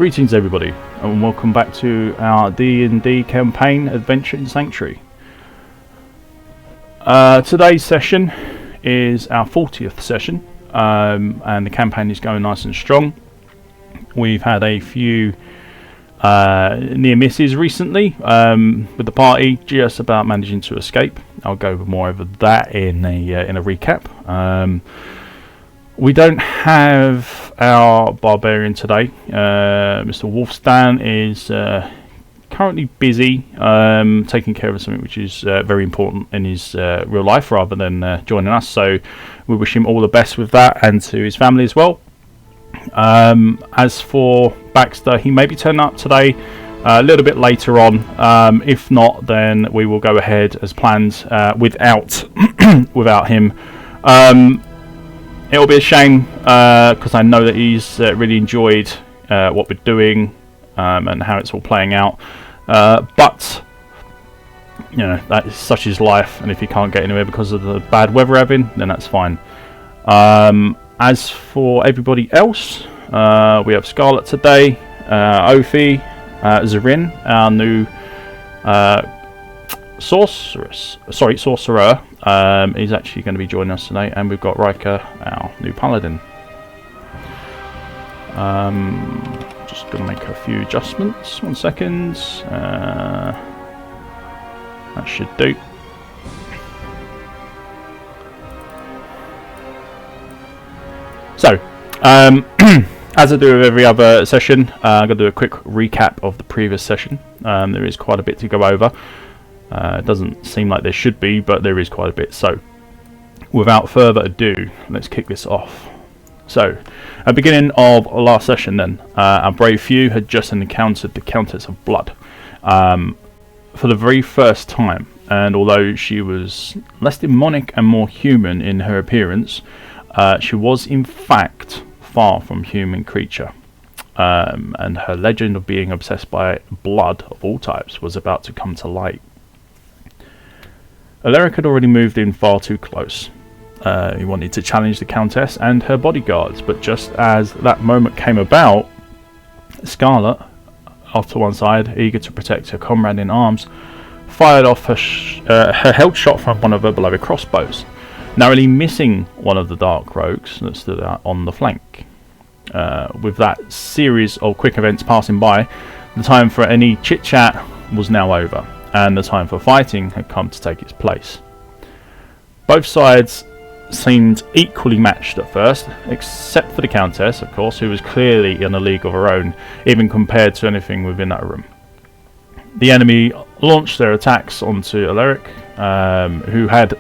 Greetings everybody, and welcome back to our D&D campaign Adventure in Sanctuary. Today's session is our 40th session, and the campaign is going nice and strong. We've had a few near misses recently with the party, just about managing to escape. I'll go more over that in a recap. We don't have our barbarian today. Mr. Wolfstan is currently busy taking care of something which is very important in his real life rather than joining us, so we wish him all the best with that, and to his family as well. As for Baxter, he may be turning up today a little bit later on. If not, then we will go ahead as planned without without him. It'll be a shame because I know that he's really enjoyed what we're doing and how it's all playing out. But you know, that is such his life, and if he can't get anywhere because of the bad weather we're having, then that's fine. As for everybody else, we have Scarlet today, Ophi, Zarin, our new sorcerer, is actually going to be joining us today, and we've got Riker, our new paladin. Just going to make a few adjustments. 1 second. That should do. So, as I do with every other session, I'm going to do a quick recap of the previous session. There is quite a bit to go over. It doesn't seem like there should be, but there is quite a bit. So, without further ado, let's kick this off. So, at the beginning of last session then, our brave few had just encountered the Countess of Blood for the very first time, and although she was less demonic and more human in her appearance, she was in fact far from human creature, and her legend of being obsessed by blood of all types was about to come to light. Alaric had already moved in far too close. He wanted to challenge the Countess and her bodyguards, but just as that moment came about, Scarlet, off to one side, eager to protect her comrade in arms, fired off her held shot from one of her beloved crossbows, narrowly missing one of the dark rogues that stood out on the flank. With that series of quick events passing by, the time for any chit-chat was now over, and the time for fighting had come to take its place. Both sides seemed equally matched at first, except for the Countess, of course, who was clearly in a league of her own, even compared to anything within that room. The enemy launched their attacks onto Alaric, who had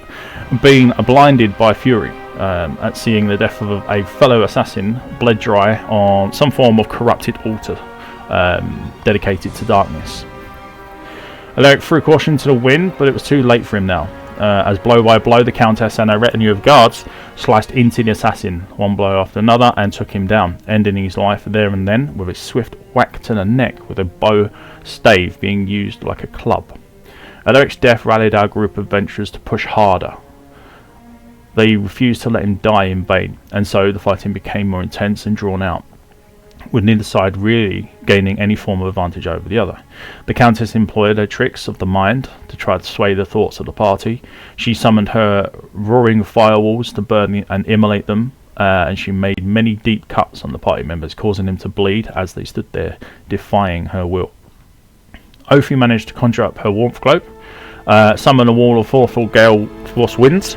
been blinded by fury at seeing the death of a fellow assassin bled dry on some form of corrupted altar dedicated to darkness. Alaric threw caution to the wind, but it was too late for him now, as blow by blow the Countess and her retinue of guards sliced into the assassin, one blow after another, and took him down, ending his life there and then with a swift whack to the neck with a bow stave being used like a club. Alaric's death rallied our group of adventurers to push harder. They refused to let him die in vain, and so the fighting became more intense and drawn out, with neither side really gaining any form of advantage over the other. The Countess employed her tricks of the mind to try to sway the thoughts of the party. She summoned her roaring firewalls to burn and immolate them, and she made many deep cuts on the party members, causing them to bleed as they stood there, defying her will. Ophi managed to conjure up her warmth globe, summon a wall of forceful gale force winds,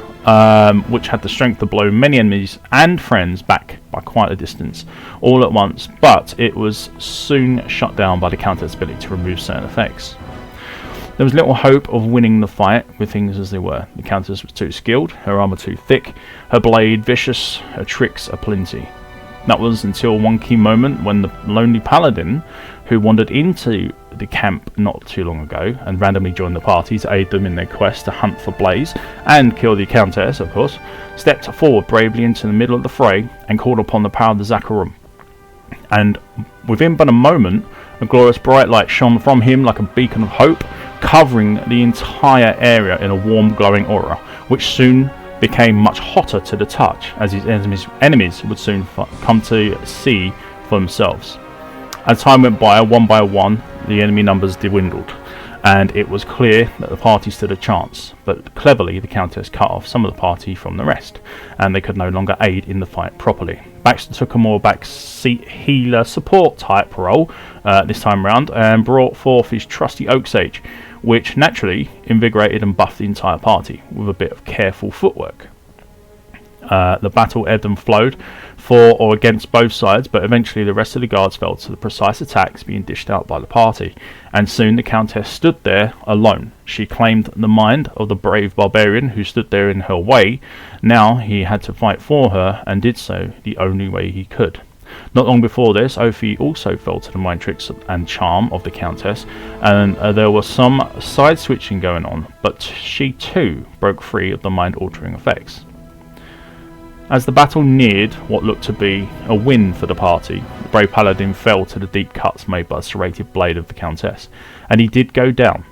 which had the strength to blow many enemies and friends back by quite a distance all at once, but it was soon shut down by the Countess' ability to remove certain effects. There was little hope of winning the fight with things as they were. The Countess was too skilled, her armour too thick, her blade vicious, her tricks aplenty. That was until one key moment when the lonely paladin, who wandered into the camp not too long ago and randomly joined the party to aid them in their quest to hunt for Blaze and kill the Countess, of course, stepped forward bravely into the middle of the fray and called upon the power of the Zakharum. And within but a moment, a glorious bright light shone from him like a beacon of hope, covering the entire area in a warm glowing aura, which soon became much hotter to the touch, as his enemies would soon come to see for themselves. As time went by one, the enemy numbers dwindled, and it was clear that the party stood a chance, but cleverly the Countess cut off some of the party from the rest, and they could no longer aid in the fight properly. Baxter took a more backseat healer support type role this time round, and brought forth his trusty Oak Sage, which naturally invigorated and buffed the entire party with a bit of careful footwork. The battle ebbed and flowed for or against both sides, but eventually the rest of the guards fell to the precise attacks being dished out by the party, and soon the Countess stood there alone. She claimed the mind of the brave barbarian who stood there in her way. Now he had to fight for her, and did so the only way he could. Not long before this, Ophi also fell to the mind tricks and charm of the Countess, and there was some side switching going on, but she too broke free of the mind altering effects. As the battle neared what looked to be a win for the party, the brave paladin fell to the deep cuts made by the serrated blade of the Countess, and he did go down.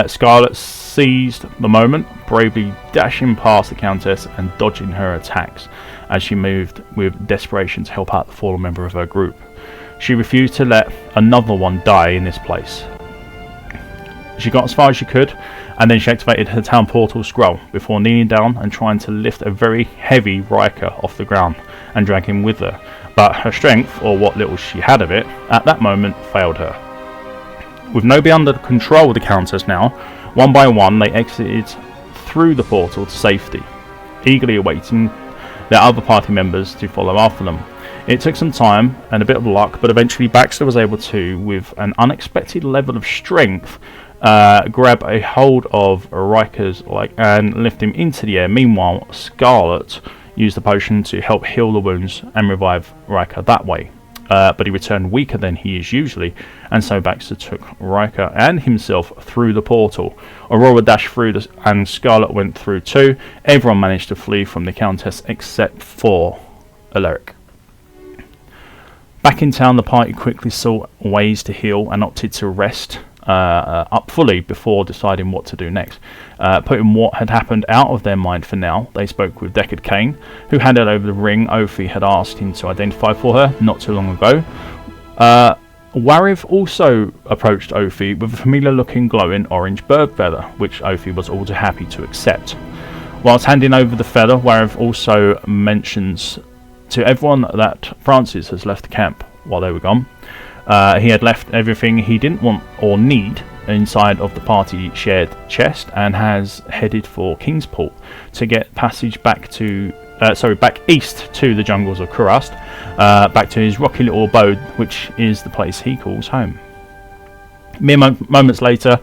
Scarlet seized the moment, bravely dashing past the Countess and dodging her attacks as she moved with desperation to help out the fallen member of her group. She refused to let another one die in this place. She got as far as she could, and then she activated her town portal scroll before kneeling down and trying to lift a very heavy Riker off the ground and drag him with her, but her strength, or what little she had of it, at that moment failed her. With nobody under control of the Countess now, one by one they exited through the portal to safety, eagerly awaiting their other party members to follow after them. It took some time and a bit of luck, but eventually Baxter was able to, with an unexpected level of strength, grab a hold of Riker's leg and lift him into the air. Meanwhile, Scarlet used the potion to help heal the wounds and revive Riker that way. But he returned weaker than he is usually, and so Baxter took Riker and himself through the portal. Aurora dashed through and Scarlet went through too. Everyone managed to flee from the Countess except for Alaric. Back in town, the party quickly sought ways to heal and opted to rest up fully before deciding what to do next. Putting what had happened out of their mind for now, they spoke with Deckard Cain, who handed over the ring Ophi had asked him to identify for her not too long ago. Wariv also approached Ophi with a familiar looking glowing orange bird feather, which Ophi was all too happy to accept. Whilst handing over the feather, Wariv also mentions to everyone that Francis has left the camp while they were gone. He had left everything he didn't want or need inside of the party shared chest and has headed for Kingsport to get passage back east to the jungles of Kurast, back to his rocky little abode, which is the place he calls home. Mere moments later,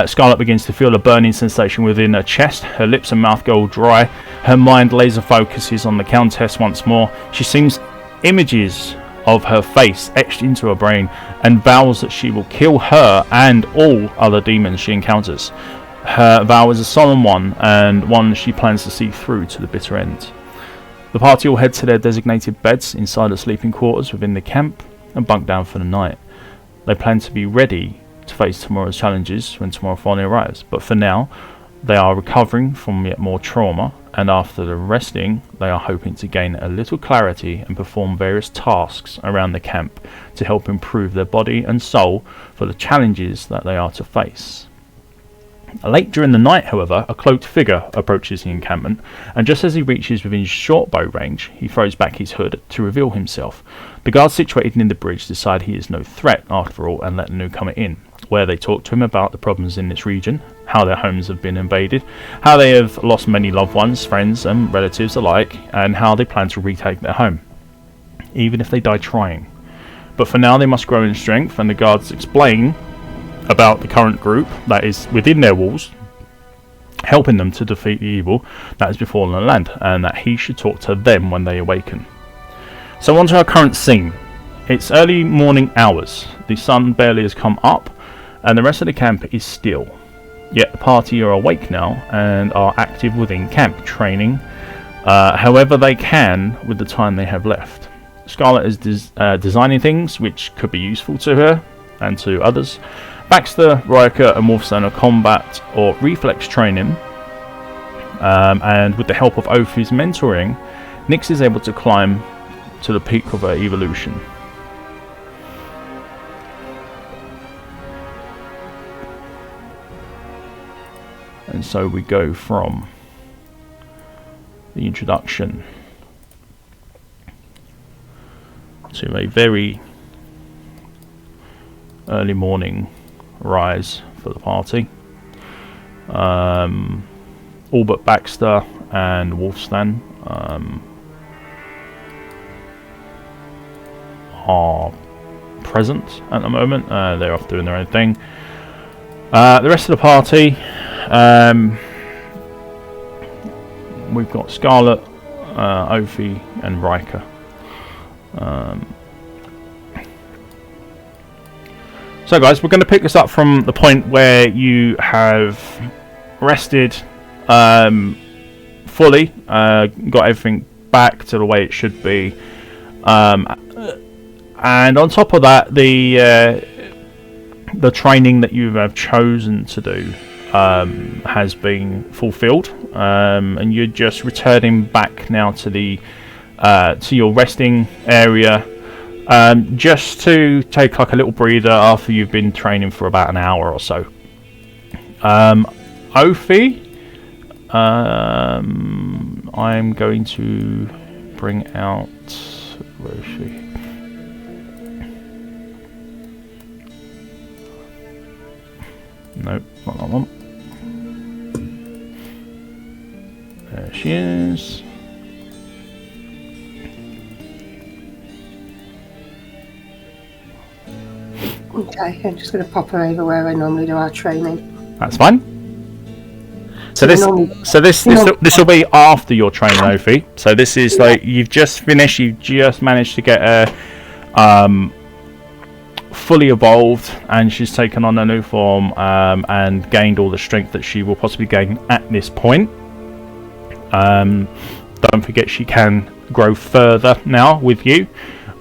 Scarlet begins to feel a burning sensation within her chest. Her lips and mouth go all dry. Her mind laser focuses on the Countess once more. She sees images of her face etched into her brain and vows that she will kill her and all other demons she encounters. Her vow is a solemn one, and one she plans to see through to the bitter end. The party all head to their designated beds inside the sleeping quarters within the camp and bunk down for the night. They plan to be ready to face tomorrow's challenges when tomorrow finally arrives, but for now they are recovering from yet more trauma, and after the resting they are hoping to gain a little clarity and perform various tasks around the camp to help improve their body and soul for the challenges that they are to face. Late during the night, however, a cloaked figure approaches the encampment, and just as he reaches within short bow range, he throws back his hood to reveal himself. The guards situated in the bridge decide he is no threat after all and let the newcomer in, where they talk to him about the problems in this region, how their homes have been invaded, how they have lost many loved ones, friends and relatives alike, and how they plan to retake their home, even if they die trying. But for now they must grow in strength, and the guards explain about the current group that is within their walls, helping them to defeat the evil that has befallen the land, and that he should talk to them when they awaken. So on to our current scene. It's early morning hours. The sun barely has come up, and the rest of the camp is still. Yet the party are awake now and are active within camp, training however they can with the time they have left. Scarlet is designing things which could be useful to her and to others. Baxter, Riker and Wolfstone are combat or reflex training, and with the help of Ophi's mentoring, Nyx is able to climb to the peak of her evolution. And so we go from the introduction to a very early morning rise for the party. All but Baxter and Wolfstan are present at the moment. They're off doing their own thing. The rest of the party, we've got Scarlet, Ophi, and Riker. So guys, we're going to pick this up from the point where you have rested fully, got everything back to the way it should be, and on top of that, the training that you have chosen to do has been fulfilled, and you're just returning back now to the to your resting area, just to take like a little breather after you've been training for about an hour or so. Ophi, I'm going to bring out, where is she? Nope, not that one. There she is. Okay, I'm just going to pop her over where I normally do our training. That's fine. So this will be after your training, Ophi. So this is like you've just finished. You've just managed to get her fully evolved, and she's taken on a new form and gained all the strength that she will possibly gain at this point. Don't forget, she can grow further now with you,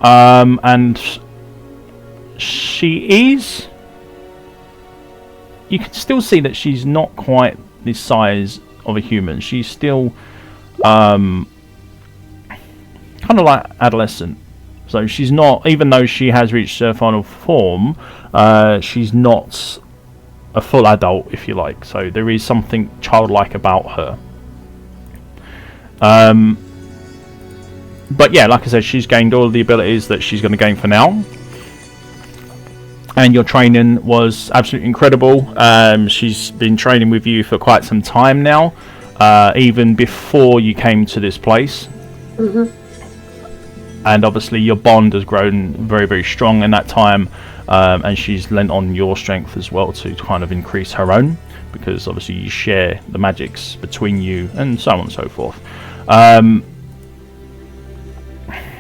and she is. You can still see that she's not quite the size of a human. She's still kind of like adolescent. So she's not, even though she has reached her final form, she's not a full adult, if you like. So there is something childlike about her. But yeah, like I said, she's gained all of the abilities that she's going to gain for now. And your training was absolutely incredible. She's been training with you for quite some time now, even before you came to this place. Mm-hmm. And obviously your bond has grown very, very strong in that time, and she's lent on your strength as well to kind of increase her own, because obviously you share the magics between you and so on and so forth.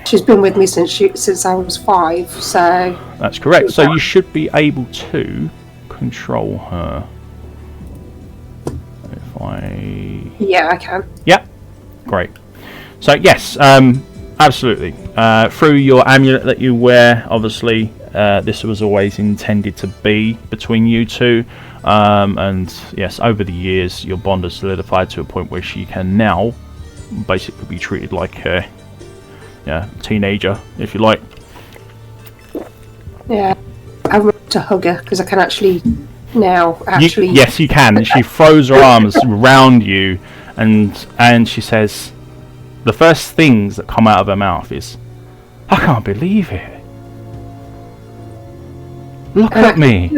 She's been with me since I was 5, so... That's correct. So you should be able to control her. If I... Yeah, I can. Yeah. Great. So yes, absolutely. Through your amulet that you wear, obviously, this was always intended to be between you two. And yes, over the years, your bond has solidified to a point where she can now basically be treated like a teenager, if you like. Yeah, I want to hug her because I can actually now yes, you can. She throws her arms around you, and she says, the first things that come out of her mouth is, "I can't believe it. Look at me.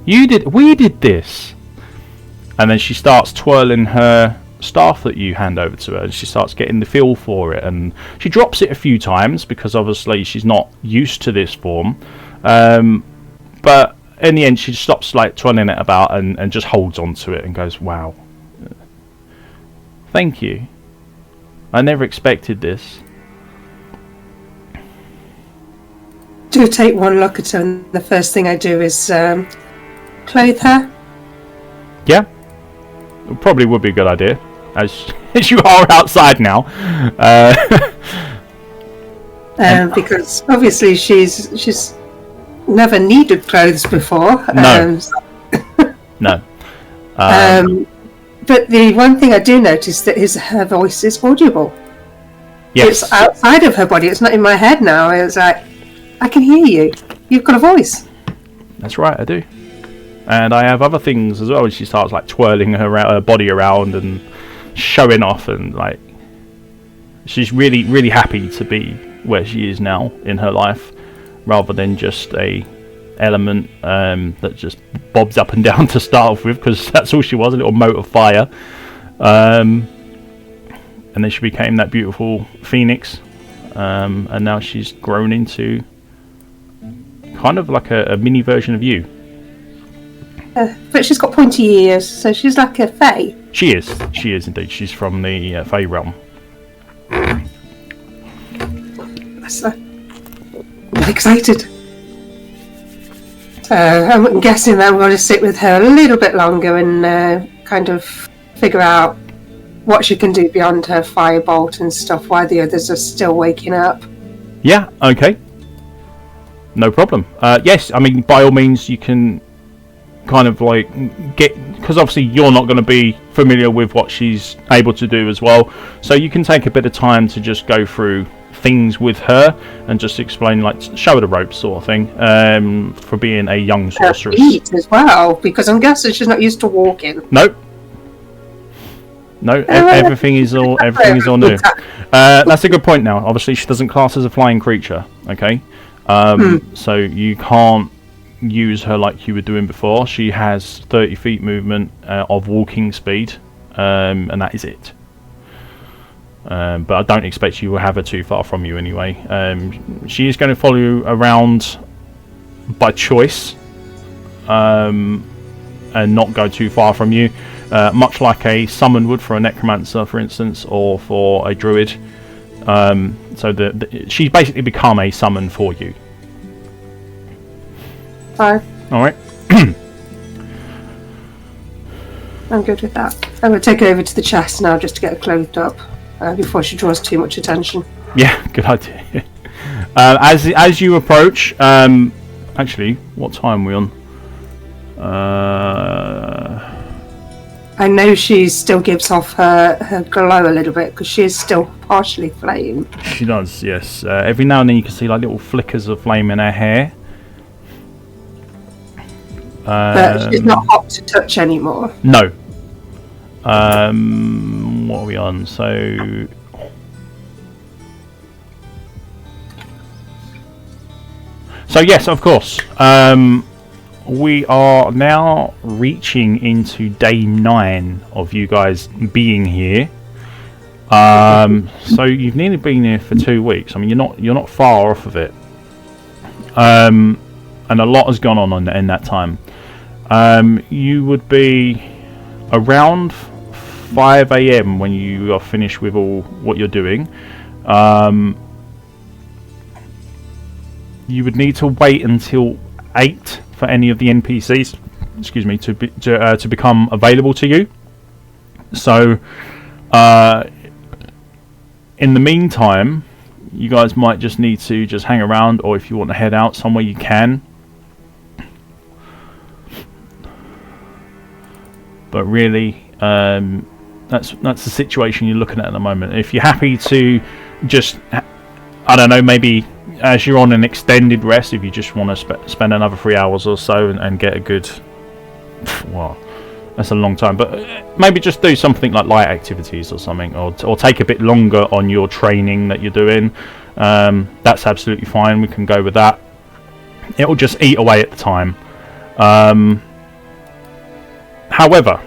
We did this." And then she starts twirling her staff that you hand over to her, and she starts getting the feel for it, and she drops it a few times because obviously she's not used to this form, but in the end she stops like twirling it about and just holds on to it and goes, "Wow, thank you. I never expected this." Do take one look at her, and the first thing I do is clothe her. Yeah, it probably would be a good idea, as you are outside now. Because obviously she's never needed clothes before. No. No. But the one thing I do notice that is her voice is audible. Yes. It's outside of her body. It's not in my head now. It's like, I can hear you. You've got a voice. That's right, I do. and I have other things as well. And she starts like twirling her body around and showing off, and like she's really, really happy to be where she is now in her life, rather than just a element that just bobs up and down to start off with, because that's all she was, a little mote of fire. And then she became that beautiful phoenix, and now she's grown into kind of like a mini version of you. But she's got pointy ears, so she's like a fae. She is indeed. She's from the fae realm. So, I'm excited. So I'm guessing that I'm going to sit with her a little bit longer and kind of figure out what she can do beyond her firebolt and stuff, while the others are still waking up. Yeah, okay. No problem. Yes, I mean, by all means, you can kind of like get, because obviously you're not going to be familiar with what she's able to do as well, so you can take a bit of time to just go through things with her and just explain, like, show her the ropes sort of thing, for being a young sorceress. Her feet as well, because I'm guessing she's not used to walking. Nope. No, everything is all new. That's a good point. Now, obviously, she doesn't class as a flying creature. Okay, so you can't use her like you were doing before. She has 30 feet movement of walking speed, and that is it. But I don't expect you will have her too far from you anyway. She is going to follow you around by choice, and not go too far from you. Much like a summon would for a necromancer, for instance, or for a druid. So she's basically become a summon for you. Fine. Alright. I'm good with that. I'm going to take her over to the chest now just to get her clothed up before she draws too much attention. Yeah, good idea. As you approach, actually, what time are we on? I know she still gives off her glow a little bit because she is still partially flame. She does, yes. Every now and then you can see like little flickers of flame in her hair. But she's not hot to touch anymore. No. What are we on? So yes, of course. We are now reaching into day 9 of you guys being here. So you've nearly been here for 2 weeks. I mean, you're not far off of it. And a lot has gone on in that time. You would be around 5 AM when you are finished with all what you're doing. You would need to wait until 8 for any of the NPCs, to become available to you. So, in the meantime, you guys might just need to just hang around, or if you want to head out somewhere, you can. But really, that's the situation you're looking at the moment. If you're happy to just, I don't know, maybe as you're on an extended rest, if you just want to spend another 3 hours or so and get a good, well, that's a long time, but maybe just do something like light activities or something, or take a bit longer on your training that you're doing. That's absolutely fine. We can go with that. It will just eat away at the time. However,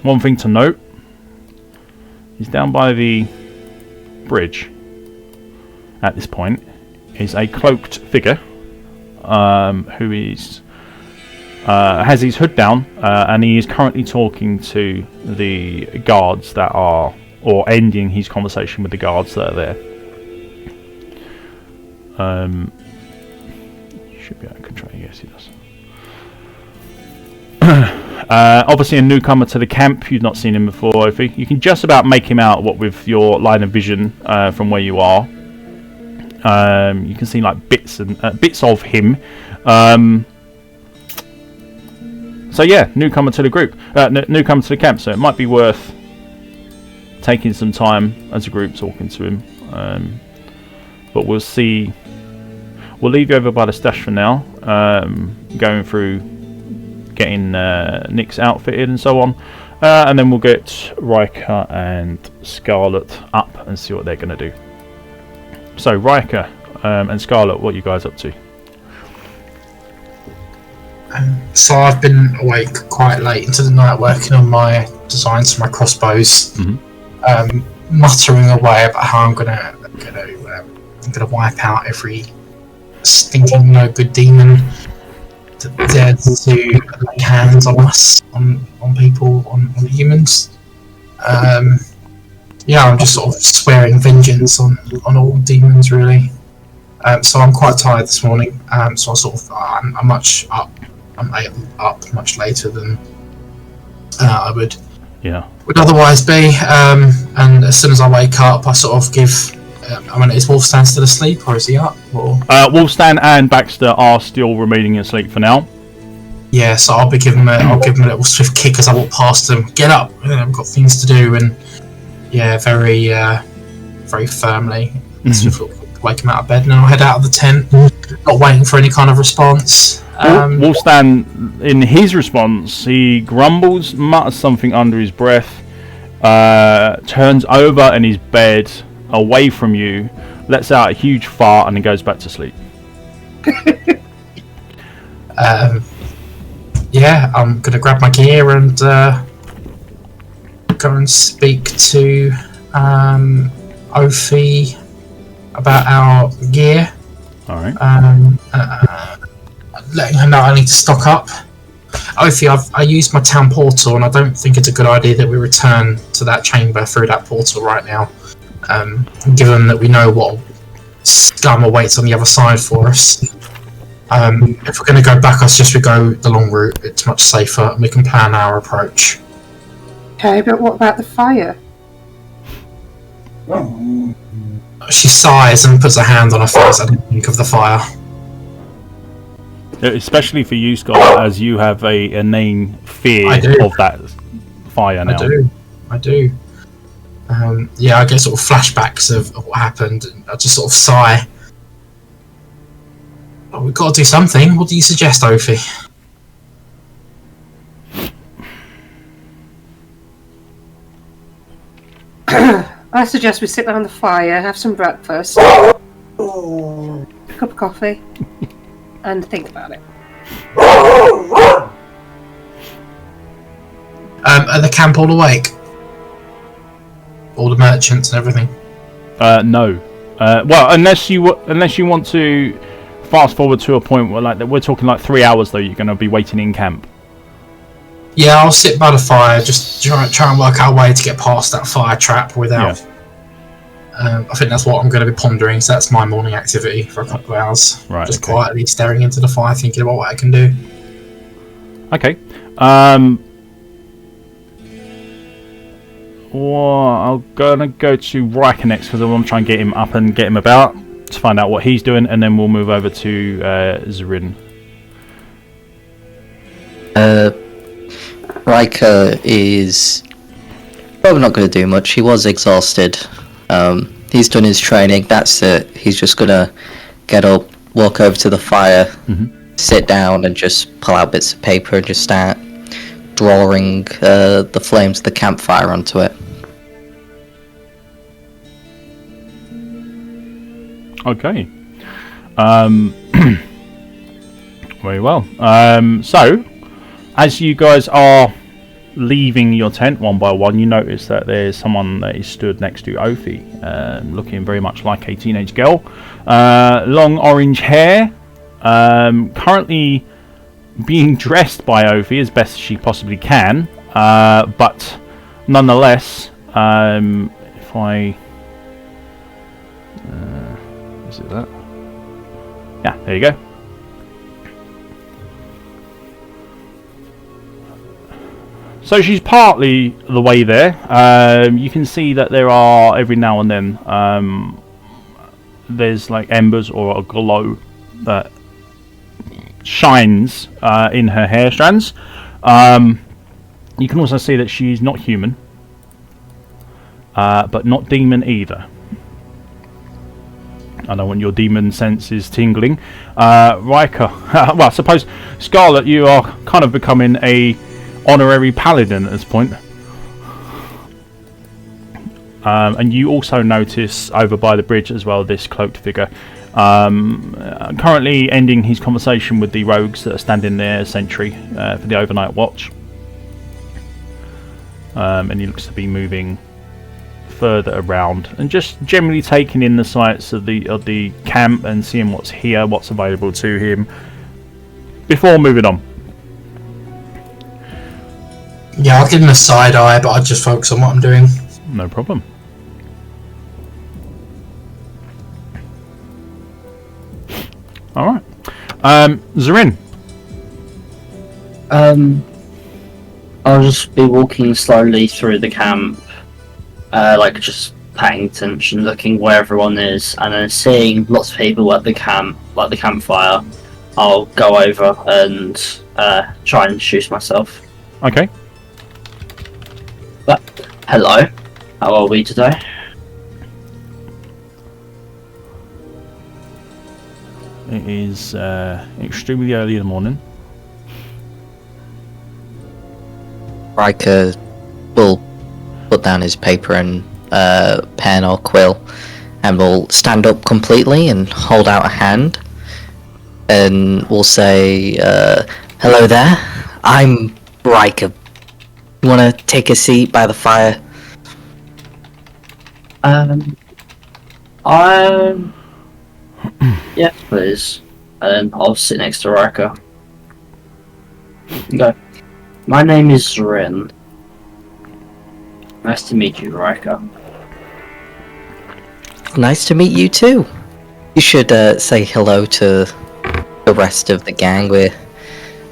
one thing to note is down by the bridge at this point is a cloaked figure who is has his hood down, and he is currently talking to the guards that are, or ending his conversation with the guards that are there. Should be able to control. Yes, he does. Obviously a newcomer to the camp. You've not seen him before. If you can just about make him out, what with your line of vision from where you are. You can see like bits of him. So yeah, newcomer to the group, newcomer to the camp. So it might be worth taking some time as a group talking to him. But we'll see. we'll leave you over by the stash for now, going through getting Nick's outfitted and so on, and then we'll get Riker and Scarlet up and see what they're going to do. So Riker and Scarlet, what are you guys up to? So I've been awake quite late into the night working on my designs for my crossbows, muttering away about how I'm gonna wipe out every stinking no good demon that dared to lay hands on us, on people, on humans. I'm just sort of swearing vengeance on all demons, really. So I'm quite tired this morning. So I'm up much later than I would otherwise be. And as soon as I wake up, I sort of give. Is Wolfstan still asleep, or is he up? Or Wolfstan and Baxter are still remaining asleep for now. Yeah, so I'll give him a little swift kick as I walk past them. Get up! I've got things to do, and very, very firmly. Sort of wake him out of bed, and then I'll head out of the tent, not waiting for any kind of response. Wolfstan, in his response, he grumbles, mutters something under his breath, turns over in his bed, away from you, lets out a huge fart, and then goes back to sleep. I'm gonna grab my gear and go and speak to Ophi about our gear. All right. Letting her know I need to stock up. Ophi, I used my town portal, and I don't think it's a good idea that we return to that chamber through that portal right now. Given that we know what scum awaits on the other side for us. If we're going to go back, I suggest we go the long route. It's much safer, and we can plan our approach. Okay, but what about the fire? She sighs and puts her hand on her face. I didn't think of the fire. Especially for you, Scott, as you have a inane fear of that fire now. I do. I get sort of flashbacks of what happened, and I just sort of sigh. Oh, we've got to do something. What do you suggest, Ophi? I suggest we sit around the fire, have some breakfast, a cup of coffee, and think about it. Are the camp all awake? All the merchants and everything? No. Well, unless you want to fast forward to a point where we're talking 3 hours though. You're going to be waiting in camp. Yeah, I'll sit by the fire. Just try and work out a way to get past that fire trap without. Yeah. I think that's what I'm going to be pondering. So that's my morning activity for a couple of hours. Right. Just quietly staring into the fire, thinking about what I can do. Okay. Well, I'm gonna go to Riker next because I want to try and get him up and get him about to find out what he's doing, and then we'll move over to Zrin. Riker is probably not going to do much. He was exhausted. He's done his training. That's it. He's just going to get up, walk over to the fire, sit down, and just pull out bits of paper and just start drawing the flames of the campfire onto it. Okay. Very well. So, as you guys are leaving your tent one by one, you notice that there's someone that is stood next to Ophi, looking very much like a teenage girl. Long orange hair, currently being dressed by Ophi as best as she possibly can, but nonetheless, if I... is it that? Yeah, there you go. So she's partly the way there. You can see that there are, every now and then, there's embers or a glow that shines in her hair strands. You can also see that she's not human, but not demon either. I don't want your demon senses tingling. Riker, well, I suppose Scarlet, you are kind of becoming a honorary paladin at this point. And you also notice over by the bridge as well this cloaked figure, currently ending his conversation with the rogues that are standing there sentry for the overnight watch. And he looks to be moving further around and just generally taking in the sights of the camp and seeing what's here, what's available to him before moving on. Yeah, I'll give him a side eye, but I'll just focus on what I'm doing. No problem. All right, Zarin. I'll just be walking slowly through the camp, like just paying attention, looking where everyone is, and then seeing lots of people at the camp, like the campfire. I'll go over and try and introduce myself. Okay. But hello, how are we today? It is extremely early in the morning. Riker will put down his paper and pen or quill and will stand up completely and hold out a hand and will say, hello there, I'm Riker. You want to take a seat by the fire? Yes, please. And then I'll sit next to Riker. Go. My name is Rin. Nice to meet you, Riker. Nice to meet you too. You should say hello to the rest of the gang. We're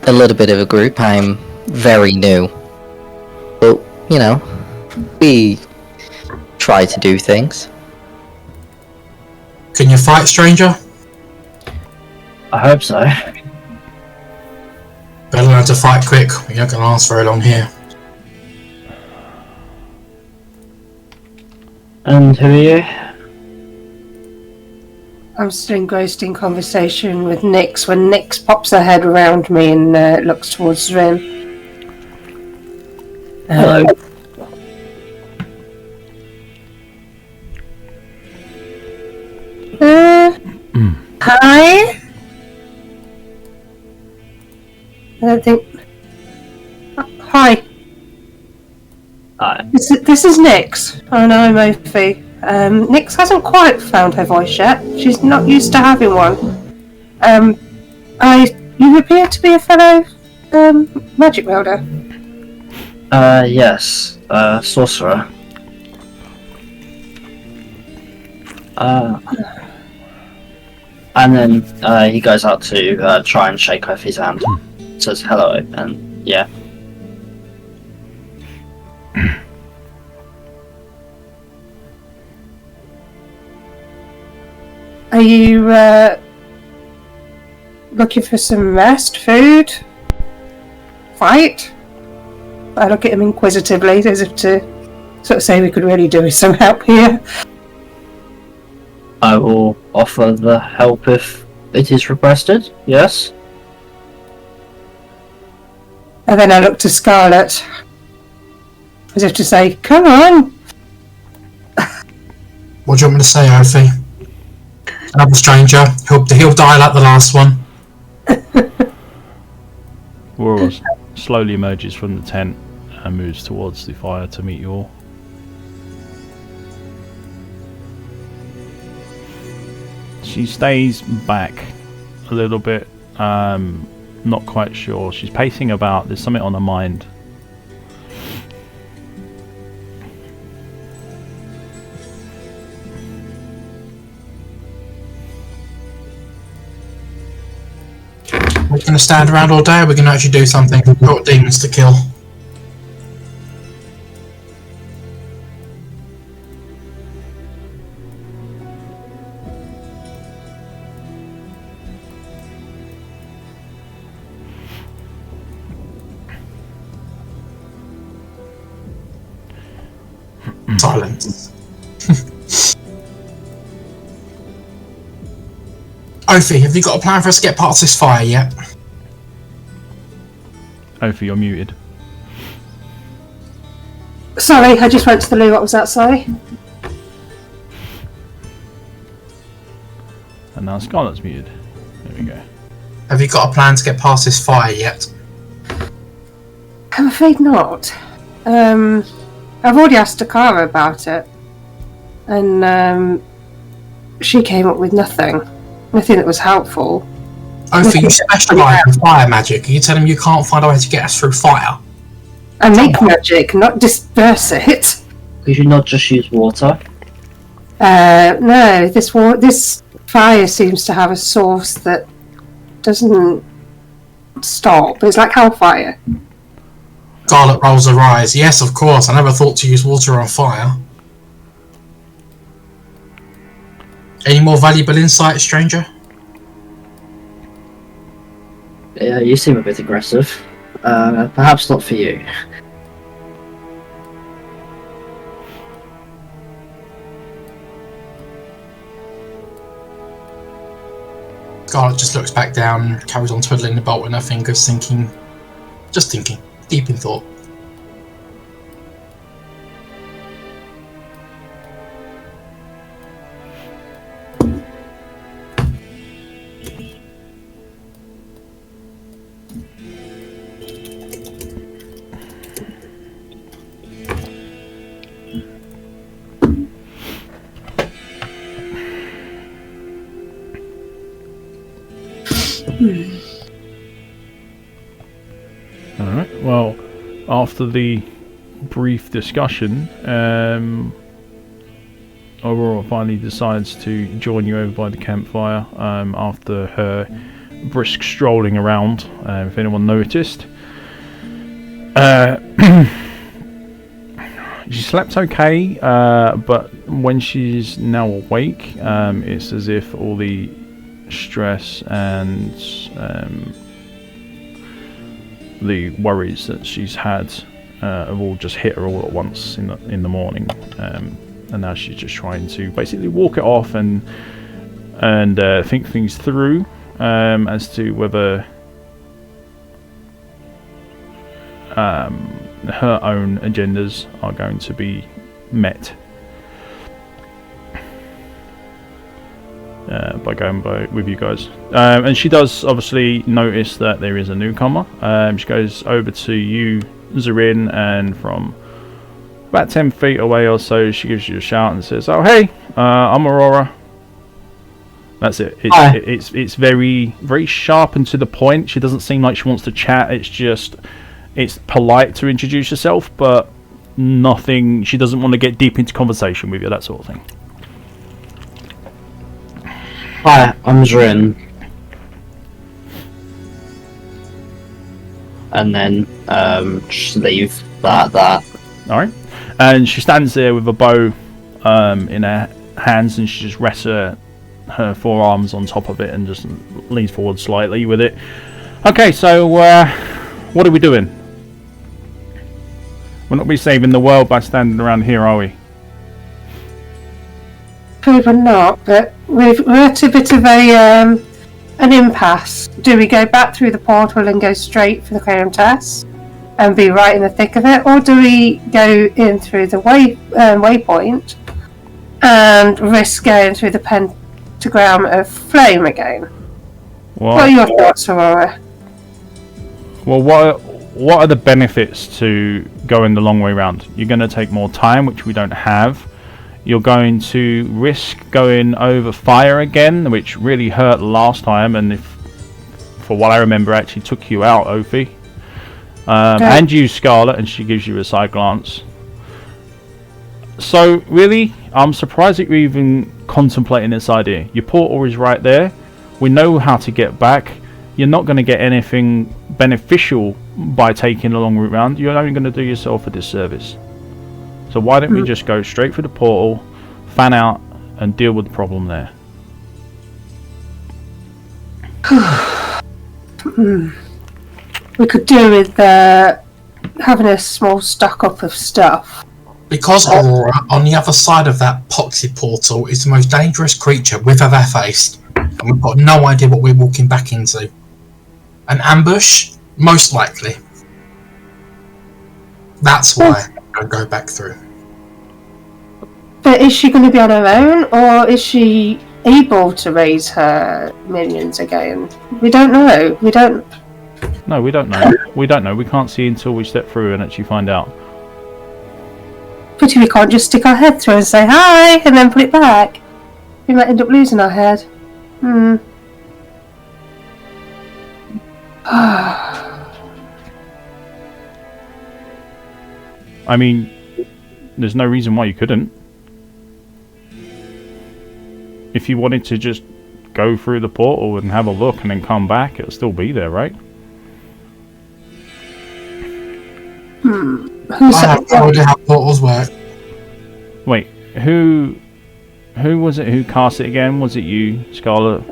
a little bit of a group. I'm very new. But, you know, we try to do things. Can you fight, stranger? I hope so. Better learn to fight quick. We're not going to last very long here. And who are you? I'm still engrossed in conversation with Nyx when Nyx pops her head around me and looks towards Rin. Hello. Hi? I don't think... Hi. Hi. This is Nyx. Oh no, Mophie. Nyx hasn't quite found her voice yet. She's not used to having one. You appear to be a fellow magic wielder. Yes. Sorcerer. And then he goes out to try and shake off his hand. Says hello, and yeah. Are you looking for some rest, food, fight? I look at him inquisitively, as if to sort of say we could really do with some help here. I will offer the help if it is requested, yes? And then I look to Scarlet, as if to say, come on! What do you want me to say, Alfie? Another stranger. He'll die like the last one. Aurora slowly emerges from the tent and moves towards the fire to meet you all. She stays back a little bit, not quite sure. She's pacing about. There's something on her mind. We're going to stand around all day, or we're going to actually do something. We've got demons to kill. Silence. Ophi, have you got a plan for us to get past this fire yet? Ophi, you're muted. Sorry, I just went to the loo. What was that? Sorry. And now Scarlet's muted. There we go. Have you got a plan to get past this fire yet? I'm afraid not. I've already asked Takara about it, and she came up with nothing that was helpful. Ophi, you specialise in fire magic. Are you telling me you can't find a way to get us through fire? I make magic, not disperse it. Could you not just use water? No, this fire seems to have a source that doesn't stop. It's like hellfire. Scarlet rolls her eyes. Yes, of course. I never thought to use water on fire. Any more valuable insight, stranger? Yeah, you seem a bit aggressive. Perhaps not for you. Scarlet just looks back down, carries on twiddling the bolt in her fingers, thinking, deep in thought. Alright, well, after the brief discussion, Aurora finally decides to join you over by the campfire after her brisk strolling around, if anyone noticed. She slept okay, but when she's now awake, it's as if all the stress and the worries that she's had have all just hit her all at once in the morning, and now she's just trying to basically walk it off and think things through as to whether her own agendas are going to be met by going with you guys. And she does obviously notice that there is a newcomer. She goes over to you, Zarin, and from about 10 feet away or so, she gives you a shout and says, "Oh, hey, I'm Aurora." That's it. It's very, very sharp and to the point. She doesn't seem like she wants to chat. It's polite to introduce herself, but nothing. She doesn't want to get deep into conversation with you, that sort of thing. Hi, I'm Zrin. And then just leave that. Alright. And she stands there with a bow in her hands, and she just rests her forearms on top of it and just leans forward slightly with it. Okay, so what are we doing? We're not be saving the world by standing around here, are we? Probably not, but we're at a bit of an impasse. Do we go back through the portal and go straight for the Countess and be right in the thick of it, or do we go in through the waypoint and risk going through the pentagram of flame again? What are your thoughts, Aurora? Well, what are the benefits to going the long way round? You're going to take more time, which we don't have. You're going to risk going over fire again, which really hurt last time, and for what I remember, actually took you out, Ophi. And you, Scarlet, and she gives you a side glance. So, really, I'm surprised that you're even contemplating this idea. Your portal is right there. We know how to get back. You're not going to get anything beneficial by taking a long route round. You're only going to do yourself a disservice. So why don't we just go straight for the portal, fan out, and deal with the problem there? We could do with having a small stock up of stuff. Because Aurora, on the other side of that poxy portal, is the most dangerous creature we've ever faced. and we've got no idea what we're walking back into. An ambush? Most likely. That's why I go back through. But is she going to be on her own, or is she able to raise her minions again? We don't know. No, we don't know. We don't know. We can't see until we step through and actually find out. But we can't just stick our head through and say hi, and then put it back. We might end up losing our head. I mean, there's no reason why you couldn't. If you wanted to just go through the portal and have a look and then come back, it'll still be there, right? I have no idea how portals work. Wait, who was it who cast it again? Was it you, Scarlet?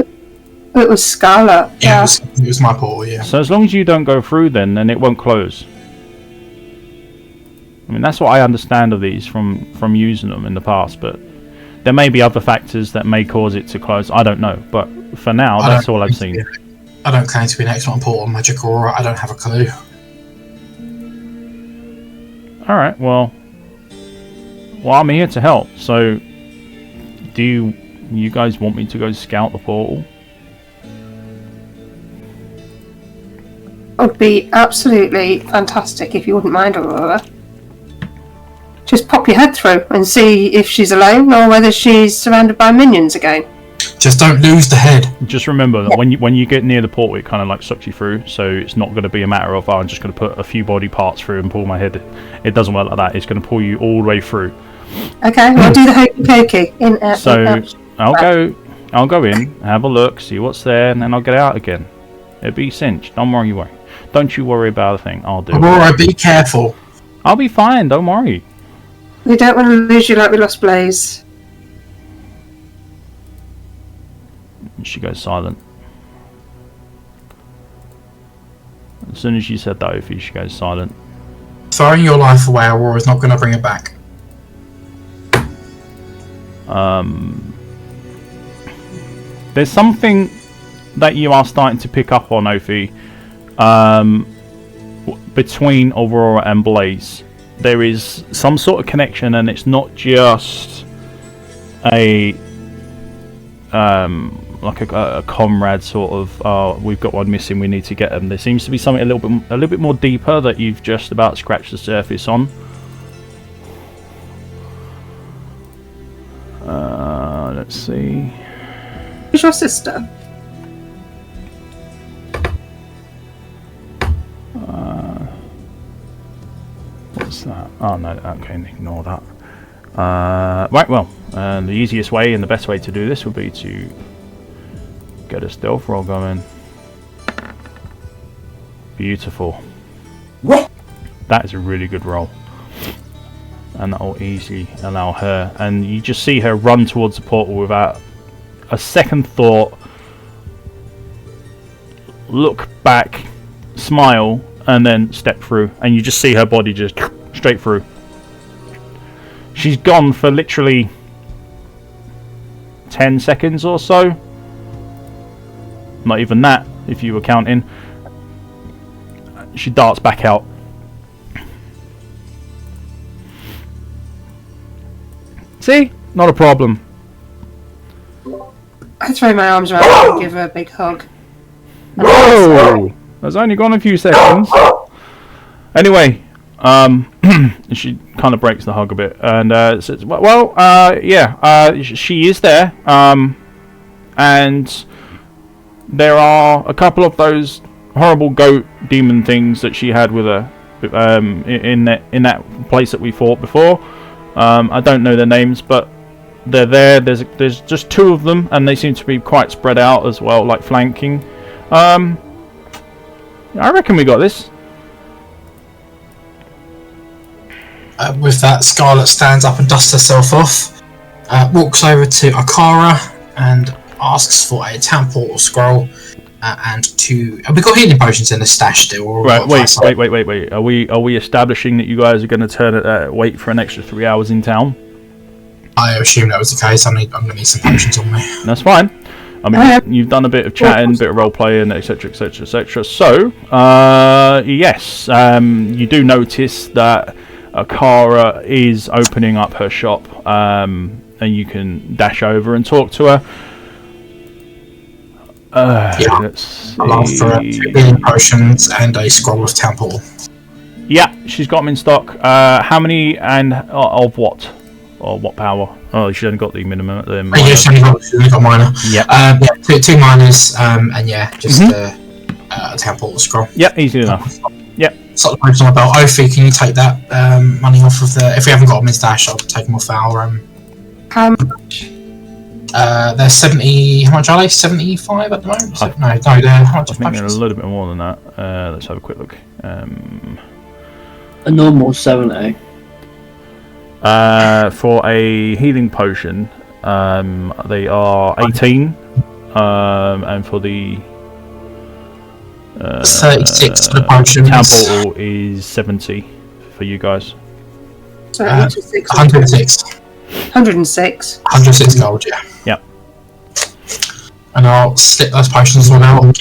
It was Scarlet. Yeah, it was my portal, yeah. So as long as you don't go through then it won't close. I mean, that's what I understand of these from using them in the past, but there may be other factors that may cause it to close. I don't know, but for now, that's all I've seen. I don't claim to be an expert on portal magic, or I don't have a clue. Alright, well, I'm here to help, so do you guys want me to go scout the portal? It would be absolutely fantastic if you wouldn't mind, Aurora. Just pop your head through and see if she's alone or whether she's surrounded by minions again. Just don't lose the head. Just remember that when you get near the portal, it kind of like sucks you through, so it's not going to be a matter of, I'm just going to put a few body parts through and pull my head. It doesn't work like that. It's going to pull you all the way through. Okay, we'll do the hokey pokey. I'll go in, have a look, see what's there, and then I'll get out again. It'll be cinched. Don't worry. Don't you worry about a thing. I'll do it. Aurora, be careful. I'll be fine. Don't worry. We don't want to lose you like we lost Blaze. She goes silent. As soon as you said that, Ophi, she goes silent. Throwing your life away, Aurora's not going to bring it back. There's something that you are starting to pick up on, Ophi, between Aurora and Blaze. There is some sort of connection, and it's not just a like a comrade sort of. We've got one missing. We need to get them. There seems to be something a little bit more deeper that you've just about scratched the surface on. Let's see. Who's your sister? What's that? Oh no, okay, ignore that. Right, well, the easiest way and the best way to do this would be to get a stealth roll going. Beautiful. What? That is a really good roll. And that will easily allow her. And you just see her run towards the portal without a second thought. Look back, smile, and then step through. And you just see her body just straight through. She's gone for literally 10 seconds or so. Not even that, if you were counting. She darts back out. See? Not a problem. I throw my arms around her and give her a big hug. Whoa! That's only gone a few seconds. Anyway, she kind of breaks the hug a bit and says, she is there. And there are a couple of those horrible goat demon things that she had with her in that place that we fought before. I don't know their names, but they're there. There's just two of them, and they seem to be quite spread out as well, like flanking. I reckon we got this. With that, Scarlet stands up and dusts herself off, walks over to Akara and asks for a town portal scroll and to. Have we got healing potions in the stash still? Or right, wait. Are we establishing that you guys are going to turn it? Wait for an extra 3 hours in town? I assume that was the case. I'm going to need some potions on me. That's fine. I mean, you've done a bit of chatting, bit of role playing, etc., etc., etc. So, yes, you do notice that Akara is opening up her shop, and you can dash over and talk to her. Let's I'll ask for 2 healing potions and a scroll of town portal. Yeah, she's got them in stock. How many and of what? Or what power? Oh, she's only got the minimum. Yeah, she's only got minor. Yeah. 2 minors, and just a town portal scroll. Yeah, easy enough. Yep. Sort of potion on my belt. Ophi, can you take that money off of the? If we haven't got them in stash, I'll take them off our. How much? They're 70. How much are they? 75 at the moment. No, they're how much? I think they're a little bit more than that. Let's have a quick look. A normal 70. For a healing potion, they are 18, and for the 36 for the potions. town portal is 70 for you guys. So 106. 106. 106 gold, yeah. Yep. And I'll slip those potions on out and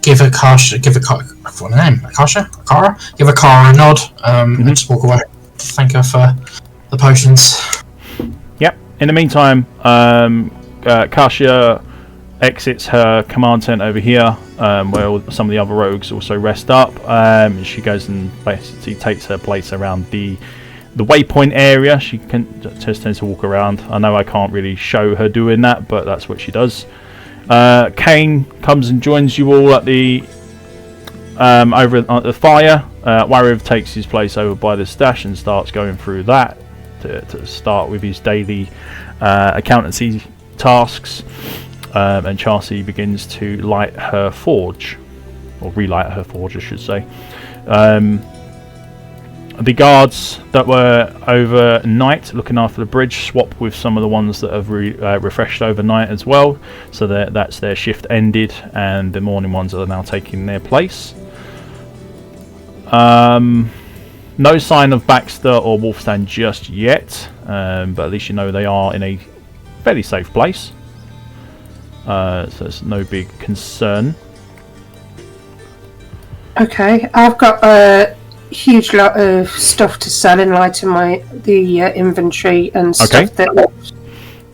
give Akasha, what's her name? Akara? Give Akara a nod, and just walk away. Thank her for the potions. Yep. In the meantime, Kasia exits her command tent over here, where some of the other rogues also rest up. She goes and basically takes her place around the waypoint area. She just tends to walk around. I know I can't really show her doing that, but that's what she does. Kane comes and joins you all at the over at the fire. Wariv takes his place over by the stash and starts going through that to start with his daily accountancy tasks. And Chelsea begins to light her forge, or relight her forge, I should say. The guards that were overnight looking after the bridge swap with some of the ones that have refreshed overnight as well, so that's their shift ended, and the morning ones are now taking their place. No sign of Baxter or Wolfstand just yet, but at least you know they are in a fairly safe place, so it's no big concern. Okay, I've got a huge lot of stuff to sell in light of the inventory and stuff that was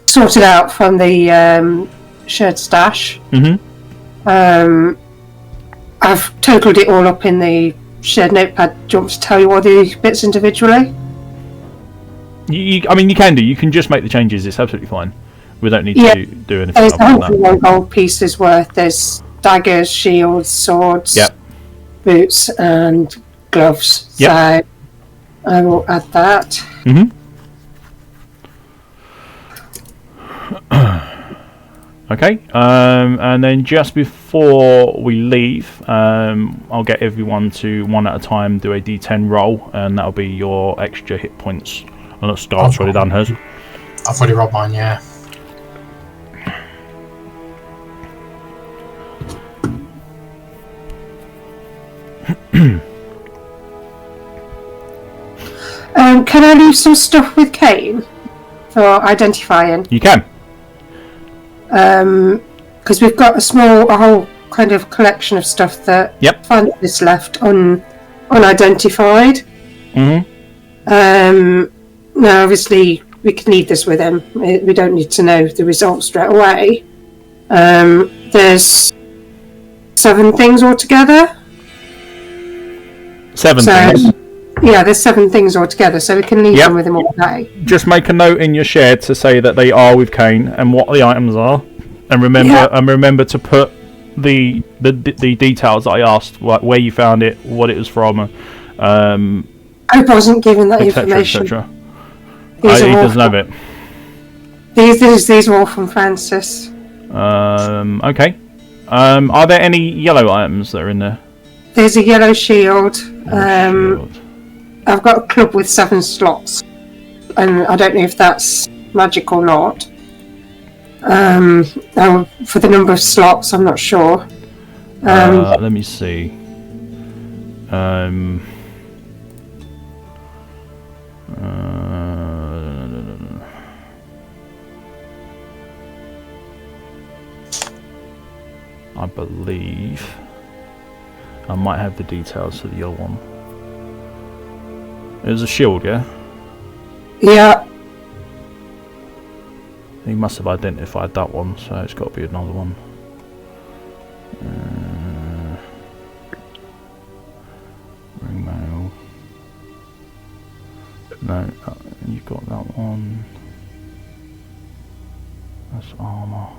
sorted out from the shared stash. I've totaled it all up in the shared notepad. Do you want me to tell you all the bits individually? I mean, you can do. You can just make the changes. It's absolutely fine. We don't need to do anything. There's other than 101 gold pieces worth. There's daggers, shields, swords, boots, and gloves. So I will add that. Okay, and then just before we leave, I'll get everyone to one at a time do a D10 roll, and that'll be your extra hit points. Oh, not Scar's already done hers. I've already rolled mine, yeah. Can I leave some stuff with Kane for identifying? You can. Because we've got a whole kind of collection of stuff that Francis left unidentified. Now, obviously, we can leave this with him. We don't need to know the results straight away. There's 7 things altogether. 7 things? Yeah, there's 7 things altogether, so we can leave them with him all day. Just make a note in your shed to say that they are with Kane and what the items are, and remember to put the details that I asked, like where you found it, what it was from. I wasn't given that information. Etc. He doesn't have it. These are all from Francis. Okay. Are there any yellow items that are in there? There's a yellow shield. I've got a club with 7 slots, and I don't know if that's magic or not. For the number of slots, I'm not sure. Let me see. I believe I might have the details for the other one. It was a shield, yeah? Yeah. He must have identified that one, so it's got to be another one. Ring mail. No, you've got that one. That's armor.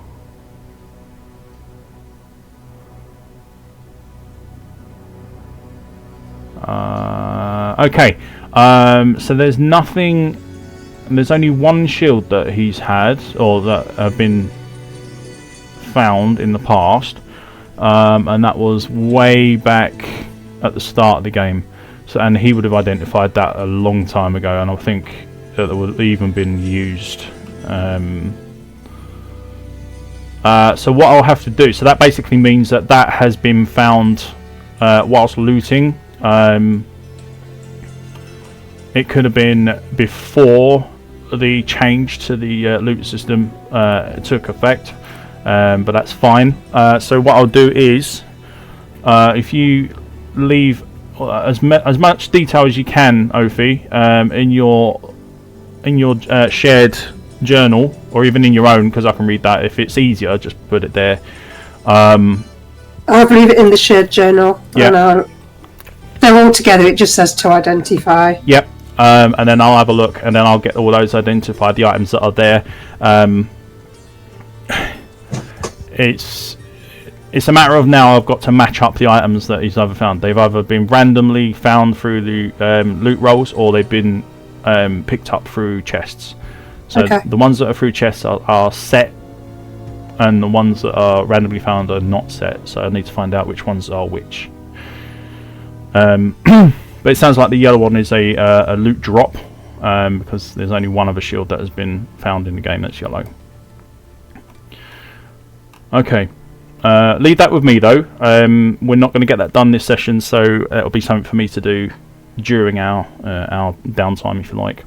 Okay. So there's nothing. There's only one shield that he's had, or that have been found in the past, and that was way back at the start of the game. So, and he would have identified that a long time ago, and I think that it would have even been used. So what I'll have to do, so that basically means that that has been found whilst looting. It could have been before the change to the loot system took effect, but that's fine. So what I'll do is, if you leave as much detail as you can, Ophi, in your shared journal, or even in your own, because I can read that. If it's easier, just put it there. I'll leave it in the shared journal. Yeah. And they're all together. It just says to identify. Yep. And then I'll have a look, and then I'll get all those identified, the items that are there. It's a matter of now I've got to match up the items that he's either found. They've either been randomly found through the loot rolls, or they've been picked up through chests. So Okay. the ones that are through chests are set, and the ones that are randomly found are not set. So I need to find out which ones are which. But it sounds like the yellow one is a loot drop, because there's only one other shield that has been found in the game that's yellow. Okay, leave that with me though. We're not going to get that done this session, so it'll be something for me to do during our downtime, if you like.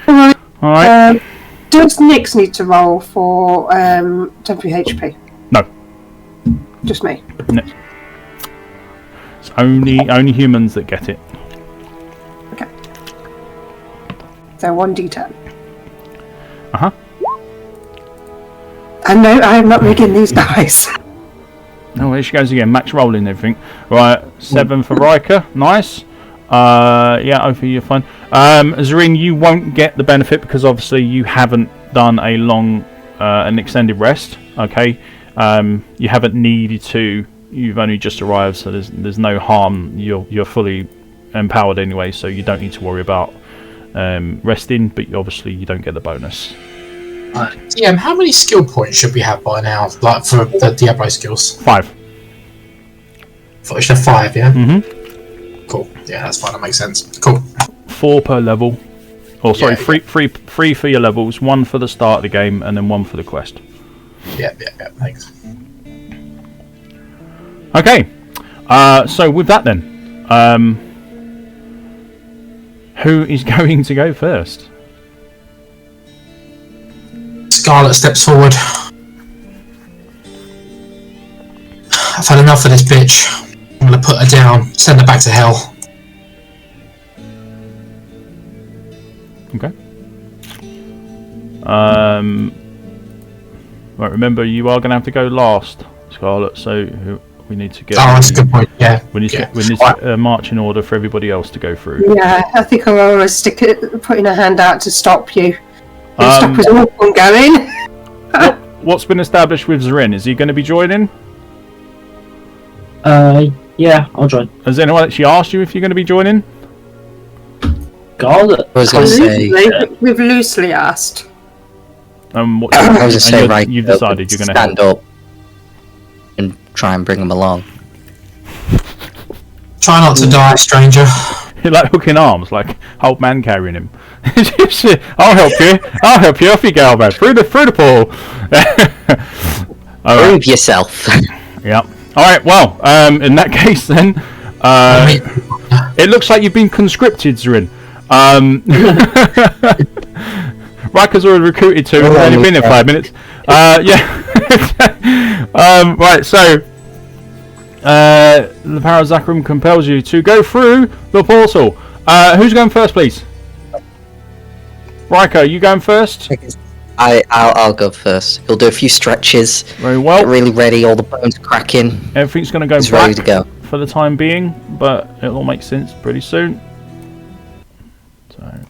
All right. Does Nyx need to roll for WHP? No. Just me. No. It's only humans that get it. Okay. So 1d10. Uh-huh. And no, I am not rigging these dice. Oh, there she goes again. Max rolling everything. Right, 7 for Riker. Nice. Yeah, Ophi, you're fine. Zarin, you won't get the benefit because obviously you haven't done a long, an extended rest. Okay. You haven't needed to. You've only just arrived, so there's no harm. You're fully empowered anyway, so you don't need to worry about resting. But obviously, you don't get the bonus. DM, how many skill points should we have by now? Like for the Diablo skills? 5. For should have 5, yeah. Mhm. Cool. Yeah, that's fine. That makes sense. Cool. 4 per level. Oh, sorry, Yeah, three for your levels. 1 for the start of the game, and then 1 for the quest. Yeah. Thanks. Okay, so with that then, who is going to go first? Scarlet steps forward. I've had enough of this bitch. I'm gonna put her down, send her back to hell. Okay. Right, remember you are going to have to go last, Scarlet, so we need to get... Oh, that's a good point, yeah. We need to yeah. get a marching order for everybody else to go through. Yeah, I think Aurora's putting her hand out to stop you. Stop us all from going. What's been established with Zarin? Is he going to be joining? Yeah, I'll join. Has anyone actually asked you if you're going to be joining? Scarlet. I was going to say, We've loosely asked. What, I was going to say, you're- right, you've decided you're going to stand up and try and bring them along. Try not to die, stranger. You're like hooking arms, like old man carrying him. I'll help you. I'll help you. Off you go, man. Through the pool. All right. Prove yourself. Yep. All right. Well, in that case, then, it looks like you've been conscripted, Zarin. Riker's already recruited two. We've only been here 5 minutes. Yeah. Right, so the power of Zakarum compels you to go through the portal. Who's going first, please? Riker, you going first? I'll go first. He'll do a few stretches. Very well. Get really ready. All the bones cracking. Everything's going to go He's black ready to go. for the time being, but it'll all make sense pretty soon. So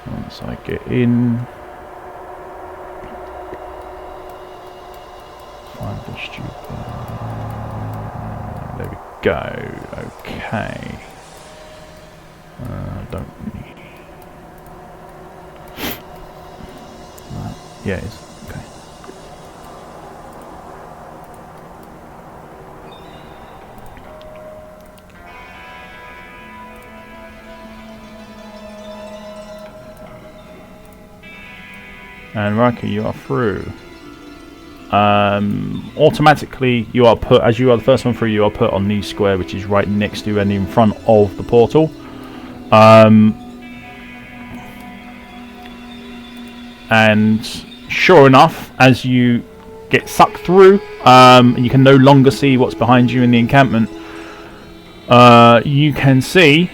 once I get in, find the stupid. There we go. Okay. Don't need. Yeah, it is. Okay. And Riker, you are through. Automatically, you are put, as you are the first one through, you are put on the square, which is right next to and in front of the portal. And sure enough, as you get sucked through, and you can no longer see what's behind you in the encampment, you can see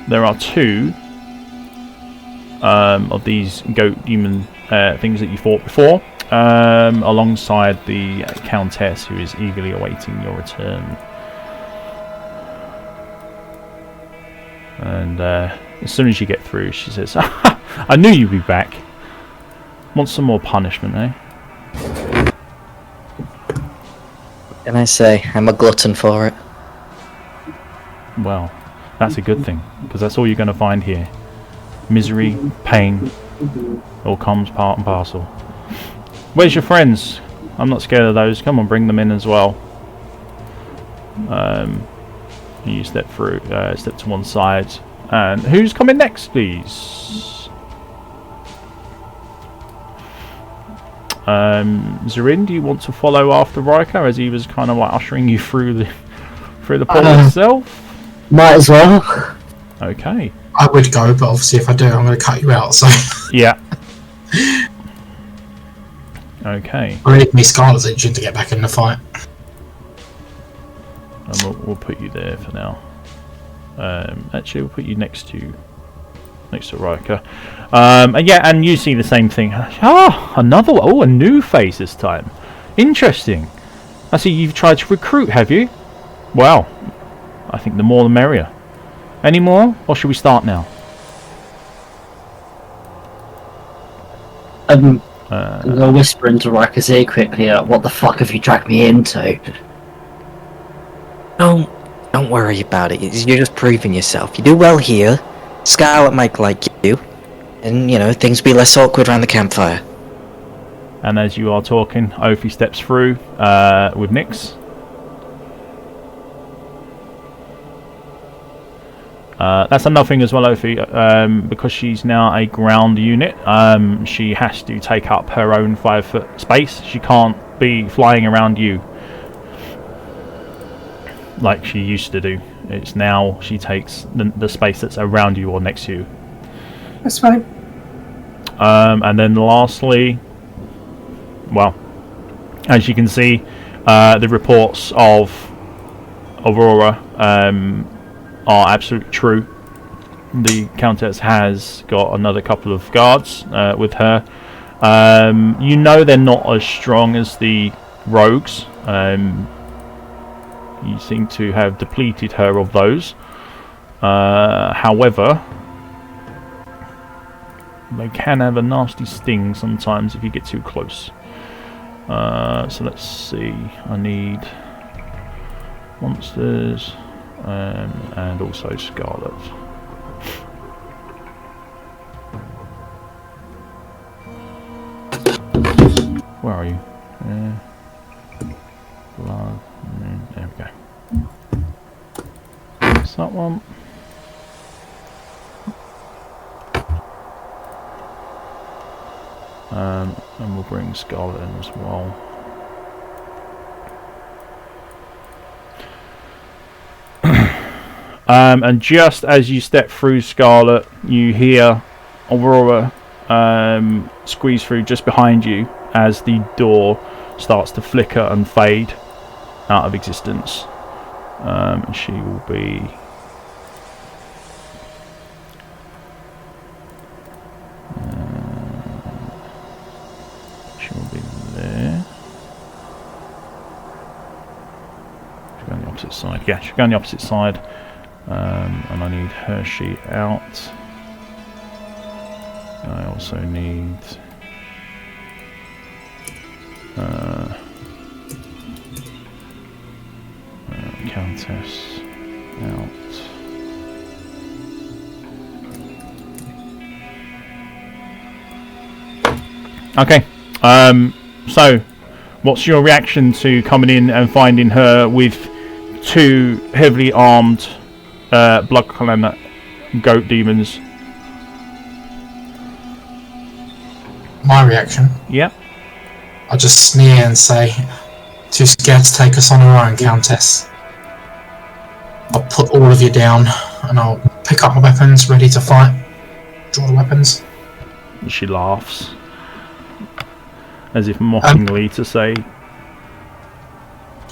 there are two of these goat demon things that you fought before, alongside the Countess, who is eagerly awaiting your return. And as soon as you get through, she says, I knew you'd be back. Want some more punishment, eh? Can I say, I'm a glutton for it. Well, that's a good thing, because that's all you're going to find here. Misery, pain, all comes part and parcel. Where's your friends? I'm not scared of those. Come on, bring them in as well. You step through, step to one side. And who's coming next, please? Zarin, do you want to follow after Riker, as he was kind of like ushering you through the portal itself? Might as well. Okay. I would go, but obviously if I do, I'm going to cut you out, so... Yeah. Okay. I really need me Scarlet's itching to get back in the fight. And we'll put you there for now. Actually, we'll put you next to Riker. And yeah, and you see the same thing. Ah, another one. Oh, a new face this time. Interesting. I see you've tried to recruit, have you? Well, I think the more the merrier. Any more, or should we start now? I'll whisper into Riker's ear quickly, what the fuck have you dragged me into? Don't worry about it. You're just proving yourself. You do well here. Scarlet might like you. And, things be less awkward around the campfire. And as you are talking, Ophi steps through with Nyx. That's another thing as well, Ophi, because she's now a ground unit, she has to take up her own 5-foot space. She can't be flying around you like she used to do. It's now she takes the space that's around you or next to you. That's fine. And then lastly, well, as you can see, the reports of Aurora are absolutely true. The Countess has got another couple of guards with her. They're not as strong as the rogues. You seem to have depleted her of those. However, they can have a nasty sting sometimes if you get too close. So let's see. I need monsters. And also Scarlet. Where are you? Blood. There we go. That's that one. And we'll bring Scarlet in as well. And just as you step through, Scarlet, you hear Aurora squeeze through just behind you as the door starts to flicker and fade out of existence. And she will be... she will be there. She'll go on the opposite side. Yeah, she'll go on the opposite side. And I need Hershey out. I also need Countess out. Okay. So, what's your reaction to coming in and finding her with two heavily armed blood climate goat demons? My reaction? Yep. I'll just sneer and say, too scared to take us on our own, Countess. I'll put all of you down, and I'll pick up my weapons, ready to fight. Draw the weapons. She laughs, as if mockingly to say...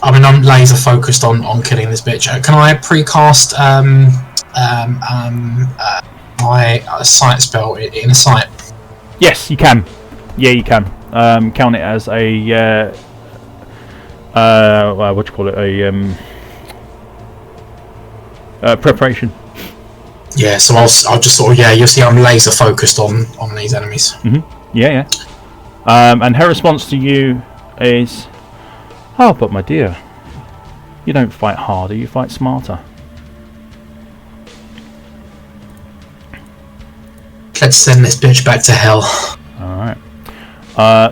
I mean, I'm laser focused on killing this bitch. Can I precast my sight spell in a sight? Yes, you can. Yeah, you can. Count it as a what do you call it? A preparation. Yeah, so I'll just sort of, you'll see I'm laser focused on these enemies. Yeah. And her response to you is, "Oh, but my dear, you don't fight harder, you fight smarter." Let's send this bitch back to hell. Alright.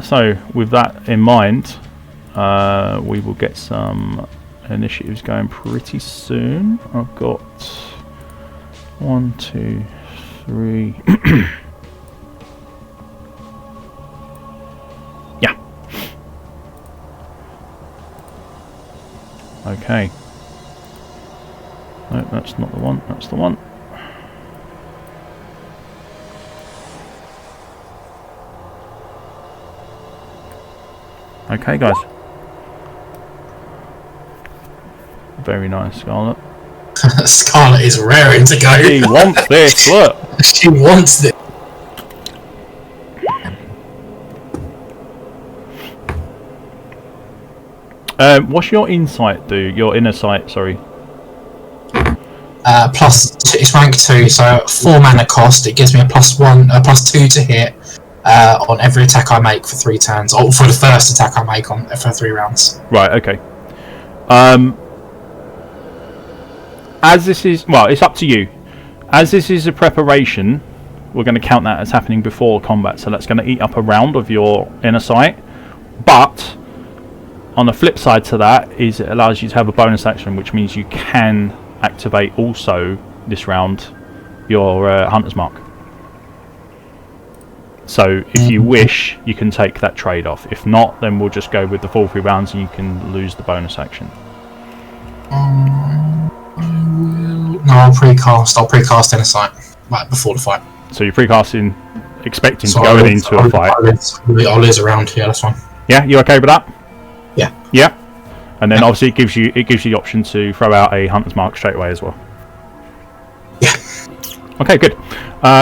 So, with that in mind, we will get some initiatives going pretty soon. I've got 1, 2, 3. Yeah. Okay. No, that's not the one. That's the one. Okay, guys. Very nice, Scarlet. Scarlet is raring to go. She wants this, look. She wants it. What's your insight do? Your inner sight, sorry. It's rank 2, so 4 mana cost. It gives me a +2 to hit on every attack I make for 3 turns, or for the first attack I make for 3 rounds. Right, okay. As this is, well, it's up to you. As this is a preparation, we're going to count that as happening before combat, so that's going to eat up a round of your inner sight. But on the flip side to that is it allows you to have a bonus action, which means you can activate also this round your Hunter's Mark. So if you wish, you can take that trade-off. If not, then we'll just go with the full 3 rounds and you can lose the bonus action. No, I'll precast in a sight, like before the fight. So you're precasting, expecting So to go into a fight. I'll lose a round, yeah, that's fine. Yeah, you okay with that? Yeah. Yeah. And then obviously it gives you the option to throw out a Hunter's Mark straight away as well. Yeah. Okay, good.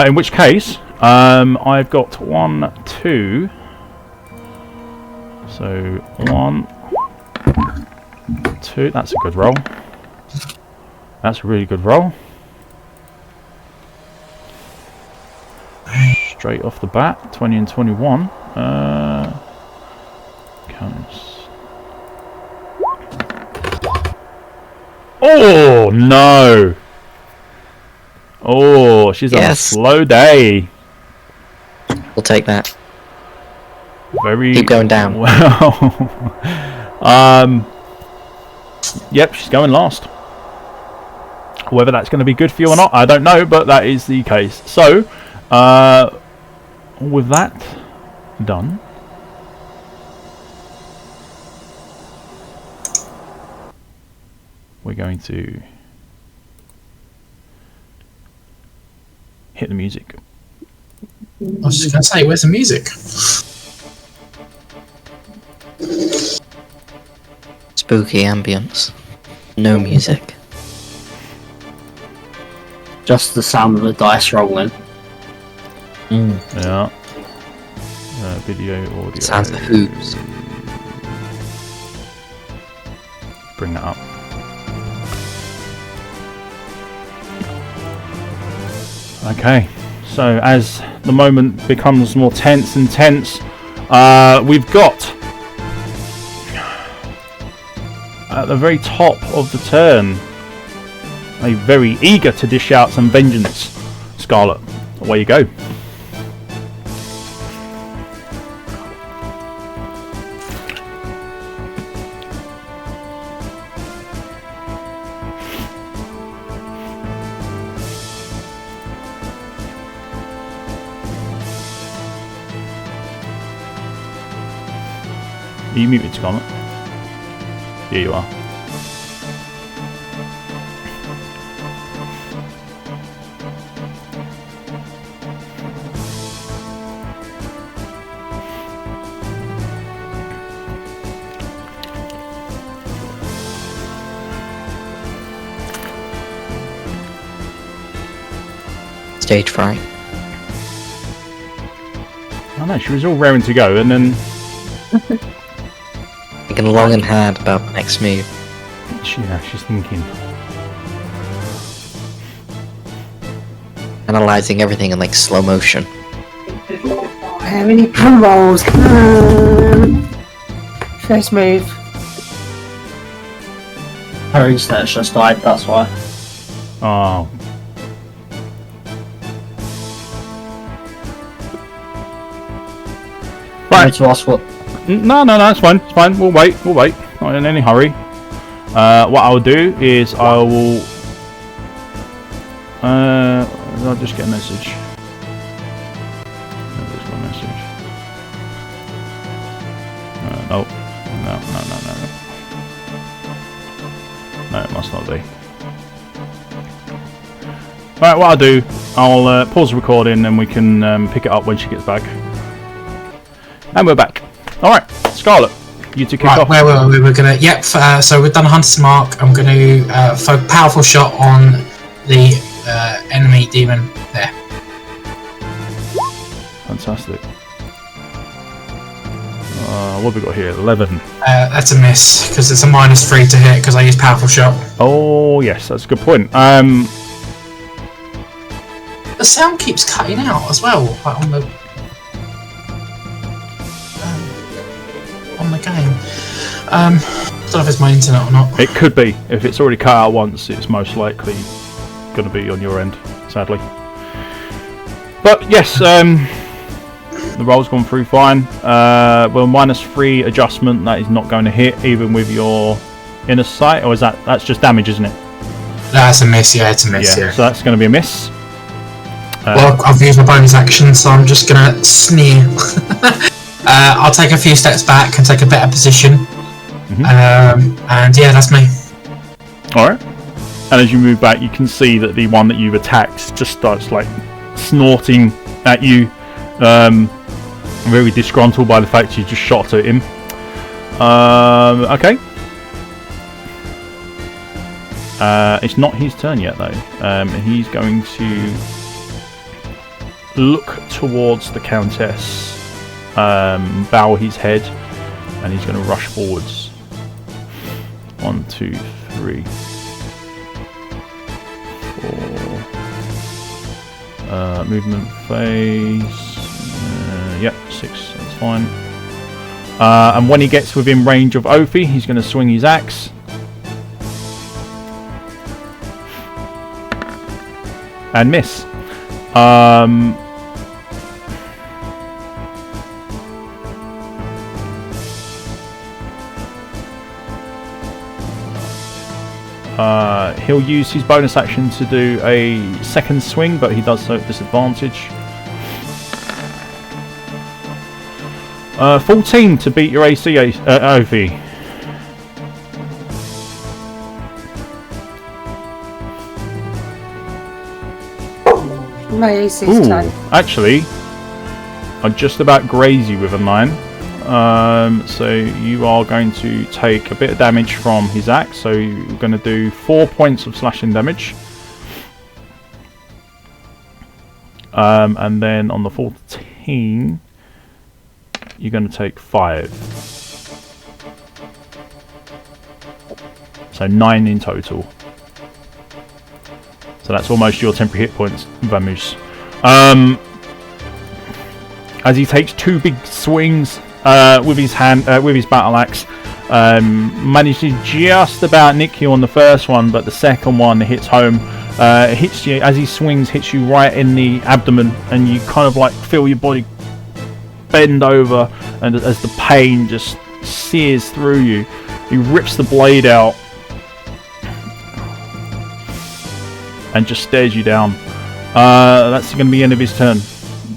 In which case, I've got 1, 2. So 1, 2. That's a good roll. That's a really good roll. Straight off the bat, 20 and 21. Countess. Oh no! Oh, she's on a slow day. We'll take that. Very Keep going down. Well. Yep, she's going last. Whether that's going to be good for you or not, I don't know, but that is the case. So, with that done, we're going to hit the music. I was just going to say, where's the music? Spooky ambience. No music. Just the sound of the dice rolling. Yeah. Video, audio. Sounds like hoops. Bring that up. Okay, so as the moment becomes more tense and tense, we've got at the very top of the turn a very eager to dish out some vengeance. Scarlet, away you go. Are you muted, Scarlet? Here you are. Stage fright. I know, she was all raring to go, and then Thinking long and hard about the next move. she's thinking. Analyzing everything in like slow motion. How many drum rolls? Come on. First move. Her internet's just died, that's why. Oh. Right. To ask what. No, it's fine. It's fine. We'll wait. Not in any hurry. What I'll do is I will. I'll just get a message. There's one message. No. No, it must not be. Alright, what I'll do, I'll pause the recording and we can pick it up when she gets back. And we're back. Alright, Scarlet, you to kick off. Where were we? We're gonna. Yep. So we've done a Hunter's Mark. I'm gonna powerful shot on the enemy demon there. Fantastic. What have we got here? 11. That's a miss because it's a -3 to hit because I used powerful shot. Oh yes, that's a good point. The sound keeps cutting out as well, like on the game. I don't know if it's my internet or not. It could be. If it's already cut out once, it's most likely going to be on your end, sadly. But yes, the roll's gone through fine. Well, -3 adjustment, that is not going to hit even with your inner sight, or is that's just damage, isn't it? That's a miss. Yeah, it's a miss. Yeah. So that's going to be a miss. Well, I've used my bonus action, so I'm just gonna sneer. I'll take a few steps back and take a better position. And yeah, that's me. Alright. And as you move back, you can see that the one that you've attacked just starts like snorting at you. Very disgruntled by the fact you just shot at him. Okay. It's not his turn yet though. He's going to look towards the Countess, bow his head, and he's going to rush forwards. 1, 2, 3, 4. Movement phase. Yep, 6. That's fine. And when he gets within range of Ophi, he's going to swing his axe. And miss. He'll use his bonus action to do a second swing, but he does so at disadvantage. 14 to beat your AC, Ophi. My AC's Ooh, 10. actually, I just about graze you with a 9. So you are going to take a bit of damage from his axe. So you're going to do 4 points of slashing damage. And then on the 14, you're going to take 5. So 9 in total. So that's almost your temporary hit points, Vamoose. As he takes 2 big swings with his battle axe, manages to just about nick you on the first one, but the second one hits home. Hits you as he swings, hits you right in the abdomen, and you kind of like feel your body bend over, and as the pain just sears through you, he rips the blade out and just stares you down. That's going to be the end of his turn.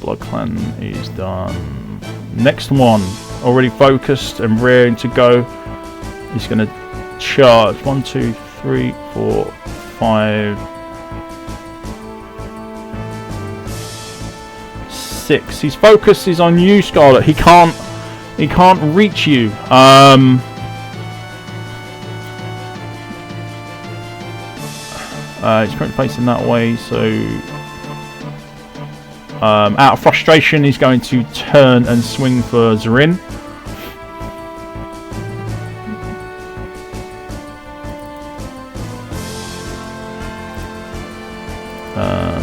Blood Clan is done. Next one, already focused and raring to go. He's going to charge. 1, 2, 3, 4, 5, 6. His focus is on you, Scarlet. He can't reach you. He's currently facing that way, so out of frustration he's going to turn and swing for Zorin.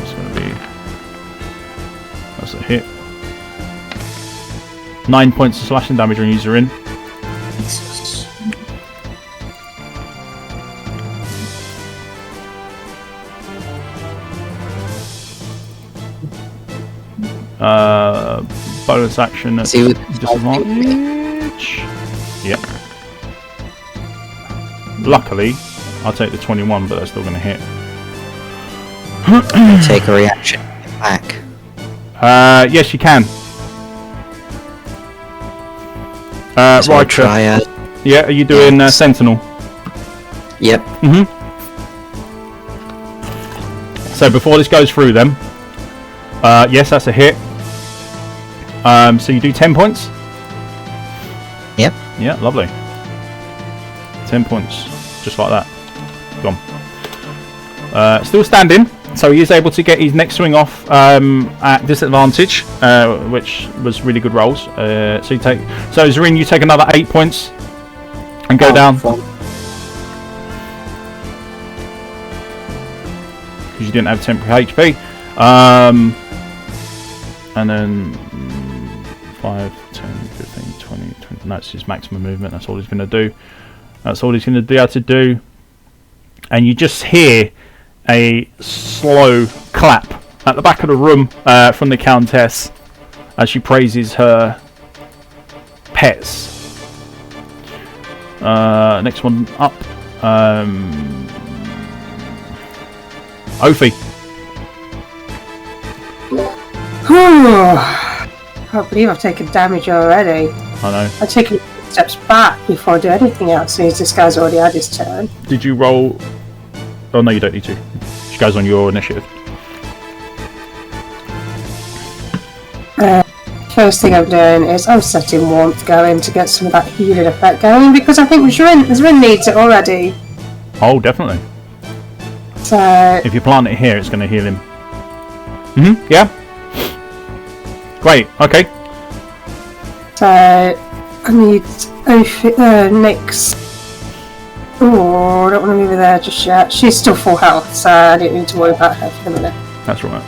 It's going to be, that's a hit. 9 points of slashing damage on you, Zorin. Bonus action at disadvantage. Yep. Luckily, I'll take the 21, but that's still going to hit. Take a reaction back. Yes, you can. Right. Triad. Yeah, are you doing Sentinel? Yep. So before this goes through them, yes, that's a hit. So you do 10 points? Yep. Yeah, lovely. 10 points, just like that. Gone. Still standing, so he is able to get his next swing off at disadvantage, which was really good rolls. So Zorin, you take another 8 points and go down. Because you didn't have temporary HP. And then 5, 10, 15, 20, 20. That's his maximum movement. That's all he's going to do. That's all he's going to be able to do. And you just hear a slow clap at the back of the room from the Countess as she praises her pets. Next one up. Ophi. I can't believe I've taken damage already. I know. I've taken steps back before I do anything else, since this guy's already had his turn. Did you roll? Oh no, you don't need to. She goes on your initiative. First thing I'm doing is I'm setting warmth going to get some of that healing effect going, because I think Zorin needs it already. Oh, definitely. So if you plant it here, it's going to heal him. Yeah. Great. Okay. So I need Nyx. Oh, I don't want to move her there just yet. She's still full health, so I don't need to worry about her for the minute. That's right.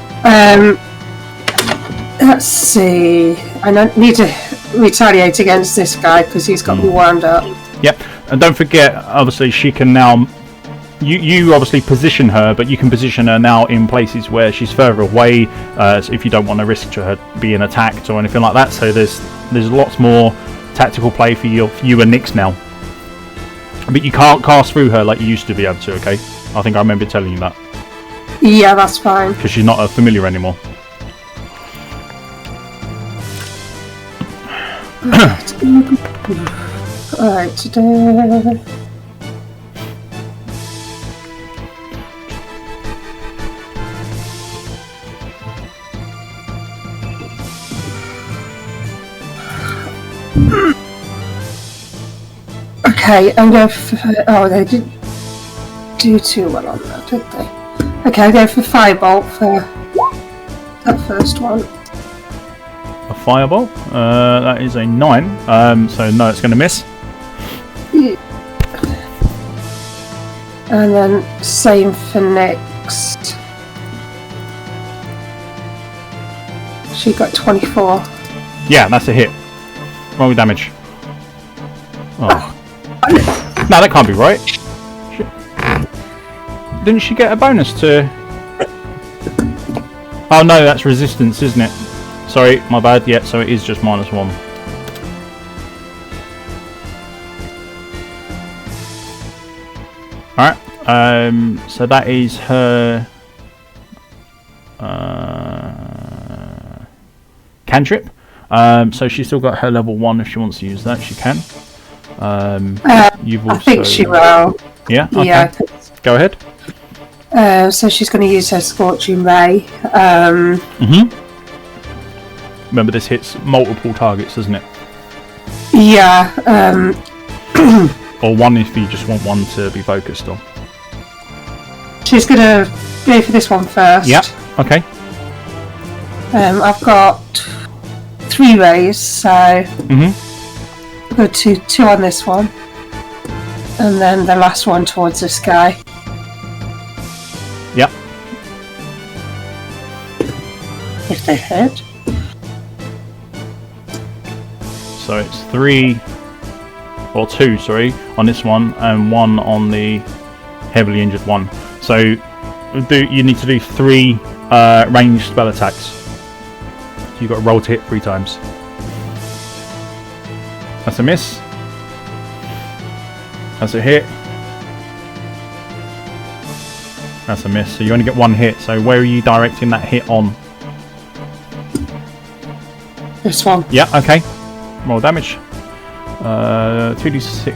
Let's see. I need to retaliate against this guy because he's got me wound up. Yep. And don't forget, obviously, she can now. You obviously position her, but you can position her now in places where she's further away. So if you don't want to risk her being attacked or anything like that, so there's lots more tactical play for you and Nyx now. But you can't cast through her like you used to be able to. Okay, I think I remember telling you that. Yeah, that's fine. Because she's not a familiar anymore. Alright, today. Okay, I'm going for... Oh, they didn't do too well on that, did they? Okay, I'll go for Firebolt for that first one. A Fireball. That is a 9. So no, it's going to miss. And then same for next. She got 24. Yeah, that's a hit. Roll damage. Oh. No, that can't be right. Didn't she get a bonus to... Oh no, that's resistance, isn't it? Sorry, my bad. Yeah, so it is just -1. Alright, so that is her... cantrip. So she's still got her level 1 if she wants to use that, she can. You've also... I think she will. Yeah? Okay. Yeah. Go ahead. So she's going to use her Scorching Ray. Remember, this hits multiple targets, doesn't it? Yeah. Or one if you just want one to be focused on. She's going to go for this one first. Yep. Okay. I've got 3 rays, so Mhm. I'll go two on this one, and then the last one towards this guy. Yep. If they hit. So it's 3 or 2, sorry, on this one, and 1 on the heavily injured one. So you need to do 3 ranged spell attacks. So you've got to roll to hit 3 times. That's a miss. That's a hit. That's a miss. So you only get 1 hit. So where are you directing that hit on? This one. Yeah, okay. Roll damage. 2d6.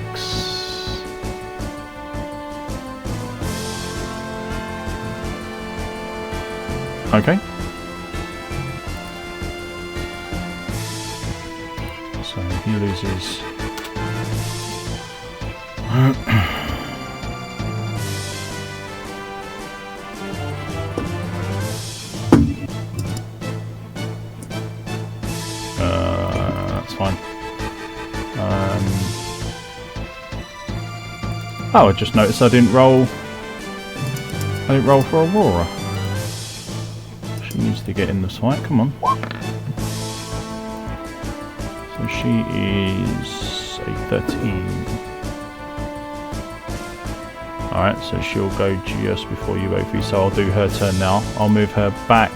Okay. So he loses. That's fine. Oh, I just noticed I didn't roll. I didn't roll for Aurora. She needs to get in this fight. Come on. So she is a 13. Alright, so she'll go just before you, Ophi, so I'll do her turn now. I'll move her back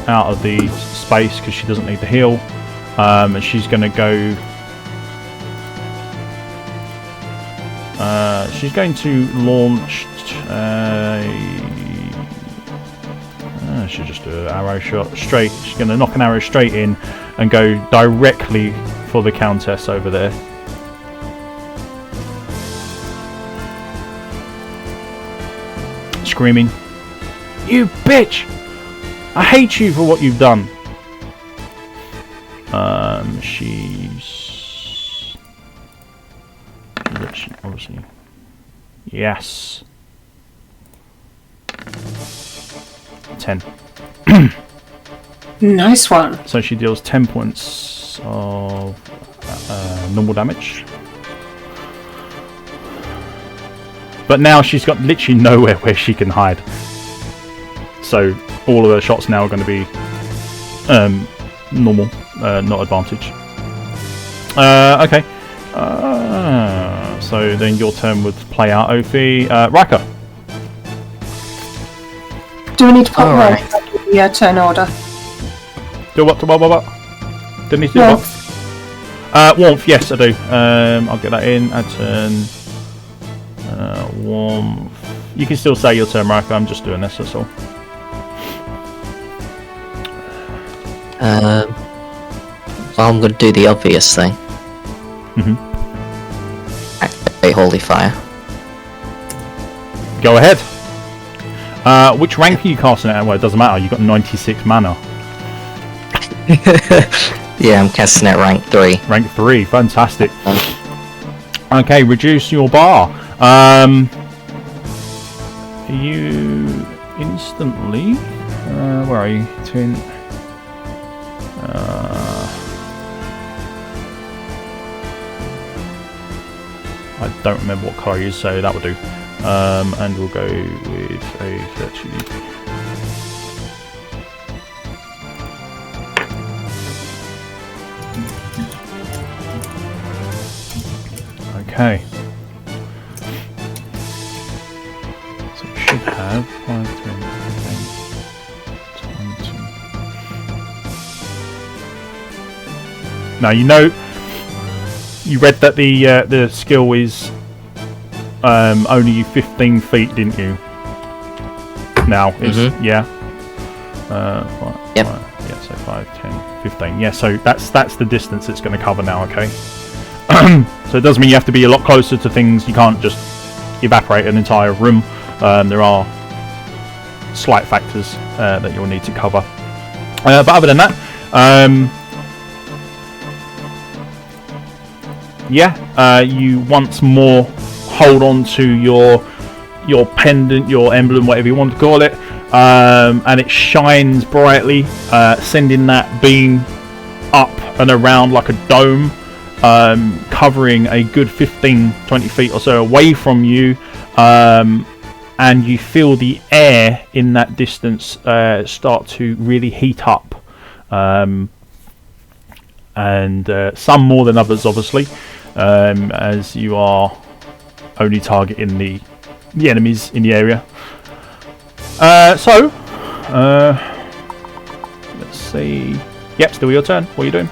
out of the space because she doesn't need the heal. And she's going to go... she's going to launch... she'll just do an arrow shot straight. She's going to knock an arrow straight in and go directly for the Countess over there. Screaming, "You bitch! I hate you for what you've done." She's obviously, yes, 10. Nice one. So she deals 10 points of normal damage. But now she's got literally nowhere where she can hide. So all of her shots now are going to be normal, not advantage. Okay. So then your turn would play out, Ophi. Raka. Do we need to put Alright. the turn order? Do what? Didn't need to do No. what? Warmth, yes I do. I'll get that in. Add turn. Warmth. You can still say your turn, Raka. I'm just doing this, that's all. Well, I'm going to do the obvious thing. Activate Holy Fire. Go ahead. Which rank are you casting it at? Well, it doesn't matter. You've got 96 mana. Yeah, I'm casting at rank 3. Rank 3, fantastic. Okay, reduce your bar. You instantly... where are you? Twin... I don't remember what colour you use, so that will do. And we'll go with a 30. Okay. So we should have 5, 10, 15, 20. Now you know you read that the skill is only 15 feet, didn't you? Now is yeah. Yep. Yeah, so 5, 10, 15. Yeah, so that's the distance it's going to cover now. Okay. So it does mean you have to be a lot closer to things. You can't just evaporate an entire room. There are slight factors that you'll need to cover. But other than that, you once more hold on to your pendant, your emblem, whatever you want to call it, and it shines brightly, sending that beam up and around like a dome, covering a good 15-20 feet or so away from you, and you feel the air in that distance start to really heat up, and some more than others, obviously, as you are only targeting the enemies in the area. So let's see. Yep, still your turn. What are you doing?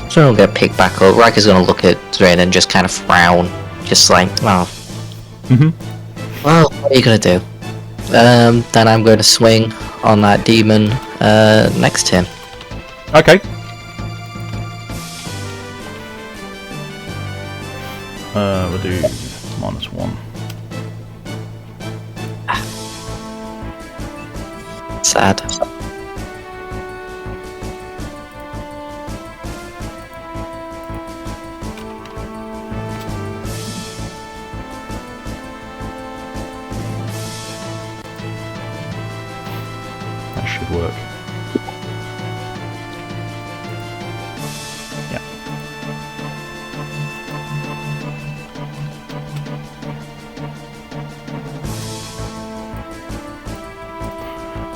So I'm gonna pick back up. Riker's gonna look at Drain and just kind of frown, just like, well, well, what are you gonna do? Then I'm going to swing on that demon next to him. Okay. We'll do -1. Sad. That should work. Yeah.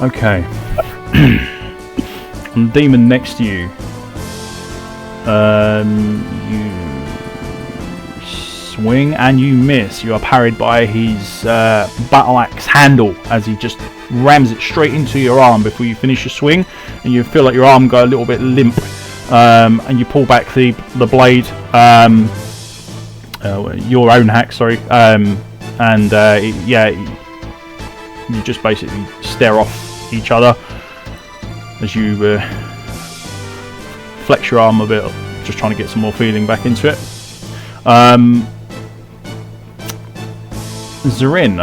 Okay. On the demon next to you, you swing and you miss. You are parried by his battle axe handle as he just rams it straight into your arm before you finish your swing, and you feel like your arm go a little bit limp, and you pull back the blade, your own hack, sorry, you just basically stare off each other as you flex your arm a bit, just trying to get some more feeling back into it. Zarin.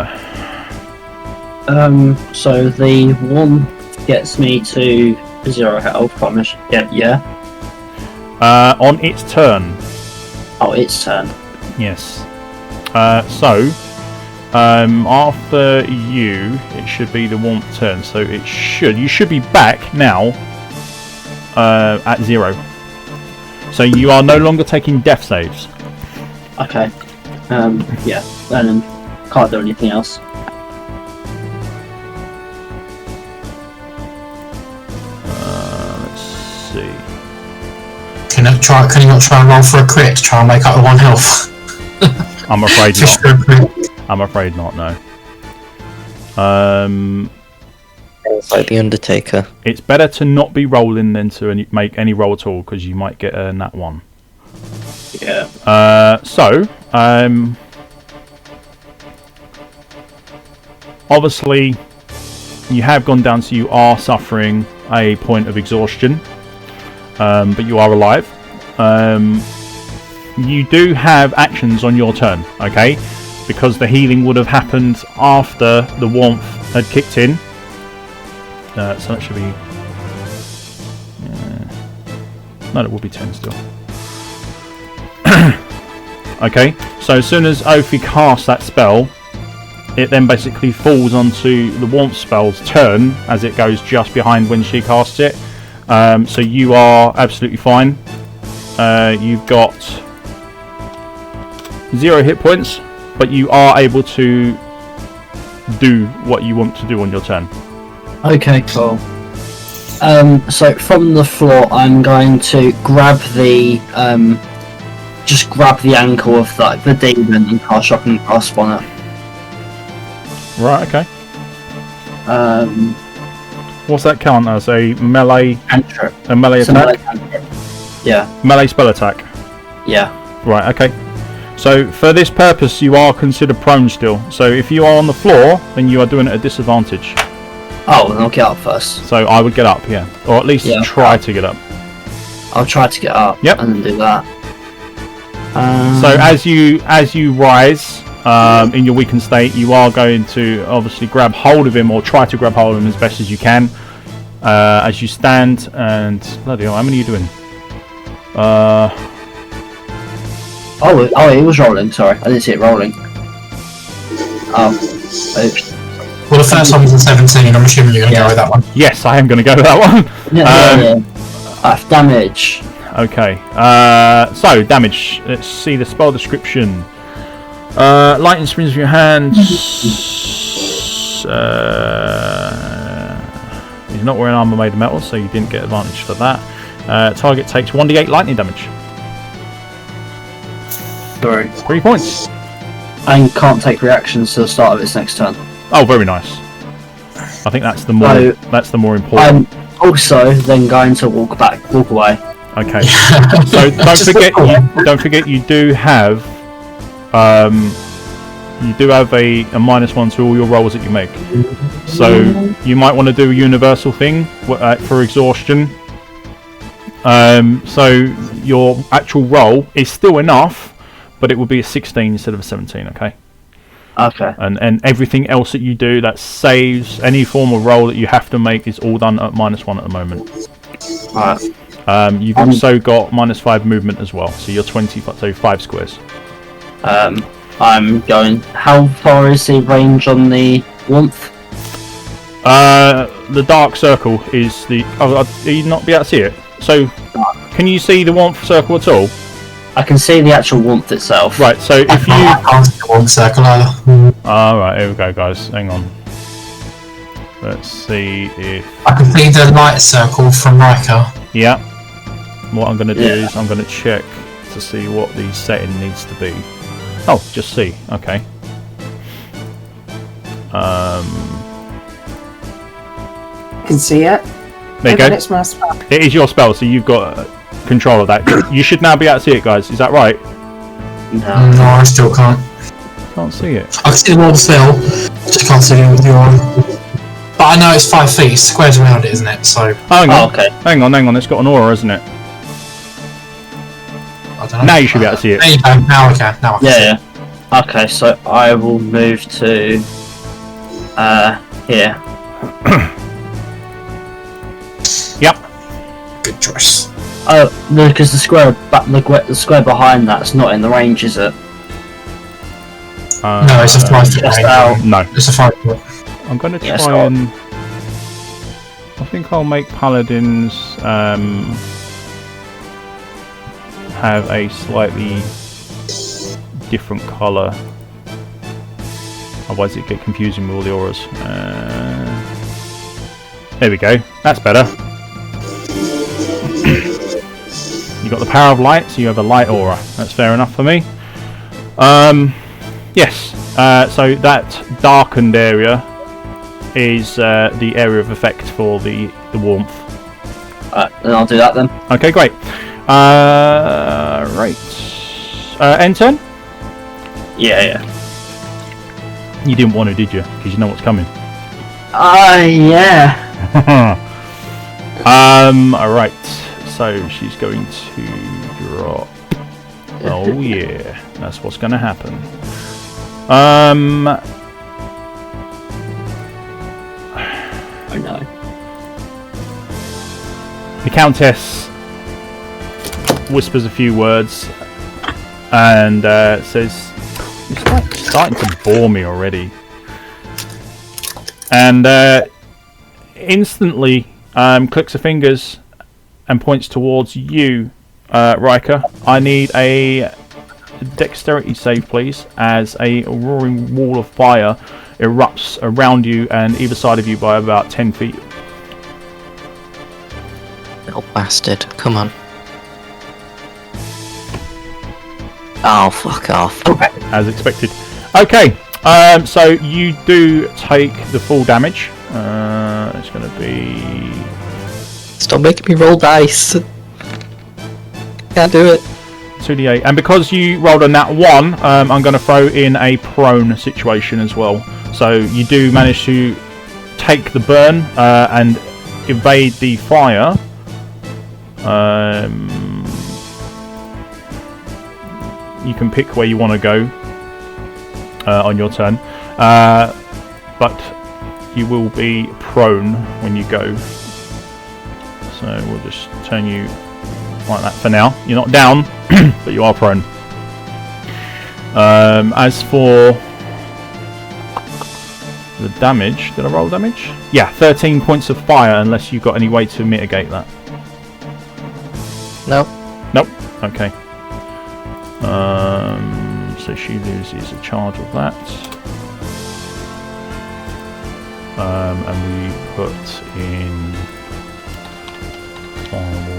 So the one gets me to 0 health, promise. Yeah. On its turn. Oh, its turn. Yes. So after you, it should be the one turn. So you should be back now at 0. So you are no longer taking death saves. Okay. Yeah. And then can't do anything else. Let's see. Can you not try and roll for a crit to try and make up the 1 health? I'm afraid Just not. for a crit. I'm afraid not. No. It's like the Undertaker. It's better to not be rolling than to make any roll at all, because you might get a nat 1. Yeah. Obviously, you have gone down, so you are suffering a point of exhaustion, but you are alive. You do have actions on your turn, okay? because the healing would have happened after the warmth had kicked in. So that should be... no, it will be 10 still. Okay, so as soon as Ophi casts that spell, it then basically falls onto the warmth spell's turn as it goes just behind when she casts it. So you are absolutely fine. You've got 0 hit points, but you are able to do what you want to do on your turn. Okay, cool. So from the floor, I'm going to grab the just grab the ankle of the demon and cast Shocking Grasp on it. Right. Okay. What's that count as? A melee? Cantrip. A melee It's attack? a melee cantrip. Yeah. Melee spell attack. Yeah. Right. Okay. So for this purpose, you are considered prone still. So if you are on the floor, then you are doing it at a disadvantage. Oh, then I'll get up first. So I would get up, yeah, or at least try to get up. I'll try to get up. Yep. And then do that. So as you rise in your weakened state, you are going to obviously grab hold of him, or try to grab hold of him as best as you can. As you stand, and bloody hell, how many are you doing? Oh, it was rolling. Sorry, I didn't see it rolling. Oh, oops. Well, the first one was a 17. I'm assuming you're going to go with that one. Yes, I am going to go with that one. Yeah. Damage. Okay. So damage. Let's see the spell description. Lightning springs from your hand. He's not wearing armor made of metal, so you didn't get advantage for that. Target takes 1d8 lightning damage. Sorry. 3 points. And can't take reactions to the start of its next turn. Oh, very nice. I think that's the more important. I'm also then going to walk away. Okay. So don't forget you do have a -1 to all your rolls that you make. So you might want to do a universal thing for exhaustion. So your actual roll is still enough, but it will be a 16 instead of a 17. Okay. Okay. And everything else that you do, that saves, any form of roll that you have to make, is all done at -1 at the moment. Alright. You've also got -5 movement as well, so you're 20, so 5 squares. I'm going. How far is the range on the warmth? The dark circle is the. Oh, you not be able to see it. So, can you see the warmth circle at all? I can see the actual warmth itself. Right. So if you. I can't see the warm circle either. Alright, here we go, guys. Hang on. Let's see if. I can see the light circle from Rika. Yeah. What I'm going to do is I'm going to check to see what the setting needs to be. Oh, just see. Okay. I can see it. There you go. It's my spell. It is your spell, so you've got control of that. You should now be able to see it, guys. Is that right? No. No, I still can't. Can't see it. I can see the warm fill, just can't see it with your arm. But I know it's 5 feet, squares around it, isn't it? So. Hang on. Oh, okay. Hang on. It's got an aura, isn't it? I don't know. Now you should be able to see it. There you go. Now I can. Now I can see it. Yeah. Okay, so I will move to here. Yep. Good choice. Oh, no, because the square behind that's not in the range, is it? No, it's a 5 foot Just range. out. No. It's a 5 foot. I'm going to Yeah, try so- and. I think I'll make paladins have a slightly different colour. Otherwise, it get confusing with all the auras. There we go. That's better. You got the power of light, so you have a light aura. That's fair enough for me. Yes. So that darkened area is the area of effect for the warmth. Then I'll do that then. Okay, great. Right. End turn? Yeah. You didn't want to, did you? Because you know what's coming. Yeah. Alright. So she's going to drop. Oh yeah, that's what's going to happen. Oh no. The Countess whispers a few words and says, "You're starting to bore me already." And instantly clicks her fingers and points towards you, Riker. I need a dexterity save, please, as a roaring wall of fire erupts around you and either side of you by about 10 feet. Little bastard. Come on. Oh, fuck off. As expected. Okay, so you do take the full damage. It's going to be... Stop making me roll dice. Can't do it. 2d8. And because you rolled a nat 1, I'm going to throw in a prone situation as well. So you do manage to take the burn and evade the fire. You can pick where you want to go on your turn. But you will be prone when you go. So we'll just turn you like that for now. You're not down, but you are prone. As for the damage, did I roll damage? Yeah, 13 points of fire, unless you've got any way to mitigate that. Nope. Nope. Okay. So she loses a charge of that. And we put in firewall.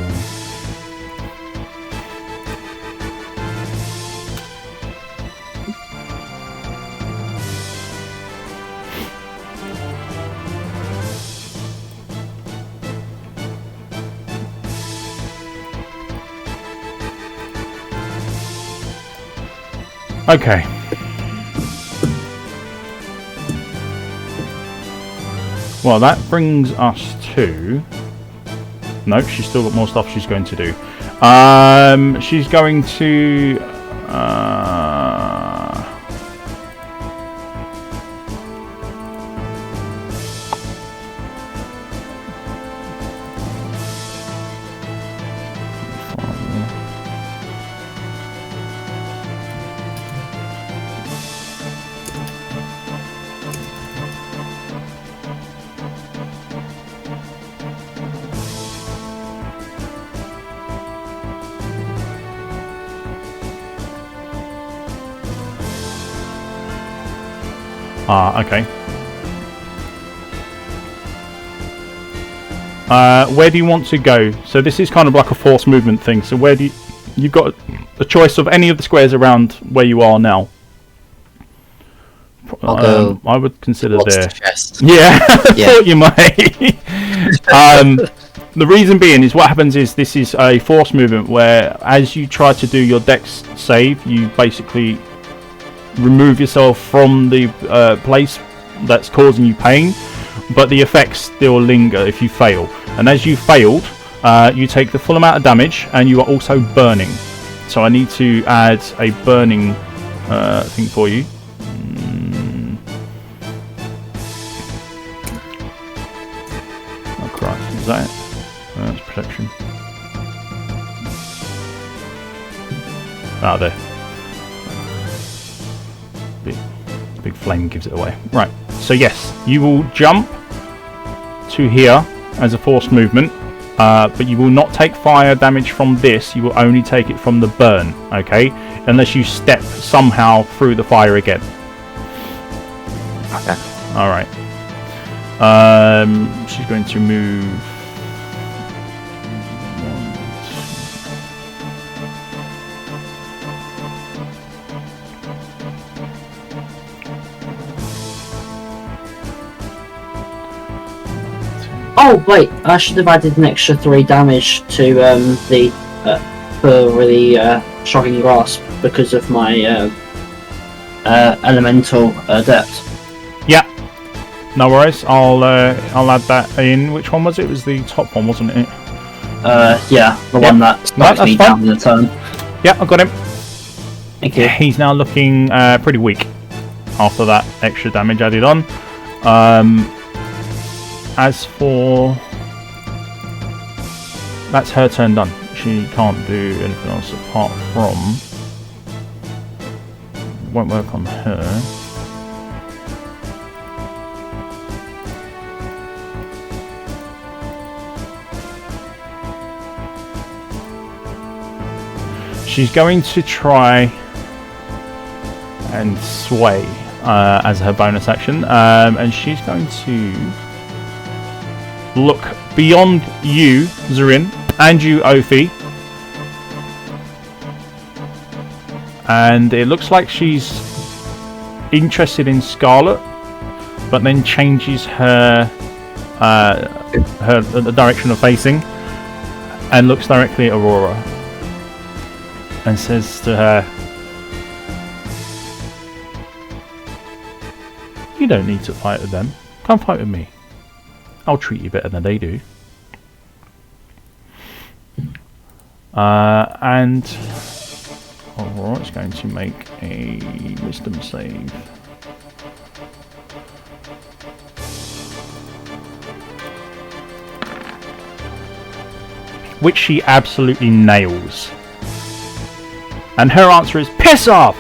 Okay. Well, that brings us to... No, she's still got more stuff she's going to do. She's going to... okay. Where do you want to go? So this is kind of like a forced movement thing. So where do you... You've got a choice of any of the squares around where you are now. I would consider there. Yeah, I thought you might. The reason being is what happens is this is a forced movement where as you try to do your dex save, you basically remove yourself from the place that's causing you pain, but the effects still linger if you fail. And as you failed, you take the full amount of damage and you are also burning. So I need to add a burning thing for you. Oh Christ, is that it? That's protection. Ah, there. Big flame gives it away. Right, so yes, you will jump to here as a forced movement, but you will not take fire damage from this. You will only take it from the burn, okay? Unless you step somehow through the fire again. Okay. Alright. She's going to move... Oh wait, I should have added an extra 3 damage to the shocking grasp because of my elemental depth. Yeah, no worries. I'll add that in. Which one was it? It was the top one, wasn't it? Yeah, the one that knocks me down in the turn. Yeah, I got him. Thank you. He's now looking pretty weak. after that extra damage added on. As for... That's her turn done. She can't do anything else apart from... Won't work on her. She's going to try and sway as her bonus action, and she's going to look beyond you, Zorin, and you, Ophi, and it looks like she's interested in Scarlet, but then changes her the direction of facing and looks directly at Aurora and says to her, "You don't need to fight with them. Come fight with me. I'll treat you better than they do." And Aurora's going to make a wisdom save. Which she absolutely nails. And her answer is, "Piss off!"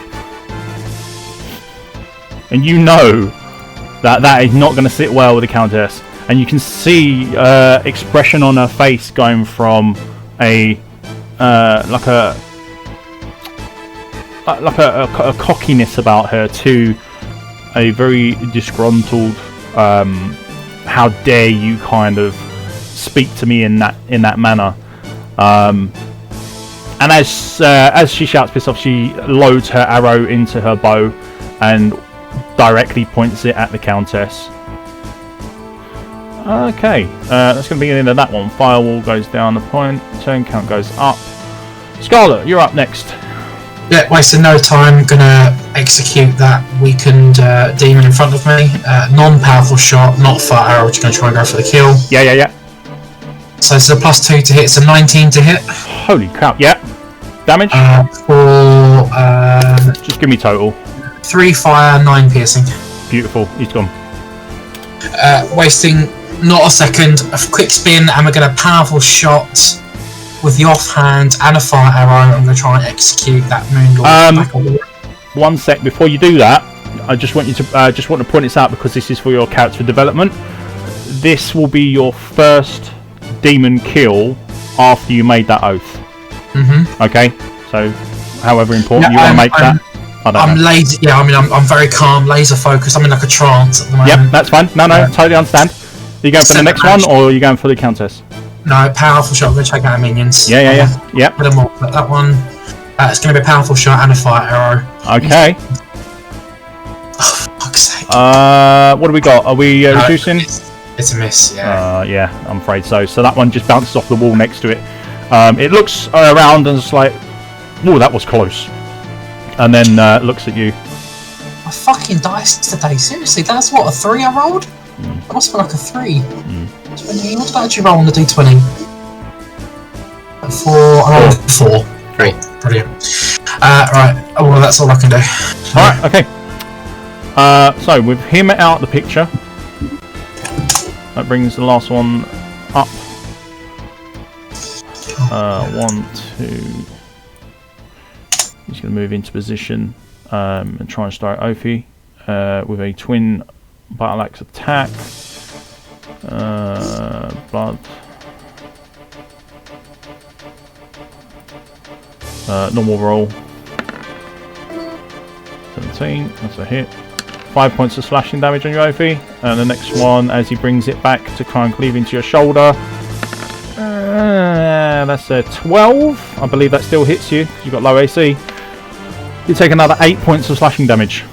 And you know that is not going to sit well with the Countess. And you can see expression on her face going from a cockiness about her to a very disgruntled, how dare you kind of speak to me in that manner. And as she shouts piss off, she loads her arrow into her bow and directly points it at the Countess. Okay, that's going to be the end of that one. Firewall goes down the point, turn count goes up. Scarlet, you're up next. Yeah, wasting no time, gonna execute that weakened demon in front of me. Non-powerful shot, not fire arrow, just gonna try and go for the kill. Yeah. So it's a +2 to hit, it's a 19 to hit. Holy crap, yeah. Damage? Just give me total. 3 fire, 9 piercing. Beautiful, he's gone. Wasting not a second, a quick spin, and we're going to powerful shot with the offhand and a fire arrow. I'm going to try and execute that moonlord. One sec before you do that, I just want to point this out because this is for your character development. This will be your first demon kill after you made that oath. Okay, so however important you want to make that. I'm lazy. Yeah, I mean, I'm very calm, laser focused. I'm in like a trance at the moment. Yep, that's fine. No, totally understand. Are you going for the next one, or are you going for the Countess? No, powerful shot. I'm going to take out minions. Yeah. Put them all. But that one, it's going to be a powerful shot and a fire arrow. Okay. Oh, for fuck's sake. What do we got? Are we reducing? It's a miss. Yeah. Yeah, I'm afraid so. So that one just bounces off the wall next to it. It looks around and it's like, oh, that was close. And then looks at you. My fucking dice today, seriously, that's what, a 3 I rolled? That must be like a 3. 20, what did I actually roll on the d20? 4, I rolled 4. Great, brilliant. Right, well that's all I can do. Alright, okay. So with him out the picture, that brings the last one up. 1, 2... He's going to move into position and try and start Ophi with a twin battle axe attack. Blood. Normal roll. 17. That's a hit. 5 points of slashing damage on your Ophi. And the next one, as he brings it back to try and cleave into your shoulder. That's a 12. I believe that still hits you because you've got low AC. You take another 8 points of slashing damage.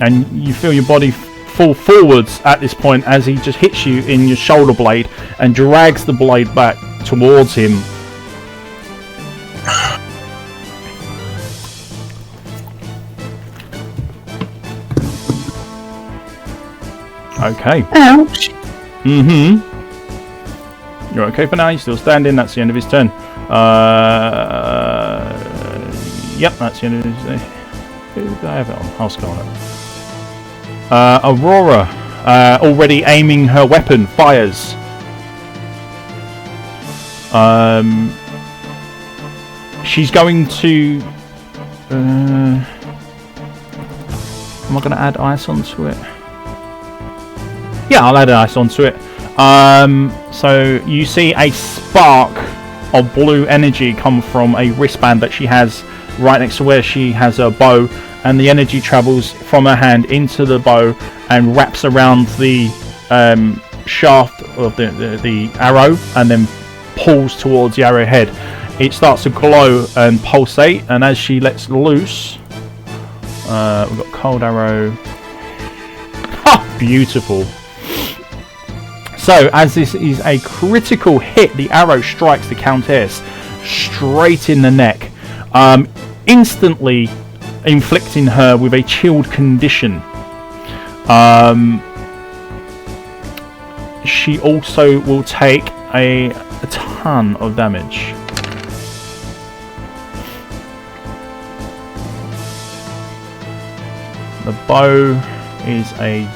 And you feel your body fall forwards at this point as he just hits you in your shoulder blade and drags the blade back towards him. Okay. Ouch. You're okay for now, you're still standing, that's the end of his turn. Yep, that's the end of his Who did I have it on? Oh, Scarlet. Aurora, already aiming her weapon, fires. She's going to... am I going to add ice onto it? Yeah, I'll add ice onto it. So you see a spark of blue energy come from a wristband that she has right next to where she has her bow, and the energy travels from her hand into the bow and wraps around the shaft of the arrow, and then pulls towards the arrowhead. It starts to glow and pulsate, and as she lets loose, we've got cold arrow. Ha! Beautiful. So, as this is a critical hit, the arrow strikes the Countess straight in the neck, instantly inflicting her with a chilled condition. She also will take a ton of damage. The bow is a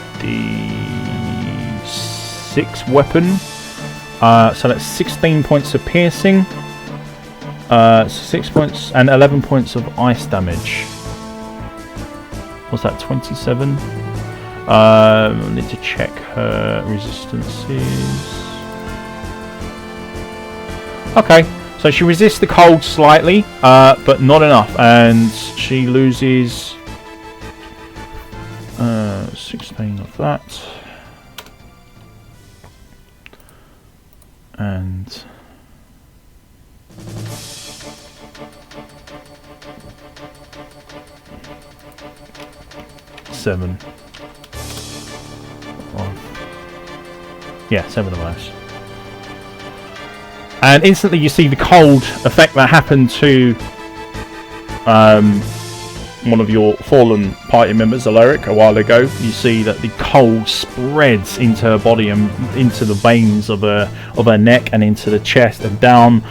D6 weapon, so that's 16 points of piercing, 6 points and 11 points of ice damage. What's that, 27? I need to check her resistances. Okay, so she resists the cold slightly, but not enough, and she loses 16 of that, and seven. Yeah, 7 of those. And instantly you see the cold effect that happened to one of your fallen party members, Alaric, a while ago. You see that the cold spreads into her body and into the veins of her neck and into the chest and down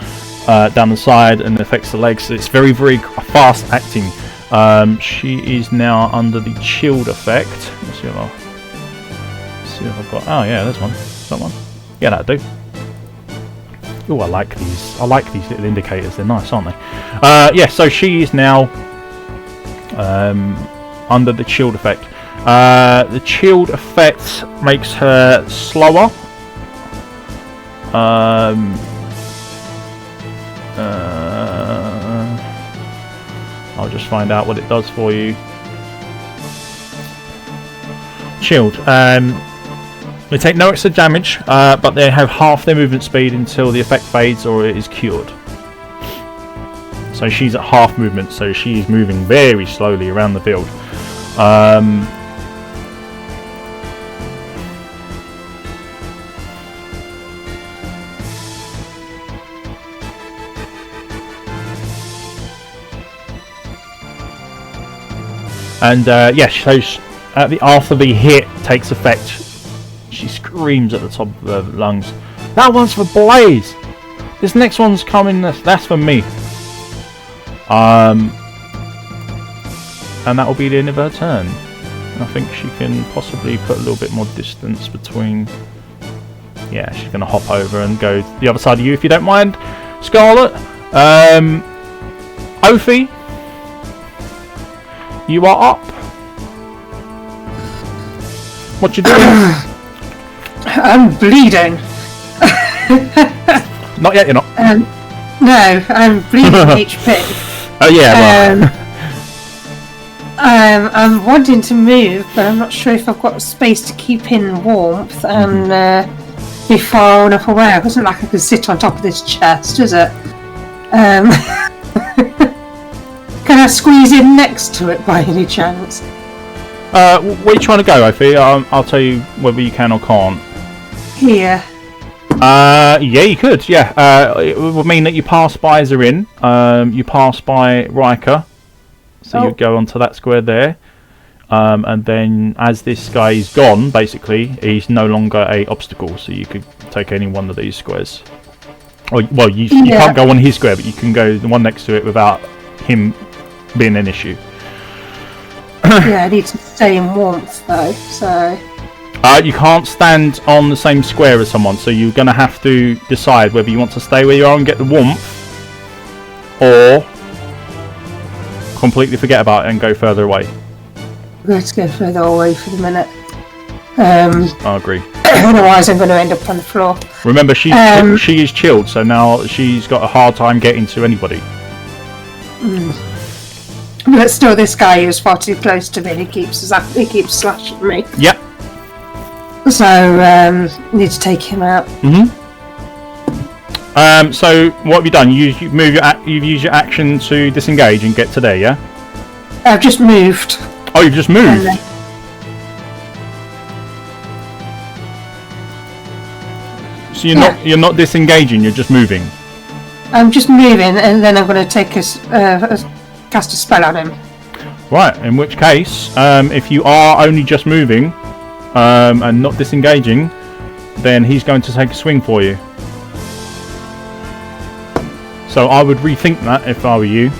the side, and affects the legs. So it's very, very fast acting. She is now under the chilled effect. Let's see if I've got... Oh yeah, there's one. That one. Yeah, that'll do. Oh, I like these. I like these little indicators. They're nice, aren't they? Yeah, so she is now under the chilled effect. The chilled effect makes her slower. I'll just find out what it does for you. Chilled. They take no extra damage, but they have half their movement speed until the effect fades or it is cured. So she's at half movement, so she is moving very slowly around the field. And yeah, so after the hit takes effect, she screams at the top of her lungs, "That one's for Blaze! This next one's coming, that's for me!" And that will be the end of her turn. I think she can possibly put a little bit more distance between... Yeah, she's going to hop over and go the other side of you if you don't mind, Scarlet. Ophi, you are up. What you doing? I'm bleeding. Not yet, you're not. No, I'm bleeding HP. Oh yeah. Well. I'm wanting to move, but I'm not sure if I've got space to keep in warmth and be far enough away. It wasn't like I could sit on top of this chest, is it? Can I squeeze in next to it by any chance? Where are you trying to go, Ophi? I'll tell you whether you can or can't. Here. Yeah, you could. Yeah, it would mean that you pass by Zarin. You pass by Riker, so you go onto that square there, and then as this guy is gone, basically, he's no longer a obstacle. So you could take any one of these squares. Or, well, you can't go on his square, but you can go the one next to it without him being an issue. Yeah, I need to stay in warmth though, so... You can't stand on the same square as someone, so you're going to have to decide whether you want to stay where you are and get the warmth, or completely forget about it and go further away. Let's go further away for the minute. I agree. Otherwise I'm going to end up on the floor. Remember, she is chilled, so now she's got a hard time getting to anybody. But still, this guy is far too close to me. He keeps slashing me. Yep. So need to take him out. So what have you done? You've used your action to disengage and get to there, yeah? I've just moved. Oh, you've just moved. So you're not disengaging. You're just moving. I'm just moving, and then I'm going to take cast a spell on him. Right. In which case, if you are only just moving and not disengaging, then he's going to take a swing for you. So I would rethink that if I were you.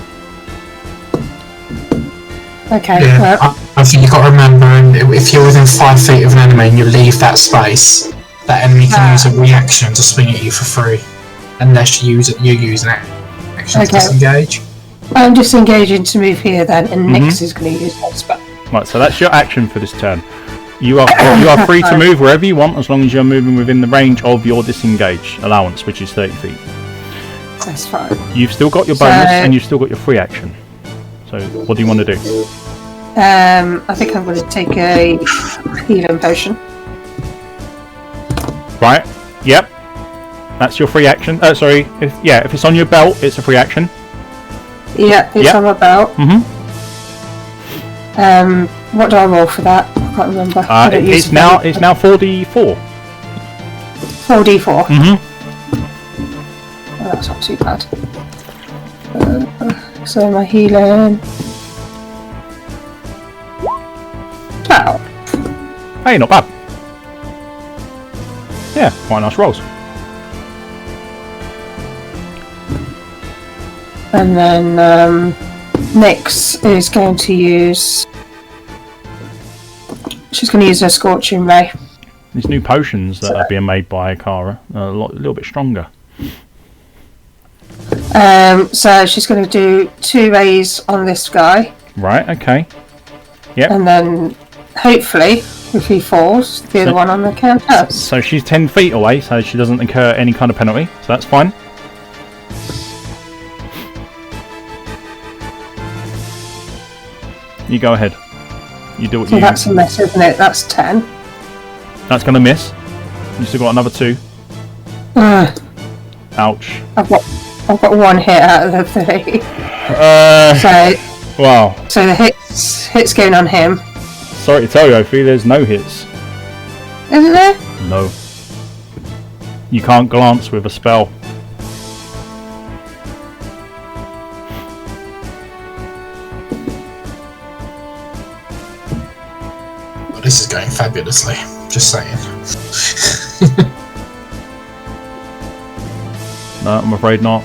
Okay. Yeah, Well, I think you've got to remember, if you're within 5 feet of an enemy and you leave that space, that enemy can use a reaction to swing at you for free, unless you use an action to disengage. I'm disengaging to move here then, and Nyx is going to use that spell. Right. So that's your action for this turn. You are free to move wherever you want, as long as you're moving within the range of your disengage allowance, which is 30 feet. That's fine. You've still got your bonus, and you've still got your free action. So what do you want to do? I think I'm going to take a healing potion. Right. Yep. That's your free action. Sorry. If it's on your belt, it's a free action. Yeah, it's on my belt. What do I roll for that? I can't remember. It's now 4d4. 4d4. Oh, that's not too bad. So my healing. 12. Hey, not bad. Yeah, quite nice rolls. And then Nyx is going to use. She's going to use her Scorching Ray. These new potions that are being made by Kara are a little bit stronger. So she's going to do 2 rays on this guy. Right. Okay. Yep. And then hopefully, if he falls, the other one on the Countess. So she's 10 feet away, so she doesn't incur any kind of penalty. So that's fine. You go ahead. You do what you... So that's a miss, isn't it? That's 10. That's going to miss. You still got another 2. Ouch. I've got 1 hit out of the 3. Wow. So the hit's going on him. Sorry to tell you, Ophi, there's no hits. Isn't there? No. You can't glance with a spell. Well, this is going fabulously. Just saying. No, I'm afraid not.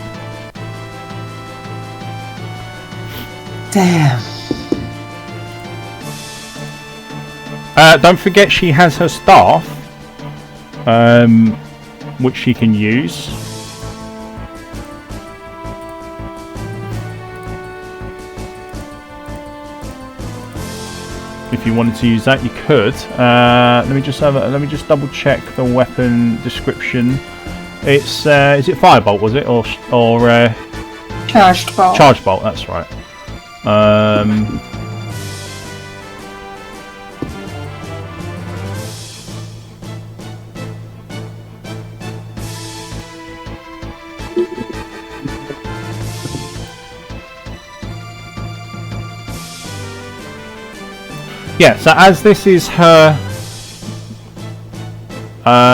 Damn. Don't forget she has her staff, which she can use. If you wanted to use that, you could. Let me just double check the weapon description. It's is it firebolt, was it, or Charged bolt? Charged bolt. That's right. Yeah, so as this is her,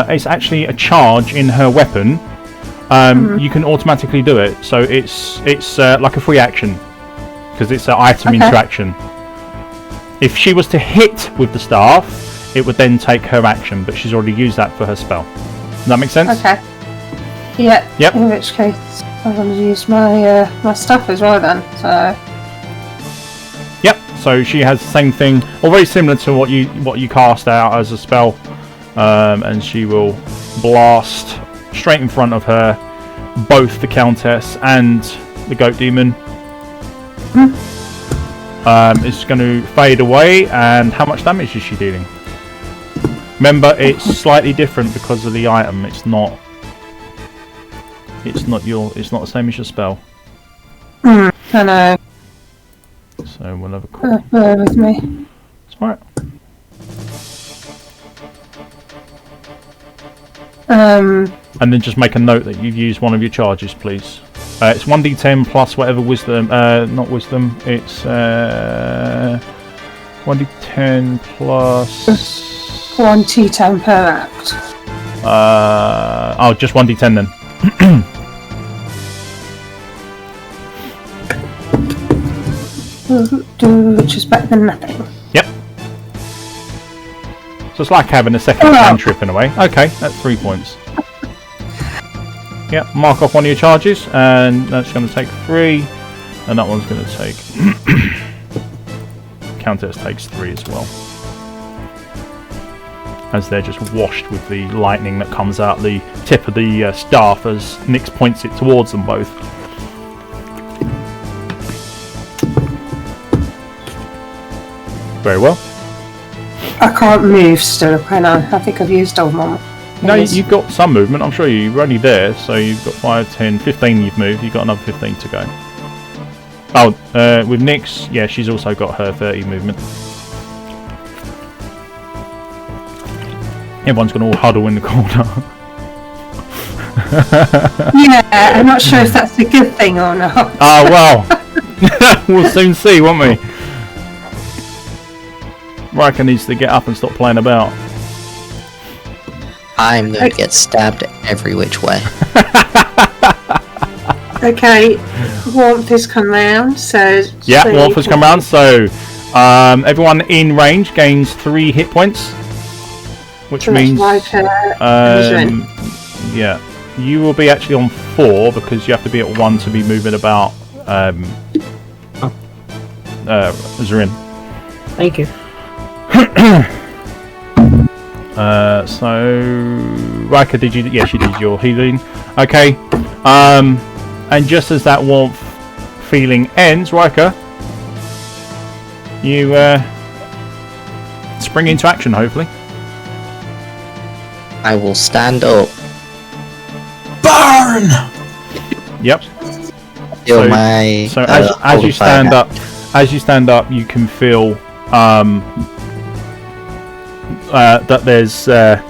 it's actually a charge in her weapon. You can automatically do it, so it's like a free action because it's an item interaction. If she was to hit with the staff, it would then take her action, but she's already used that for her spell. Does that make sense? Okay. Yeah. Yep. In which case, I'm going to use my my stuff as well then. So. Yep. So she has the same thing, or very similar to what you cast out as a spell, and she will blast straight in front of her both the Countess and the Goat Demon. It's going to fade away. And how much damage is she dealing? Remember, it's slightly different because of the item. It's not the same as your spell. I know. So we'll have a quick. Bear with me. It's alright. And then just make a note that you've used one of your charges, please. It's 1d10 plus whatever wisdom. Not wisdom. It's 1d10 plus 1d10 per act. Oh, just 1d10 then. Which is better than nothing. Yep. So it's like having a second cantrip in a way. Okay, that's 3 points. Yep, mark off one of your charges, and that's going to take 3, and that one's going to take. Countess takes 3 as well, as they're just washed with the lightning that comes out the tip of the staff as Nyx points it towards them both. Very well. I can't move still, can I? I think I've used all my... No, you've got some movement, I'm sure you're only there, so you've got 5, 10, 15 you've moved, you've got another 15 to go. Oh, with Nyx, yeah, she's also got her 30 movement. Everyone's going to all huddle in the corner. Yeah, I'm not sure if that's a good thing or not. Oh, well. We'll soon see, won't we? Riker needs to get up and stop playing about. I'm going to get stabbed every which way. Okay, warmth has come round, so... Yeah, warmth has come round, so everyone in range gains 3 hit points. Which means... yeah, you will be actually on 4, because you have to be at 1 to be moving about Zarin. Thank you. So Riker, did you? Yes, you did your healing. Okay. And just as that warmth feeling ends, Riker, you spring into action. Hopefully, I will stand up. Burn! Yep. Feel So as you stand up, you can feel that there's the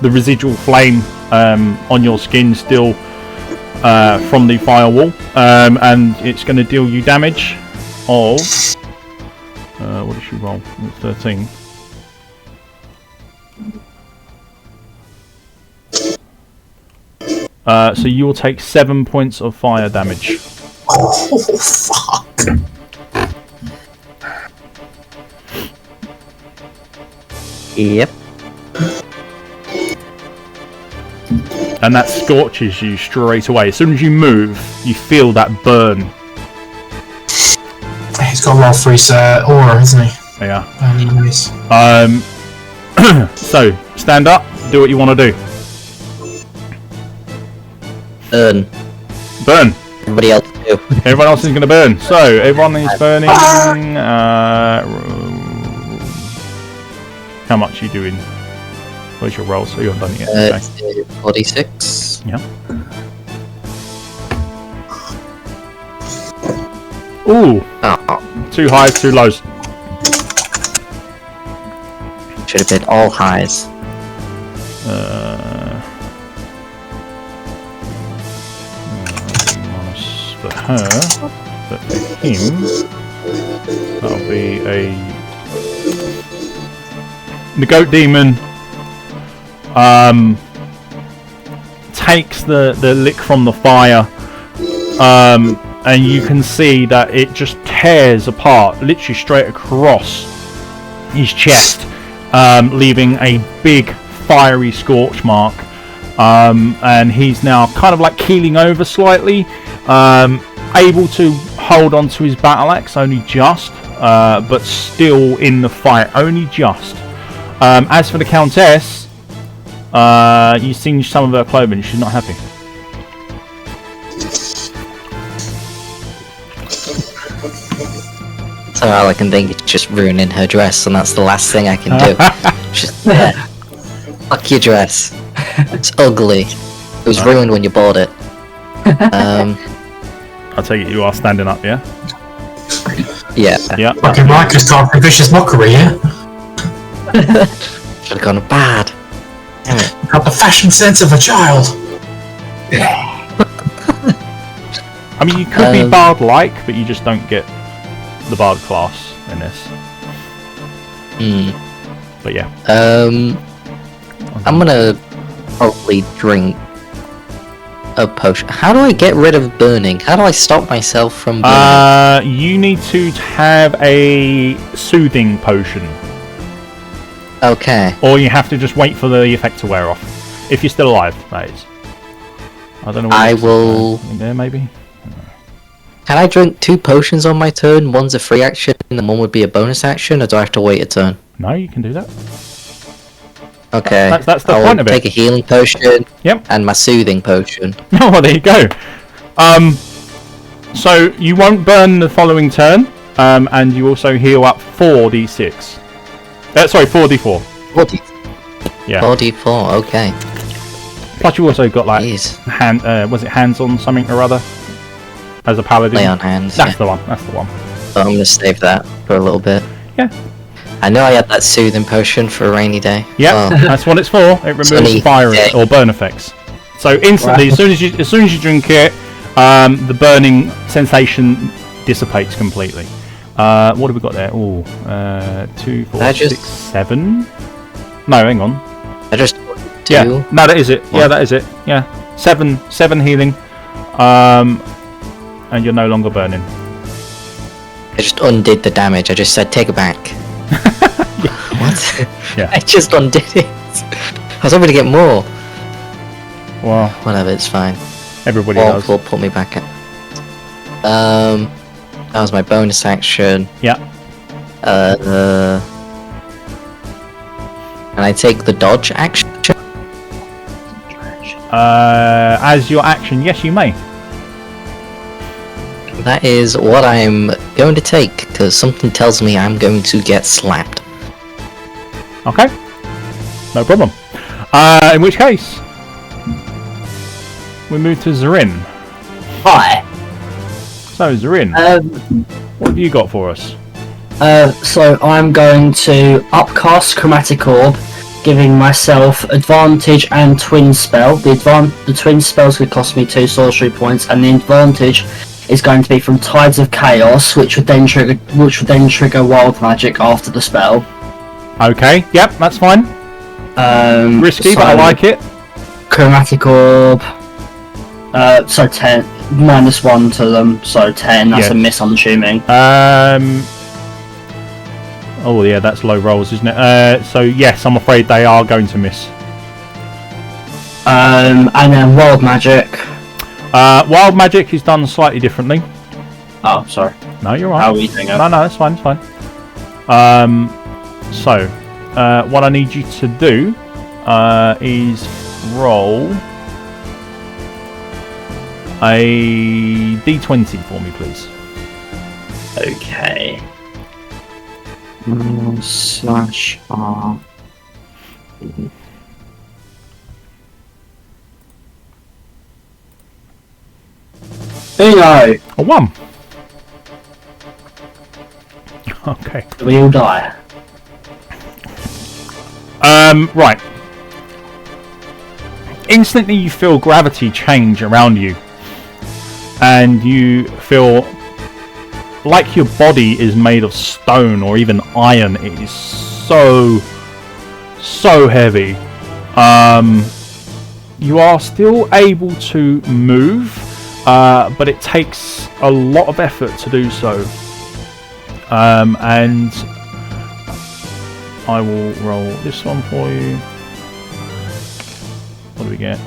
residual flame on your skin still from the firewall, and it's going to deal you damage of what did she roll? 13. So you will take 7 points of fire damage. Oh, fuck. Yep. And that scorches you straight away. As soon as you move, you feel that burn. He's got to roll for his aura, hasn't he? Yeah. Anyways. So, stand up, do what you want to do. Burn. Burn. Everybody else do. Everyone else is going to burn. So, everyone is burning. How much are you doing? Where's your roll? So you haven't done it yet. Okay. 46. Yeah. Ooh. Oh, 2 highs, 2 lows. should have been all highs. Minus for her, but for him, that'll be the Goat Demon takes the lick from the fire, and you can see that it just tears apart, literally straight across his chest, leaving a big fiery scorch mark, and he's now kind of like keeling over slightly, able to hold on to his battle axe only just, but still in the fight, only just. As for the Countess, you singed some of her clothing. She's not happy. So all I can think is just ruining her dress, and that's the last thing I can do. Just, fuck your dress. It's ugly. It was ruined when you bought it. I'll take it you are standing up, yeah? Yeah. Yeah. Okay, Mike is talking vicious mockery, yeah? Should have gone bad. Damn it. Got the fashion sense of a child. I mean, you could be bard-like, but you just don't get the bard class in this. But yeah. I'm gonna probably drink a potion. How do I get rid of burning? How do I stop myself from burning? You need to have a soothing potion. Okay. Or you have to just wait for the effect to wear off. If you're still alive, that is. I don't know. I will. There, maybe. Can I drink 2 potions on my turn? One's a free action, and then one would be a bonus action, or do I have to wait a turn? No, you can do that. Okay. That's the point of it. Take a healing potion. Yep. And my soothing potion. Oh, well, there you go. So you won't burn the following turn, and you also heal up 4d6. Sorry, 4d4. 40. Yeah. 4d4. Okay. Plus, you also got like Jeez. was it hands on something or other? As a paladin. Lay on hands. That's the one. That's the one. So I'm gonna save that for a little bit. Yeah. I know I had that soothing potion for a rainy day. Yeah, that's what it's for. It removes fire or burn effects. So instantly, as soon as you drink it, the burning sensation dissipates completely. What have we got there? Oh, 2, 4, 6, 7. No, hang on. I just do. Yeah, no, that is it. What? Yeah, that is it. Yeah, 7 healing. And you're no longer burning. I just undid the damage. I just said take it back. What? Yeah. I just undid it. I was hoping to get more. Well, whatever, it's fine. Everybody Wolf does. will put me back in. That was my bonus action. Yeah. Can I take the dodge action? As your action, yes, you may. That is what I'm going to take, because something tells me I'm going to get slapped. Okay. No problem. In which case, we move to Zarin. Hi. So, Zarin, what have you got for us? So I'm going to upcast Chromatic Orb, giving myself advantage and twin spell. The twin spell's going to cost me 2 sorcery points, and the advantage is going to be from Tides of Chaos, which would then trigger wild magic after the spell. Okay, yep, that's fine. Risky, but I like it. Chromatic Orb. So 10 -1 to them, so 10. That's a miss, I'm assuming. Oh yeah, that's low rolls, isn't it? So yes, I'm afraid they are going to miss. And then wild magic. Wild magic is done slightly differently. Oh, sorry. No, you're right. How are we doing? No, that's fine, it's fine. So, what I need you to do is roll a d20 for me, please. Okay. Slash R. Uno! A 1. Okay. We all die. Right. Instantly you feel gravity change around you. And you feel like your body is made of stone or even iron. It is so heavy. You are still able to move, but it takes a lot of effort to do so. And I will roll this one for you. What do we get?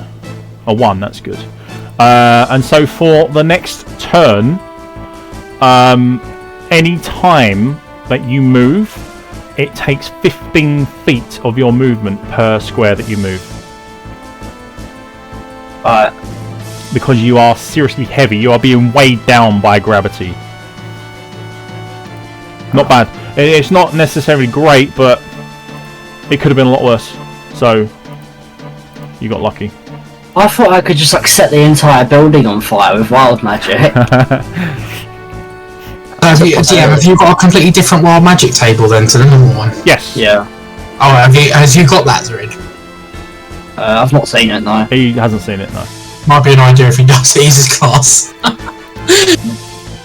A 1, that's good. And so for the next turn, any time that you move, it takes 15 feet of your movement per square that you move. Alright. Because you are seriously heavy. You are being weighed down by gravity. Not bad. It's not necessarily great, but it could have been a lot worse. So, you got lucky. I thought I could just like set the entire building on fire with wild magic. Have you got a completely different wild magic table then to the normal one? Yes. Yeah. Oh, have you got that, Zerid? I've not seen it, no. He hasn't seen it, no. Might be an idea if he does it, he's his class.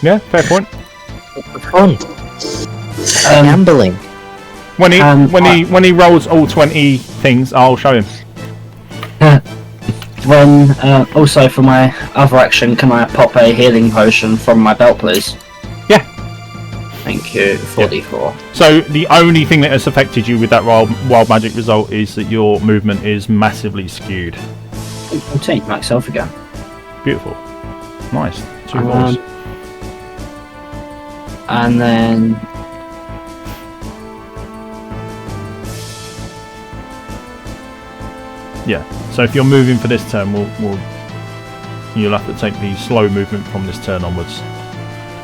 Yeah, fair point. Fun. Gambling. When he rolls all 20 things, I'll show him. When also for my other action, can I pop a healing potion from my belt, please? Yeah. Thank you. 4d4. So the only thing that has affected you with that wild magic result is that your movement is massively skewed. 14. Max health again. Beautiful. Nice. 2 rolls. And then Yeah. So if you're moving for this turn, you'll have to take the slow movement from this turn onwards,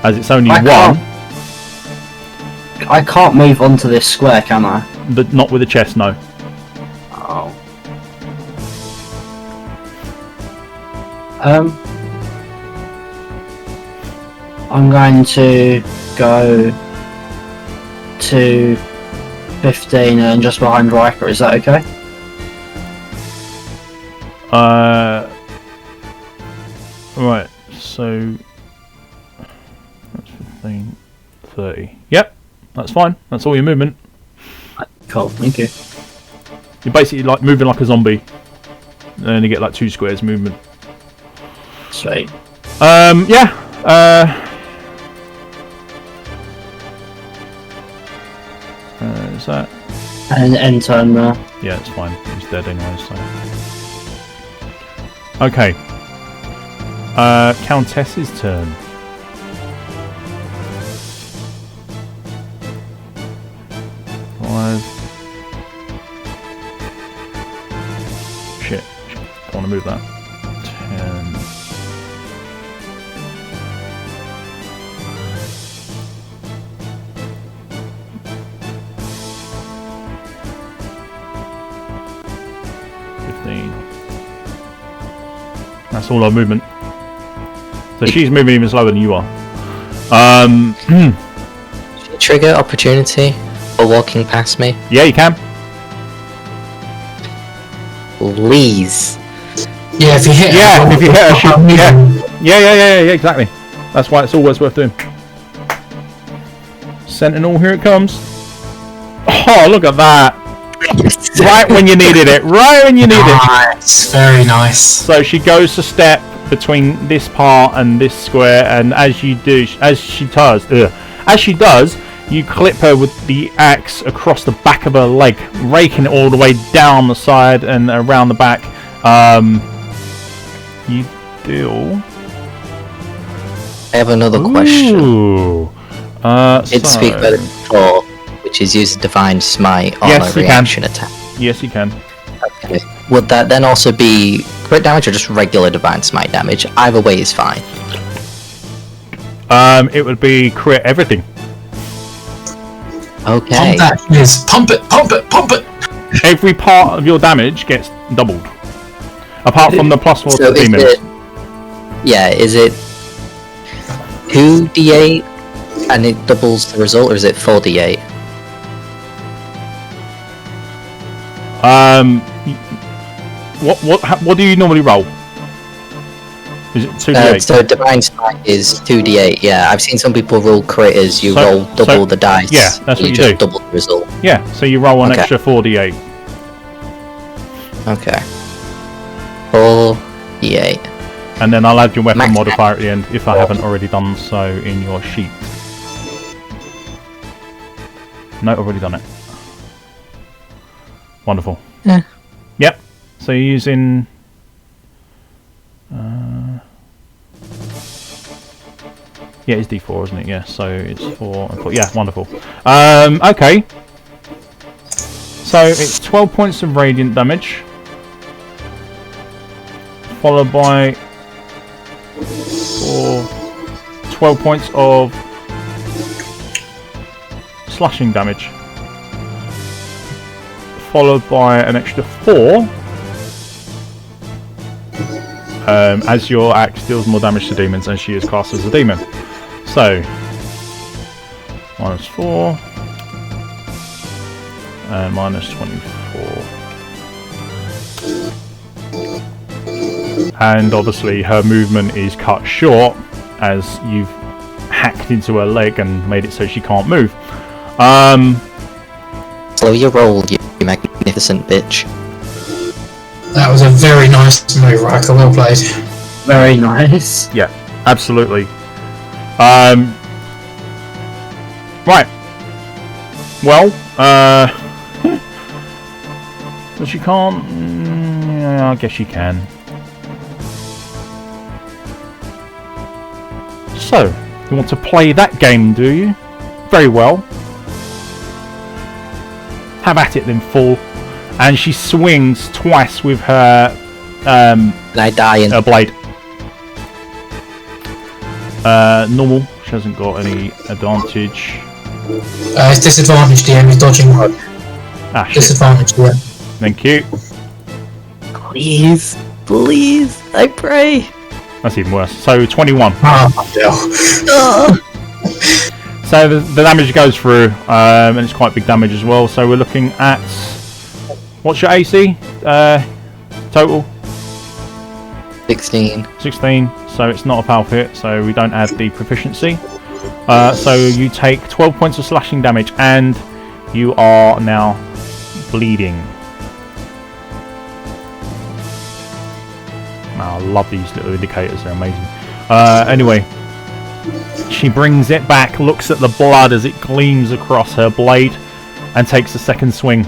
as it's only one. I can't move onto this square, can I? But not with the chest, no. Oh. I'm going to go to 15 and just behind Riker. Is that okay? Right, so that's 15, 30. Yep, that's fine. That's all your movement. Cool, thank you. You're basically like moving like a zombie. And then you get like 2 squares movement. Sweet. Yeah. Is that? And end turn there. Yeah, it's fine. He's dead anyway, so. Okay. Countess's turn. Shit. I want to move that. 10. That's all our movement. So she's moving even slower than you are. Trigger opportunity for walking past me. Yeah, you can. Please. Yeah, if you hit her. If you hit her, yeah, exactly. That's why it's always worth doing. Sentinel, here it comes. Oh, look at that. Right when you needed it. Right when you needed it. Nice. Very nice. So she goes to step between this part and this square, and as she does, you clip her with the axe across the back of her leg, raking it all the way down the side and around the back. You deal. I have another question. Ooh. Did speak about it before, which is use a divine smite on a reaction attack. Yes, you can. Okay. Would that then also be crit damage or just regular divine smite damage? Either way is fine. It would be crit everything. Okay. Pump that is pump it, pump it, pump it. Every part of your damage gets doubled, apart from the +4 So to demons. Is it 2d8 and it doubles the result, or is it 4d8? What do you normally roll? Is it 2d8? So divine smite is 2d8. Yeah, I've seen some people roll critters. You roll double the dice. Yeah, that's what you just do. Double the result. Yeah, so you roll an extra 4d8. Okay. 4d8. And then I'll add your weapon Max modifier at the end if I haven't already done so in your sheet. No, I've already done it. Wonderful. Yeah. Yep. So you're using... Yeah, it's D4, isn't it? Yeah, so it's 4 and 4. Yeah, wonderful. Okay. So it's 12 points of radiant damage, followed by 12 points of slashing damage, followed by an extra 4 as your axe deals more damage to demons and she is classed as a demon. So -4 and -24. And obviously her movement is cut short as you've hacked into her leg and made it so she can't move. Slow your roll, you magnificent bitch. That was a very nice move, Riker. Well played. Very nice. Yeah, absolutely. Right. Well, but she can't. Yeah, I guess she can. So, you want to play that game, do you? Very well. Have at it then, fool. And she swings twice with her And I die in. her blade. Normal. She hasn't got any advantage. It's disadvantage, DM. He's dodging. Ah, shit. Disadvantage, yeah. Thank you. Please, please, I pray. That's even worse. So 21. Oh, hell. So the damage goes through, and it's quite big damage as well. So we're looking at, what's your AC? Total? 16. 16. So it's not a powerful hit, so we don't add the proficiency. So you take 12 points of slashing damage, and you are now bleeding. Oh, I love these little indicators, they're amazing. Anyway, she brings it back, looks at the blood as it gleams across her blade, and takes a second swing.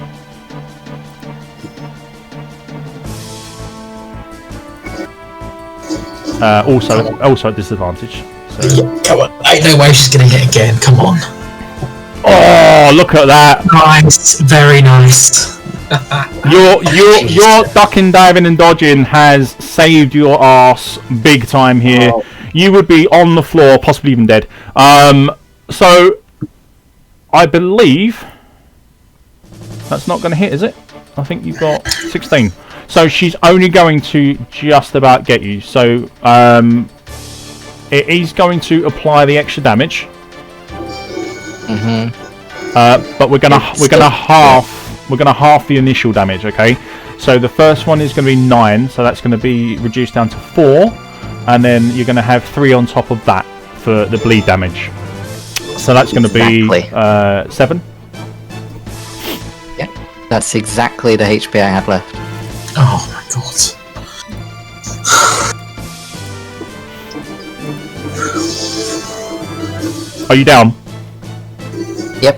Also at disadvantage. So. Yeah, come on. Ain't no way she's gonna hit again. Come on. Oh, look at that! Nice. Very nice. Your ducking, diving, and dodging has saved your ass big time here. Oh. You would be on the floor, possibly even dead. So I believe that's not going to hit, is it? I think you've got 16. So she's only going to just about get you. So it is going to apply the extra damage. But we're gonna half the initial damage. Okay. So the first one is going to be 9. So that's going to be reduced down to 4, and then you're going to have 3 on top of that for the bleed damage. So that's going to be 7. Yeah, that's exactly the HP I have left. Oh my god. Are you down? Yep.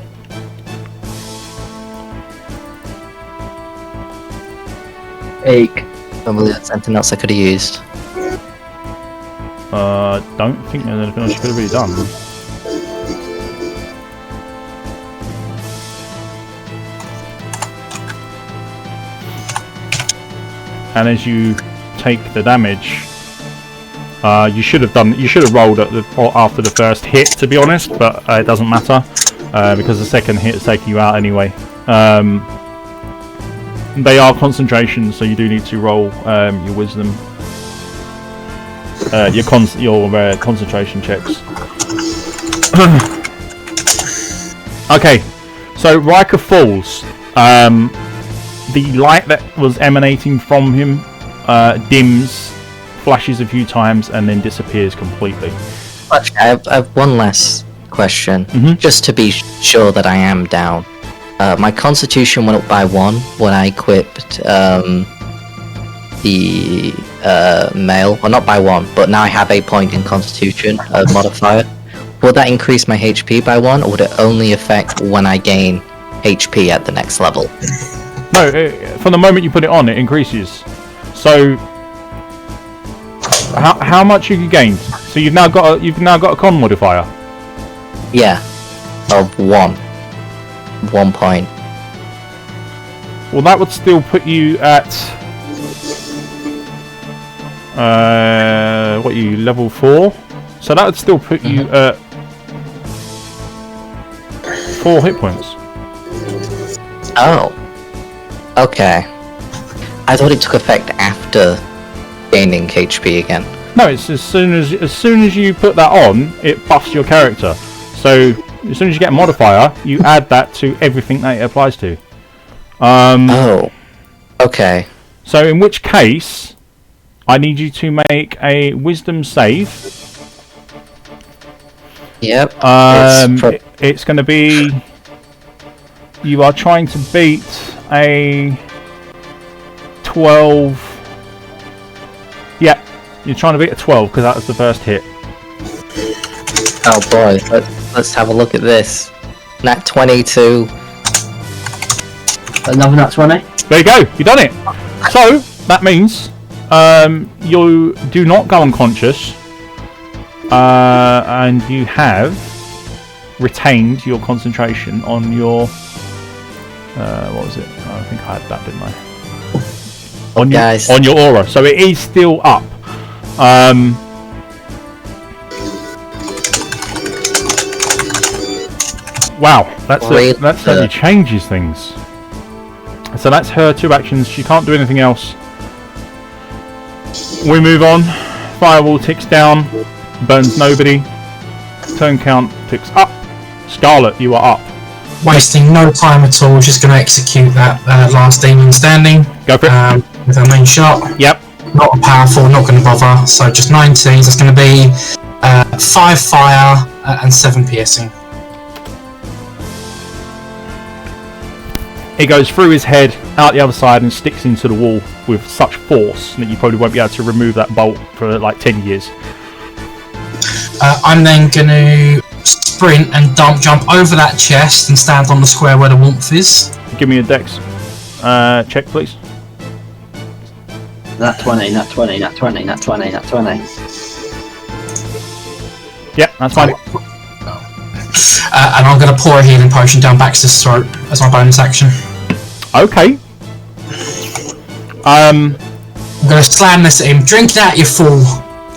Ache. Probably that's something else I could have used. Don't think there's anything else you could have really done. And as you take the damage, you should have rolled after the first hit, to be honest, but it doesn't matter because the second hit is taking you out anyway. They are concentrations, so you do need to roll your wisdom, your concentration checks. Okay, so Riker falls. The light that was emanating from him dims, flashes a few times, and then disappears completely. Actually, I have one last question, just to be sure that I am down. My constitution went up by 1 when I equipped the mail. Well, not by 1, but now I have a point in constitution modifier. Would that increase my HP by 1, or would it only affect when I gain HP at the next level? No, from the moment you put it on, it increases. So How much have you gained? So you've now got a con modifier. Yeah. Of 1. 1 point. Well, that would still put you at what are you, level 4? So that would still put you at 4 hit points. Oh. Okay. I thought it took effect after gaining HP again. No, it's as soon as you put that on, it buffs your character. So as soon as you get a modifier, you add that to everything that it applies to. Oh. Okay. So in which case, I need you to make a wisdom save. Yep. It's going to be... You are trying to beat a 12... Yeah, you're trying to beat a 12 because that was the first hit. Oh boy, let's have a look at this. Nat 22. Another nat 20. There you go, you've done it. So, that means you do not go unconscious and you have retained your concentration on your... what was it? Oh, I think I had that, didn't I? On your aura. So it is still up. Wow, that certainly changes things. So that's her 2 actions. She can't do anything else. We move on. Firewall ticks down. Burns nobody. Turn count ticks up. Scarlet, you are up. Wasting no time at all, just going to execute that last demon standing. Go for it. With our main shot. Yep. Not powerful, not going to bother. So just 19. That's going to be 5 fire and 7 piercing. It goes through his head, out the other side, and sticks into the wall with such force that you probably won't be able to remove that bolt for like 10 years. I'm then going to sprint and jump over that chest and stand on the square where the warmth is. Give me a dex check, please. Nat 20, nat 20, nat 20, nat 20, nat 20. Yeah, that's fine. And I'm going to pour a healing potion down Baxter's throat as my bonus action. Okay. I'm going to slam this at him. Drink that, you fool.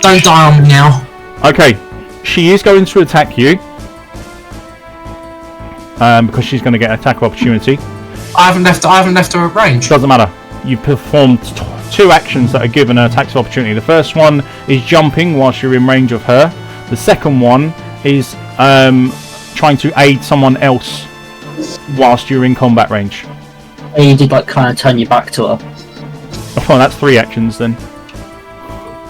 Don't die on me now. Okay. She is going to attack you. Because she's going to get an attack of opportunity. I haven't left her at range. Doesn't matter. You've performed 2 actions that are given her attacks of opportunity. The first one is jumping whilst you're in range of her. The second one is trying to aid someone else whilst you're in combat range. And you did like kind of turn your back to her. Oh, that's 3 actions then.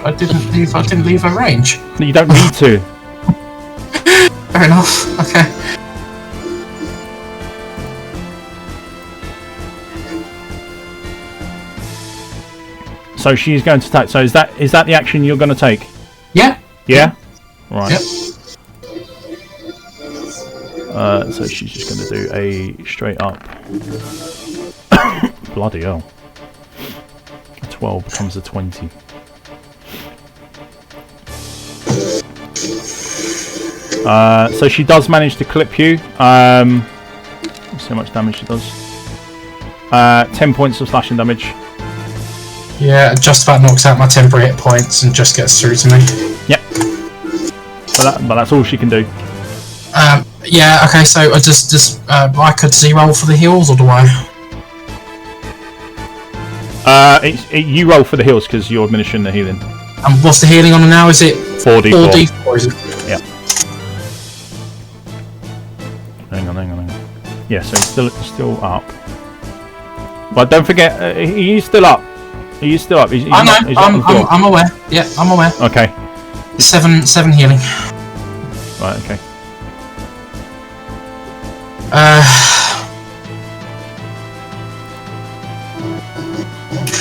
I didn't leave her range. You don't need to. Fair enough. Okay. So she's going to attack. So is that the action you're going to take? Yeah. Yeah? Right. Yep. So she's just going to do a straight up. Bloody hell. A 12 becomes a 20. So she does manage to clip you. Let's see how much damage she does. 10 points of slashing damage. Yeah, just about knocks out my temporary hit points and just gets through to me. Yep. But that's all she can do. Yeah, okay, so I could roll for the heals, or do I? You roll for the heals because you're administering the healing. And what's the healing on now? Is it 4d4? 4d4, is it? Yeah. Hang on. Yeah, so he's still up. But don't forget, he's still up. He's still up. I know. I'm aware. Yeah, I'm aware. Okay. 7 healing. Right. Okay.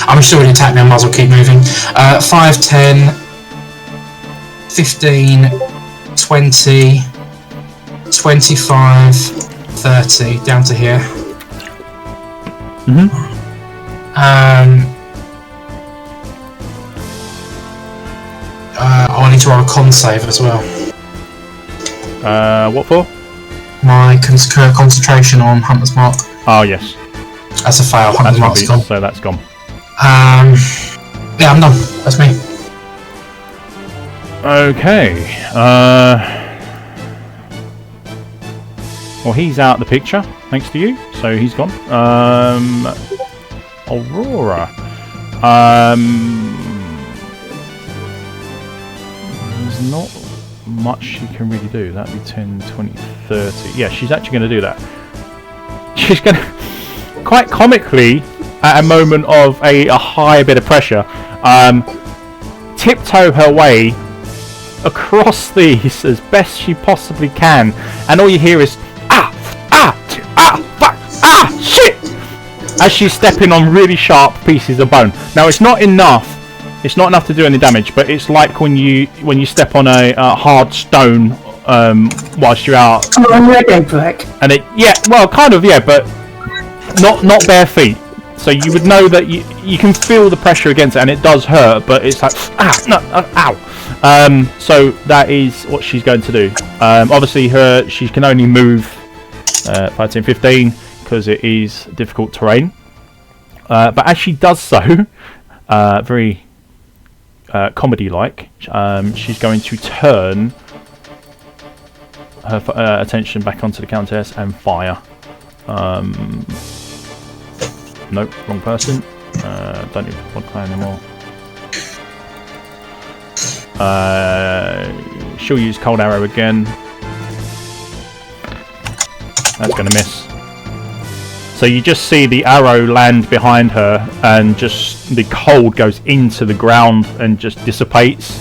I'm still in attack now. Might as well keep moving. 5, 10, 15, 20, 25, 30, down to here. need to roll a con save as well. What for? My concentration on Hunter's Mark. Oh yes. That's a fail. Hunter's Mark's gone. So that's gone. Yeah, I'm done. That's me. Okay. Well, he's out of the picture, thanks to you. So he's gone. Aurora. There's not much she can really do. That'd be 10, 20, 30. Yeah, she's actually going to do that. She's going to, quite comically, at a moment of a high bit of pressure, tiptoe her way across these as best she possibly can, and all you hear is shit, as she's stepping on really sharp pieces of bone. Now it's not enough to do any damage, but it's like when you step on a hard stone whilst you're out. And it, yeah, well, kind of, yeah, but not bare feet. So you would know that you can feel the pressure against it, and it does hurt, but it's like ow. So that is what she's going to do. Obviously, she can only move 5, 10, 15 because it is difficult terrain. But as she does so, very comedy-like, she's going to turn her attention back onto the Countess and fire. Nope, wrong person. Don't need to play anymore. She'll use cold arrow again. That's going to miss. So you just see the arrow land behind her, and just the cold goes into the ground and just dissipates.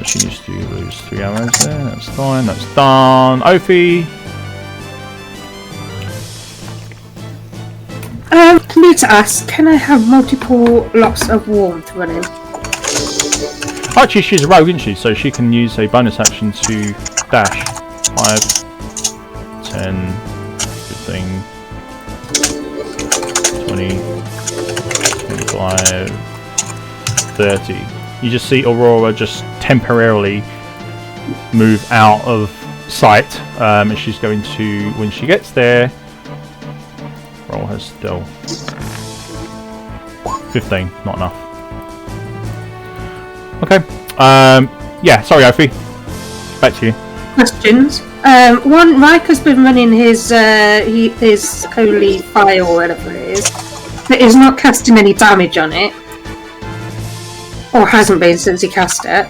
She needs to lose 3 arrows there. That's fine. That's done. Ophi. I need to ask, can I have multiple lots of warmth running? Actually, she's a rogue, isn't she? So she can use a bonus action to dash. 5, 10, 15, 20, 25, 30. You just see Aurora just temporarily move out of sight. And she's going to, when she gets there, roll her still. 15, not enough. Okay. Yeah, sorry, Ophi. Back to you. Questions. One, Riker's been running his holy fire or whatever it is, but is not casting any damage on it, or hasn't been since he cast it.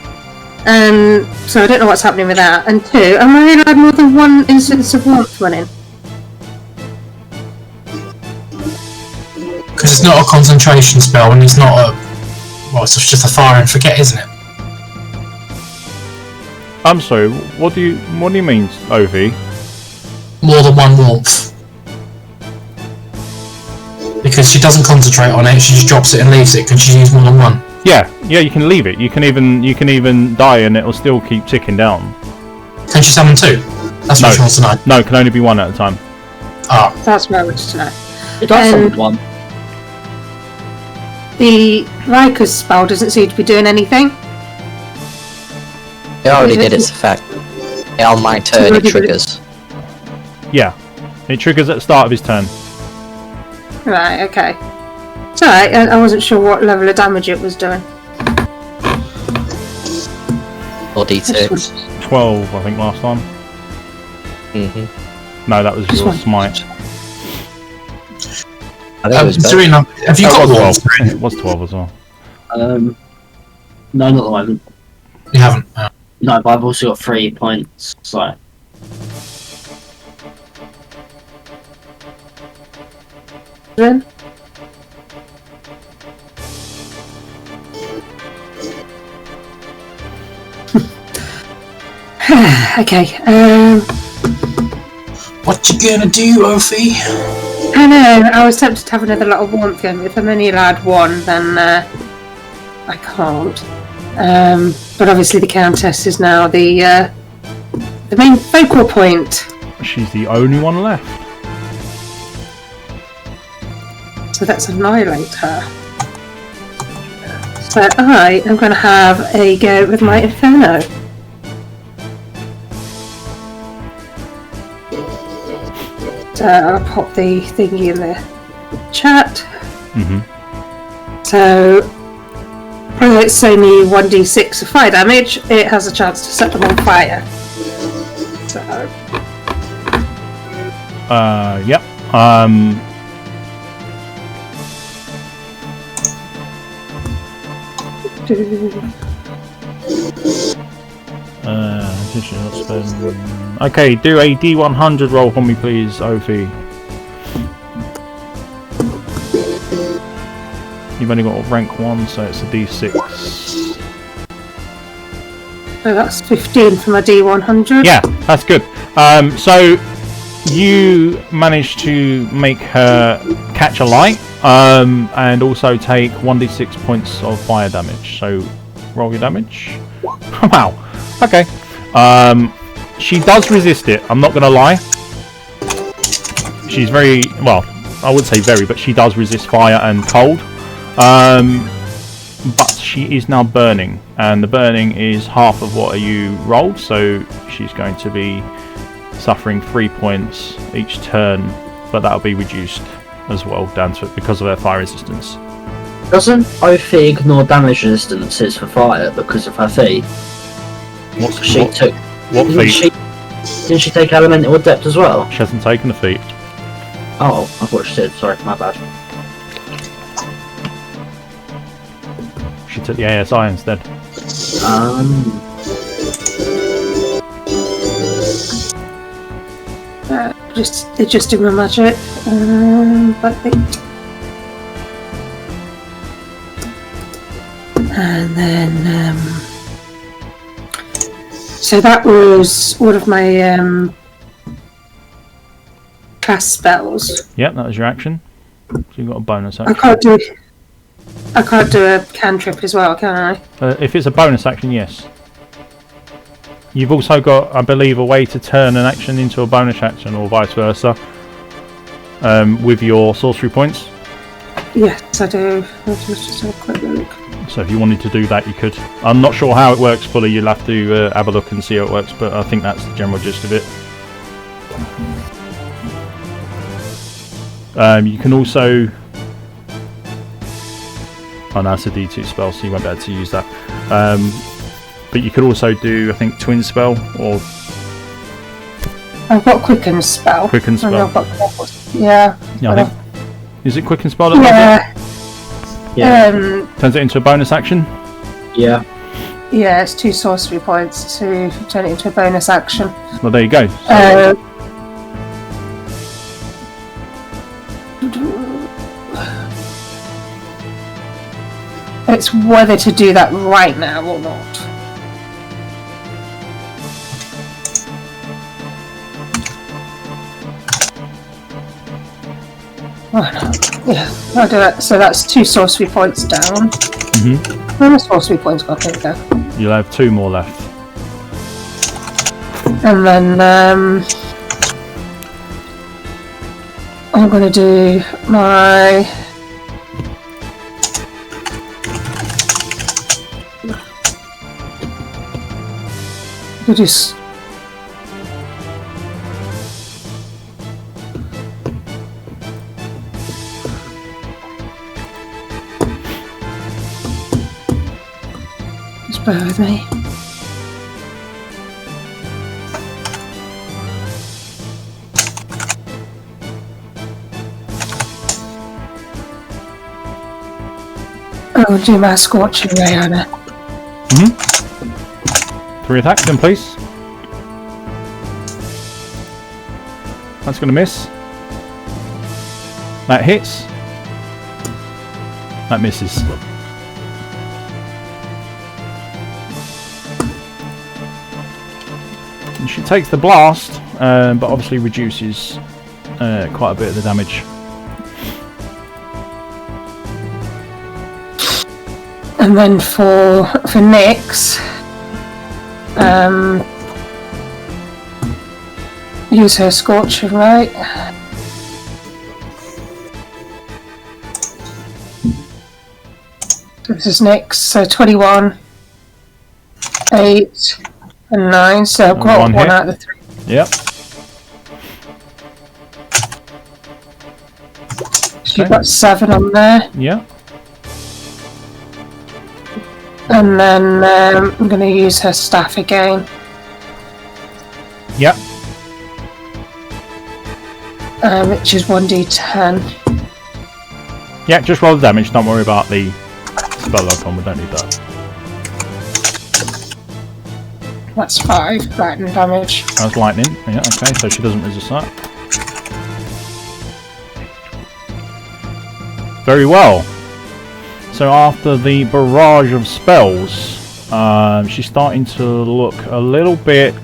So I don't know what's happening with that. And 2, am I allowed more than 1 instance of warmth running? Because it's not a concentration spell, and it's not a... Well, it's just a fire and forget, isn't it? I'm sorry, what do you mean, Ovi? More than 1 warmth. Because she doesn't concentrate on it, she just drops it and leaves it. Can she use more than 1? Yeah, you can leave it. You can even die and it'll still keep ticking down. Can she summon 2? That's what she wants to know. No, it can only be 1 at a time. Ah. That's what I wanted to know. It does summon 1. The Riker's spell doesn't seem to be doing anything. It already did its effect. On my turn it triggers. Yeah, it triggers at the start of his turn. Right, okay. It's alright, I wasn't sure what level of damage it was doing. Or D6. 12, I think, last time. No, that was your smite. I think it was Serena, have you got It warmth? was 12 as well. No, not at the moment. You haven't? No, but I've also got 3 points, so... Then? Okay, What you gonna do, Ophi? I know, I was tempted to have another lot of warmth going, but if I'm only allowed 1, then I can't. But obviously the Countess is now the main focal point. She's the only one left. So let's annihilate her. So I am going to have a go with my Inferno. So I'll pop the thingy in the chat. So, although it's only 1d6 of fire damage, it has a chance to set them on fire. So, yep. Okay, do a D100 roll for me, please, Ophi. You've only got rank 1, so it's a D6. So that's 15 for my D100. Yeah, that's good. So you managed to make her catch a light, and also take 1d6 points of fire damage. So roll your damage. Wow. Okay. She does resist it. I'm not gonna lie. She's very well. I would say very, but she does resist fire and cold. But she is now burning, and the burning is half of what you rolled, so she's going to be suffering 3 points each turn, but that'll be reduced as well down to it because of her fire resistance. Doesn't Ophi ignore damage resistances for fire because of her feat? What feat? Didn't she take elemental adept as well? She hasn't taken the feat. Oh, I thought she did. Sorry, my bad. She took the ASI instead. Just adjusting my magic. And then, so that was one of my cast spells. Yep, that was your action. So you've got a bonus action. I can't do a cantrip as well, can I? If it's a bonus action, yes. You've also got, I believe, a way to turn an action into a bonus action, or vice versa, with your sorcery points. Yes, I do. Let's just have a quick look. So if you wanted to do that, you could. I'm not sure how it works fully. You'll have to have a look and see how it works, but I think that's the general gist of it. You can also... Oh, no, it's a D2 spell, so you won't be able to use that. But you could also do, I think, Twin Spell, or... I've got Quicken Spell. Quicken Spell. Yeah. Yeah, I think... Is it Quicken Spell? Yeah. Turns it into a bonus action? Yeah. Yeah, it's 2 sorcery points to turn it into a bonus action. Well, there you go. It's whether to do that right now or not. Yeah, I'll do that. So that's 2 sorcery points down. How many sorcery points got there we go? You'll have 2 more left. And then I'm going to do my... You just... Just bear with me. I'll do my scorching ray on it. 3 attacks then, please. That's going to miss. That hits. That misses. And she takes the blast, but obviously reduces quite a bit of the damage. And then for Nyx, use her scorcher, right? This is Nick's, so 21, 8, and 9, so I've got one out of the 3. Yep. So you've got 7 on there. Yeah. And then I'm going to use her staff again. Yep. Which is 1d10. Yeah, just roll the damage. Don't worry about the spell icon. We don't need that. That's 5 lightning damage. That's lightning. Yeah, okay, so she doesn't resist that. Very well. So after the barrage of spells, she's starting to look a little bit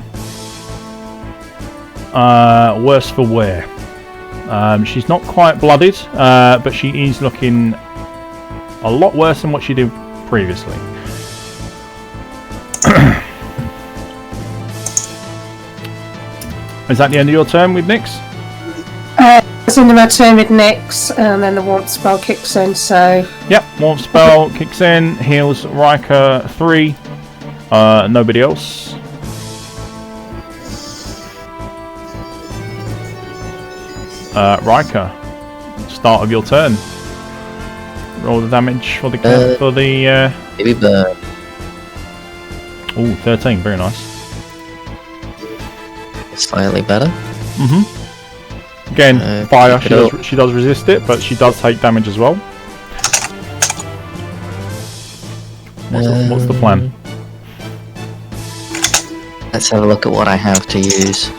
worse for wear. She's not quite blooded, but she is looking a lot worse than what she did previously. Is that the end of your turn with Nyx? It's into my turn with Nyx, and then the warmth spell kicks in, so... Yep, warmth spell kicks in, heals Riker 3, nobody else. Riker, start of your turn. Roll the damage for the Maybe the... Oh, 13, very nice. Slightly better. Again, fire, she does resist it, but she does take damage as well. What's the plan? Let's have a look at what I have to use.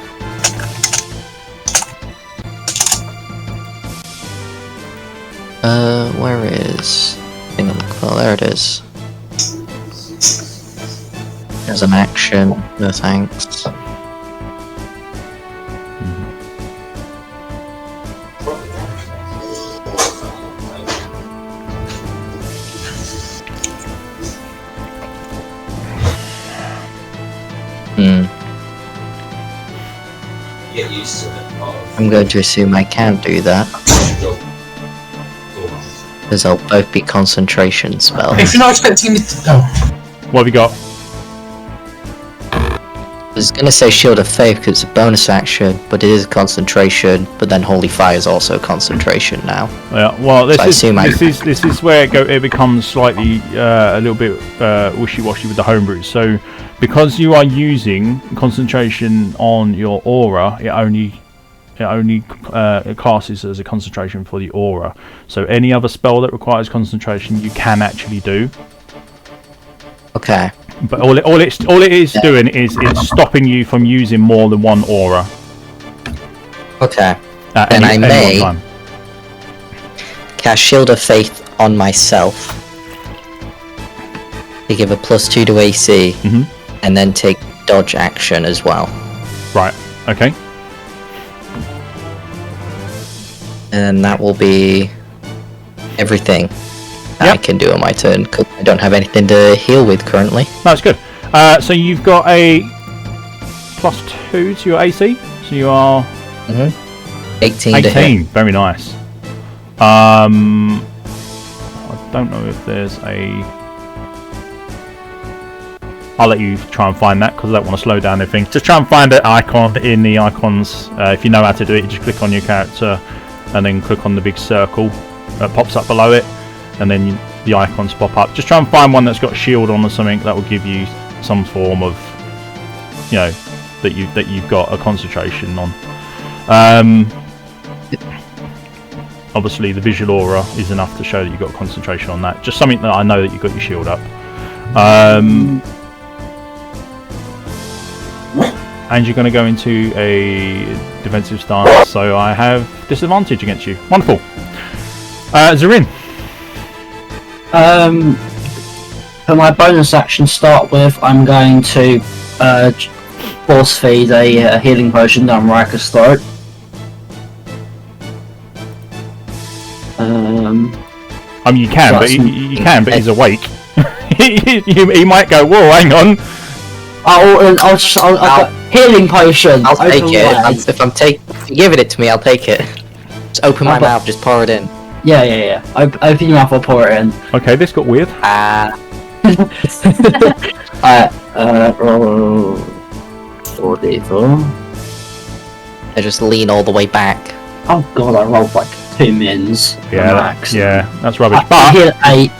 Where is... Well, there it is. There's an action. No thanks. I'm going to assume I can't do that. Because they'll both be concentration spells. If you're not expecting me to... Oh. What have you got? I was going to say Shield of Faith because it's a bonus action, but it is concentration, but then Holy Fire is also concentration now. Yeah, well, this So is where it becomes slightly a little bit wishy-washy with the homebrews. So, because you are using concentration on your aura, it only classes as a concentration for the aura. So, any other spell that requires concentration, you can actually do. Okay. But all it is doing is it's stopping you from using more than one aura. Okay. Then I may cast Shield of Faith on myself to give a +2 to AC, and then take dodge action as well. Right. Okay. And that will be everything I can do on my turn, because I don't have anything to heal with currently. That's good. So you've got a +2 to your AC. So you are 18 to 18. hit. Very nice. I don't know if there's a... I'll let you try and find that because I don't want to slow down anything. Just try and find an icon in the icons. If you know how to do it, you just click on your character and then click on the big circle that pops up below it, and then the icons pop up. Just try and find one that's got a shield on or something that will give you some form of, you know, that you've got a concentration on. Obviously the visual aura is enough to show that you've got concentration on that. Just something that I know that you've got your shield up. And you're going to go into a defensive stance, so I have disadvantage against you. Wonderful. Zarin. For my bonus action start with, I'm going to force feed a healing potion down Riker's throat. I mean, you can, but you can, but he's awake. he might go, whoa, hang on. I'll healing potion. I'll take it. If you give it to me, I'll take it. Just open my mouth, just pour it in. Yeah. Open your mouth, I'll pour it in. Okay, this got weird. Roll 4d4. I just lean all the way back. Oh god, I rolled like 2 mins. Yeah, max. that's rubbish. I But hit 8.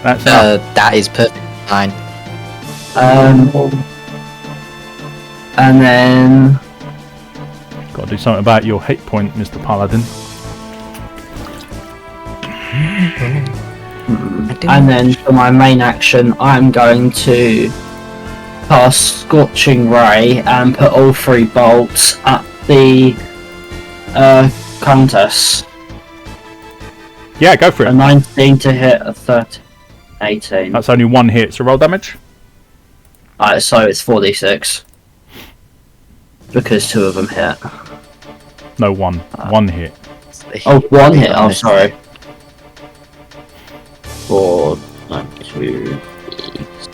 that's enough. That is perfect. Fine. And then Got to do something about your hit point, Mr. Paladin. and then for my main action, I'm going to cast Scorching Ray and put all 3 bolts at the Countess. Yeah, go for A it. 19 to hit, a 13, 18. That's only 1 hit, so roll damage. Alright, so it's 4d6. Because 2 of them hit. No, 1. 1 hit. Oh, 1 hit, oh sorry. 4, 9, 2,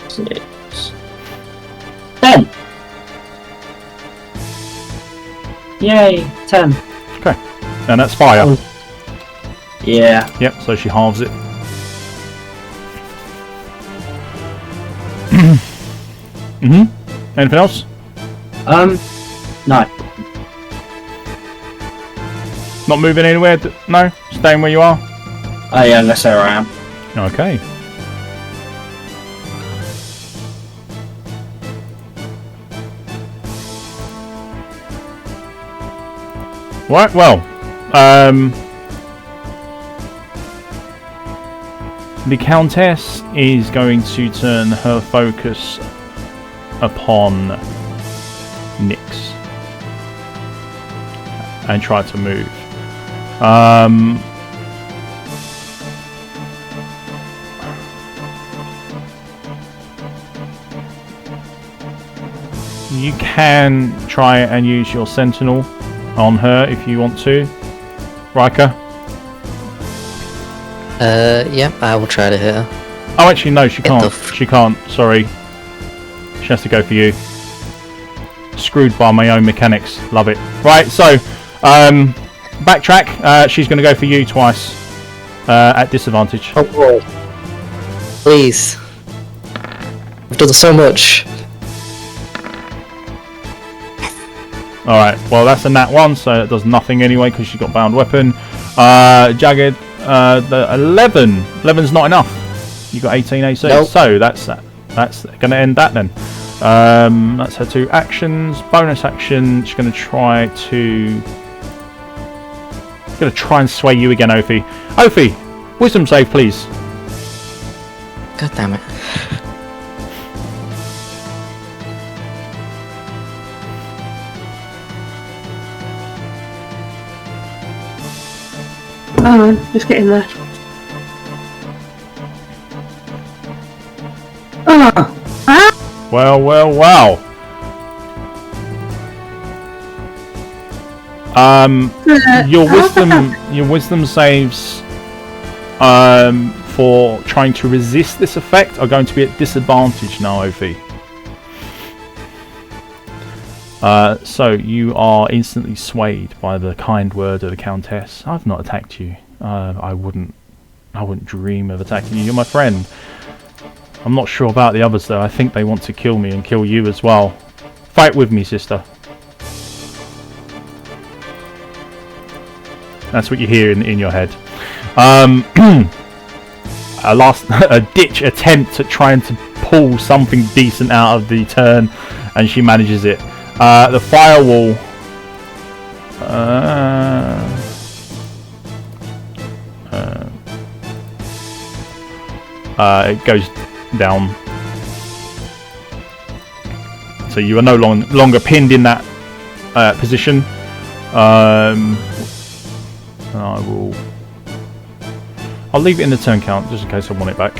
6, 10! Yay, 10. Okay. And that's fire. Oh. Yeah. Yep, so she halves it. Anything else? No. Not moving anywhere? No? Staying where you are? Oh yeah, that's where I am. Okay. Right, well, the Countess is going to turn her focus upon Nyx and try to move. You can try and use your sentinel on her if you want to, Riker. Yeah, I will try to hit her. Oh, actually, no, she Get can't. the She can't. Sorry, she has to go for you. Screwed by my own mechanics. Love it. Right, so backtrack. She's going to go for you twice at disadvantage. Oh, boy. Please. I've done so much. Alright, well that's a nat 1, so it does nothing anyway because she's got bound weapon. Jagged, the 11. 11's not enough. You got 18 AC, Nope. so that's going to end that then. That's her 2 actions. Bonus action, she's going to try and sway you again, Ophi. Ophi, wisdom save, please. God damn it. Hang on, just getting there. Oh! Ah! Well. Your wisdom saves for trying to resist this effect are going to be at disadvantage now, Ophi. So you are instantly swayed by the kind word of the Countess. I've not attacked you. I wouldn't dream of attacking you. You're my friend. I'm not sure about the others though. I think they want to kill me and kill you as well. Fight with me, sister. That's what you hear in your head. A ditch attempt at trying to pull something decent out of the turn, and she manages it. The firewall. It goes down. So you are no longer pinned in that position. I'll leave it in the turn count just in case I want it back.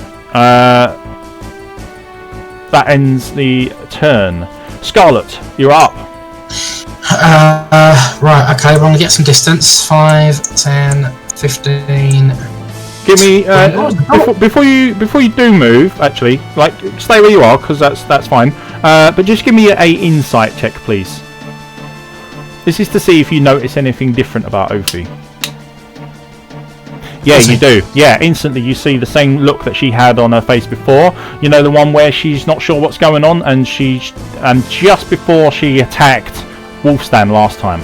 That ends the turn. Scarlet, you're up. Right, okay, we're going to get some distance. 5, 10, 15. Give me before you do move. Actually, like stay where you are because that's fine. But just give me a insight check, please. This is to see if you notice anything different about Ophi. Yeah, Does you he? do. Yeah, instantly you see the same look that she had on her face before. You know, the one where she's not sure what's going on, and just before she attacked Wolfstan last time.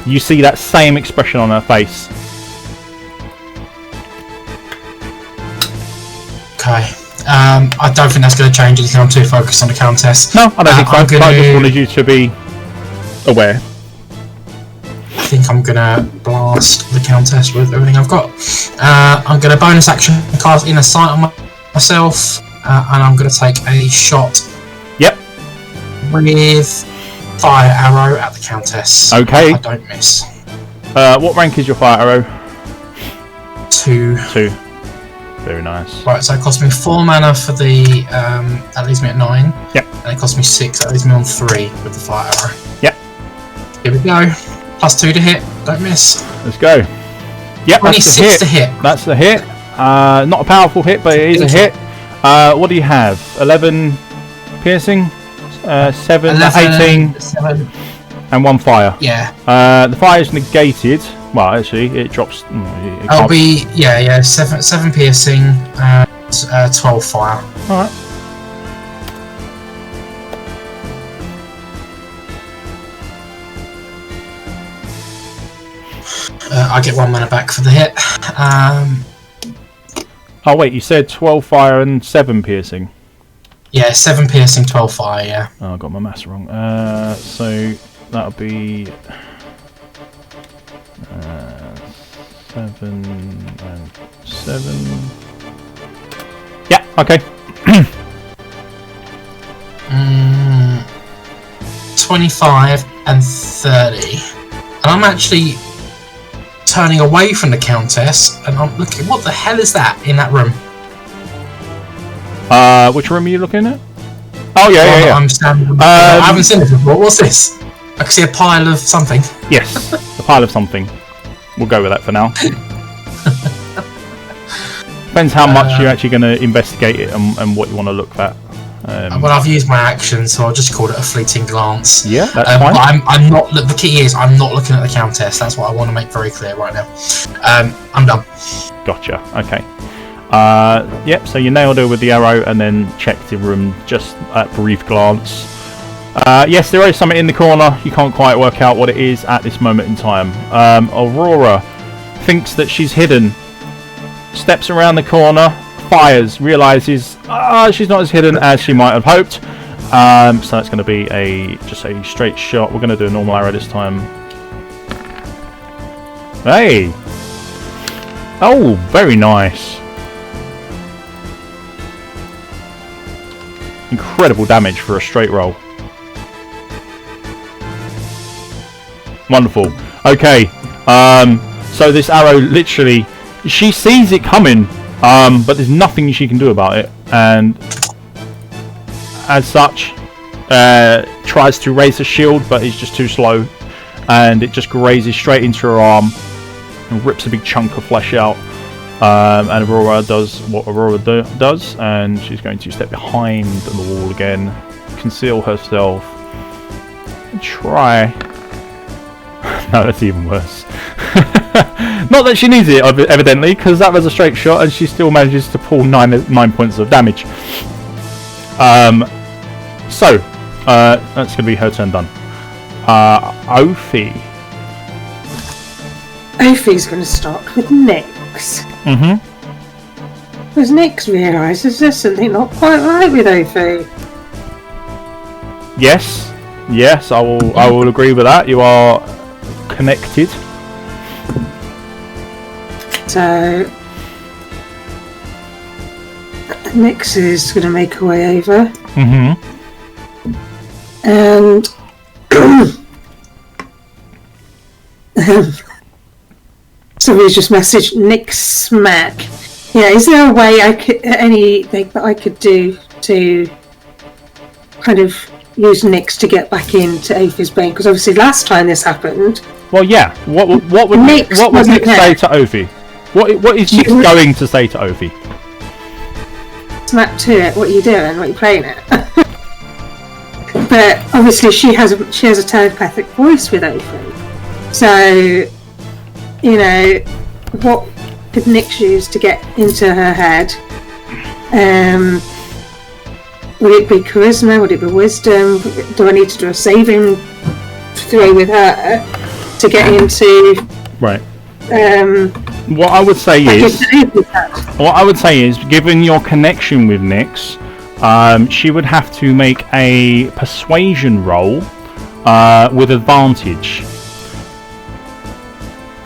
You see that same expression on her face. Okay. I don't think that's going to change anything. I'm too focused on the Countess. No, I don't think so. I'm I just gonna- wanted you to be aware. I think I'm gonna blast the Countess with everything I've got. I'm gonna bonus action cast Inner Sight on myself, and I'm gonna take a shot. Yep. With fire arrow at the Countess. Okay. I don't miss. What rank is your fire arrow? 2. 2. Very nice. Right, so it cost me 4 mana for the. That leaves me at 9. Yep. And it cost me 6. That leaves me on 3 with the fire arrow. Yep. Here we go. +2 to hit. Don't miss. Let's go. Yep, Only that's the 6 hit. to hit. That's the hit. Not a powerful hit, but it is a hit. What do you have? 11 piercing, 7, 18, 7. and 1 fire. Yeah. The fire is negated. Well, actually, it drops. It I'll can't- be 7 piercing and 12 fire. All right. I get 1 mana back for the hit. Oh wait, you said 12 fire and 7 piercing. Yeah, 7 piercing, 12 fire. Yeah. Oh, I got my maths wrong. So that'll be 7 and 7. Yeah. Okay. 25 and 30, and I'm actually turning away from the Countess, and I'm looking. What the hell is that in that room? Which room are you looking at? Oh yeah, Well, yeah, yeah. I'm standing. I haven't seen it before. What's this? I can see a pile of something. Yes, a pile of something. We'll go with that for now. Depends how much you're actually going to investigate it and what you want to look at. Well, I've used my action, so I'll just call it a fleeting glance. Yeah, that's But fine. I'm not. The key is I'm not looking at the Countess. That's what I want to make very clear right now. I'm done. Gotcha. Okay. Yep. So you nailed her with the arrow, and then checked the room just at brief glance. Yes, there is something in the corner. You can't quite work out what it is at this moment in time. Aurora thinks that she's hidden. Steps around the corner. Fires. Realizes she's not as hidden as she might have hoped. So that's going to be just a straight shot. We're going to do a normal arrow this time. Hey. Oh, very nice. Incredible damage for a straight roll. Wonderful. Okay. So this arrow literally, she sees it coming, but there's nothing she can do about it, and as such, tries to raise her shield, but it's just too slow, and it just grazes straight into her arm and rips a big chunk of flesh out. And Aurora does what Aurora does, and she's going to step behind the wall again, conceal herself, and try. No, that's even worse. Not that she needs it, evidently, because that was a straight shot, and she still manages to pull 9 points of damage. So that's going to be her turn done. Ophi. Ophi's going to start with Nyx. Because Nyx realises there's something not quite right with Ophi. Yes, I will agree with that. You are connected. So Nyx is going to make her way over. And somebody's just messaged Nyx smack. Yeah, is there a way anything that I could do to kind of use Nyx to get back into Ophi's brain? Because obviously last time this happened. Well, yeah. What would Nyx Nyx there. say to Ophi? What is Nyx going to say to Ophi? Smack to it. What are you doing? What are you playing it? But obviously she has a telepathic voice with Ophi. So, you know, what could Nyx use to get into her head? Would it be charisma? Would it be wisdom? Do I need to do a saving throw with her to get into? Right. What I would say is, given your connection with Nyx, she would have to make a persuasion roll with advantage.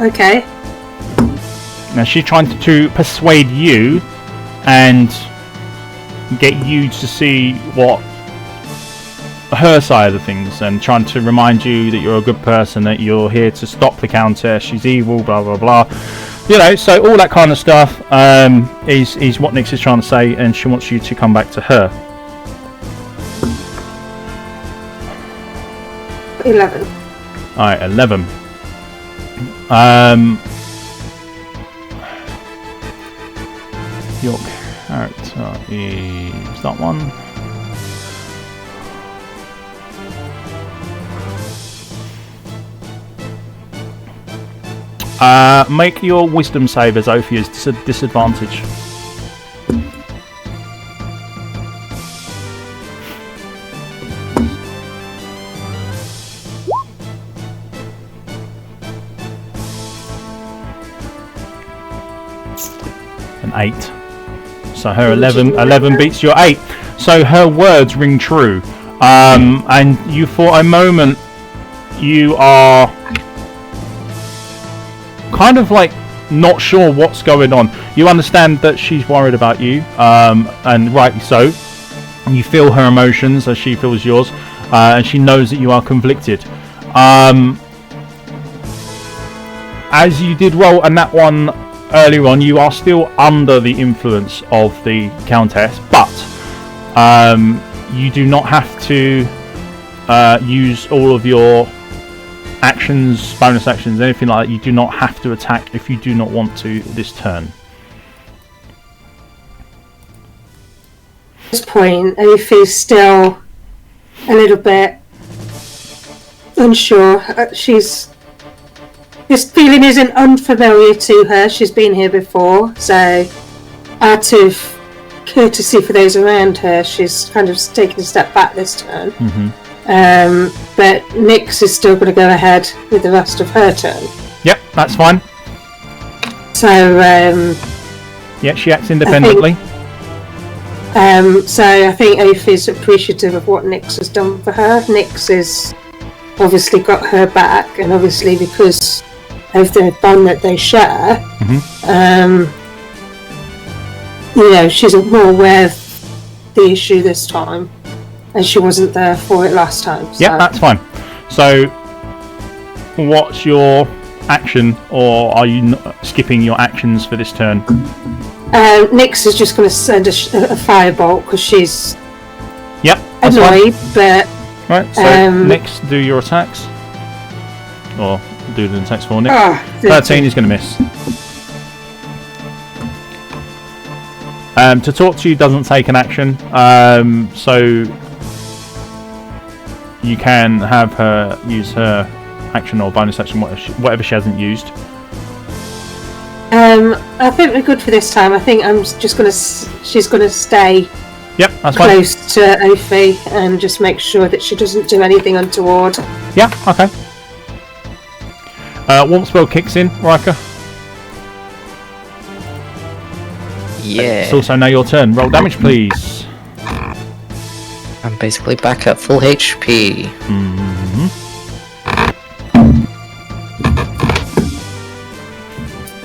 Okay. Now she's trying to persuade you and get you to see what her side of things, and trying to remind you that you're a good person, that you're here to stop the Countess, she's evil, blah blah blah. You know, so all that kind of stuff is what Nyx is trying to say, and she wants you to come back to her. 11. Alright, 11. Your character is that one. Make your wisdom save as Ophia's disadvantage. An 8. So her 11 beats your 8. So her words ring true. And you, for a moment, you are kind of like not sure what's going on. You understand that she's worried about you, and rightly so. You feel her emotions as she feels yours, and she knows that you are conflicted. As you did roll and that one earlier on, you are still under the influence of the Countess, but you do not have to use all of your actions, bonus actions, anything like that. You do not have to attack if you do not want to this turn. At this point, Ophi's still a little bit unsure. This feeling isn't unfamiliar to her. She's been here before, so out of courtesy for those around her, she's kind of taken a step back this turn. But Nyx is still going to go ahead with the rest of her turn. Yep, that's fine. So, yeah, she acts independently. So I think Ophi's appreciative of what Nyx has done for her. Nyx has obviously got her back, and obviously because of the bond that they share, you know, she's more aware of the issue this time, and she wasn't there for it last time. So. Yeah, that's fine. So, what's your action, or are you skipping your actions for this turn? Nyx is just going to send a firebolt because she's annoyed, but... Right, so Nyx, do your attacks. Or do the attacks for Nyx. 13 is going to miss. To talk to you doesn't take an action, so you can have her use her action or bonus action, whatever she hasn't used. I think we're good for this time. I think she's going to stay that's close fine. to Ophi and just make sure that she doesn't do anything untoward. Yeah, okay. Warp spell kicks in, Riker. Yeah. It's also now your turn. Roll damage, please. I'm basically back at full HP.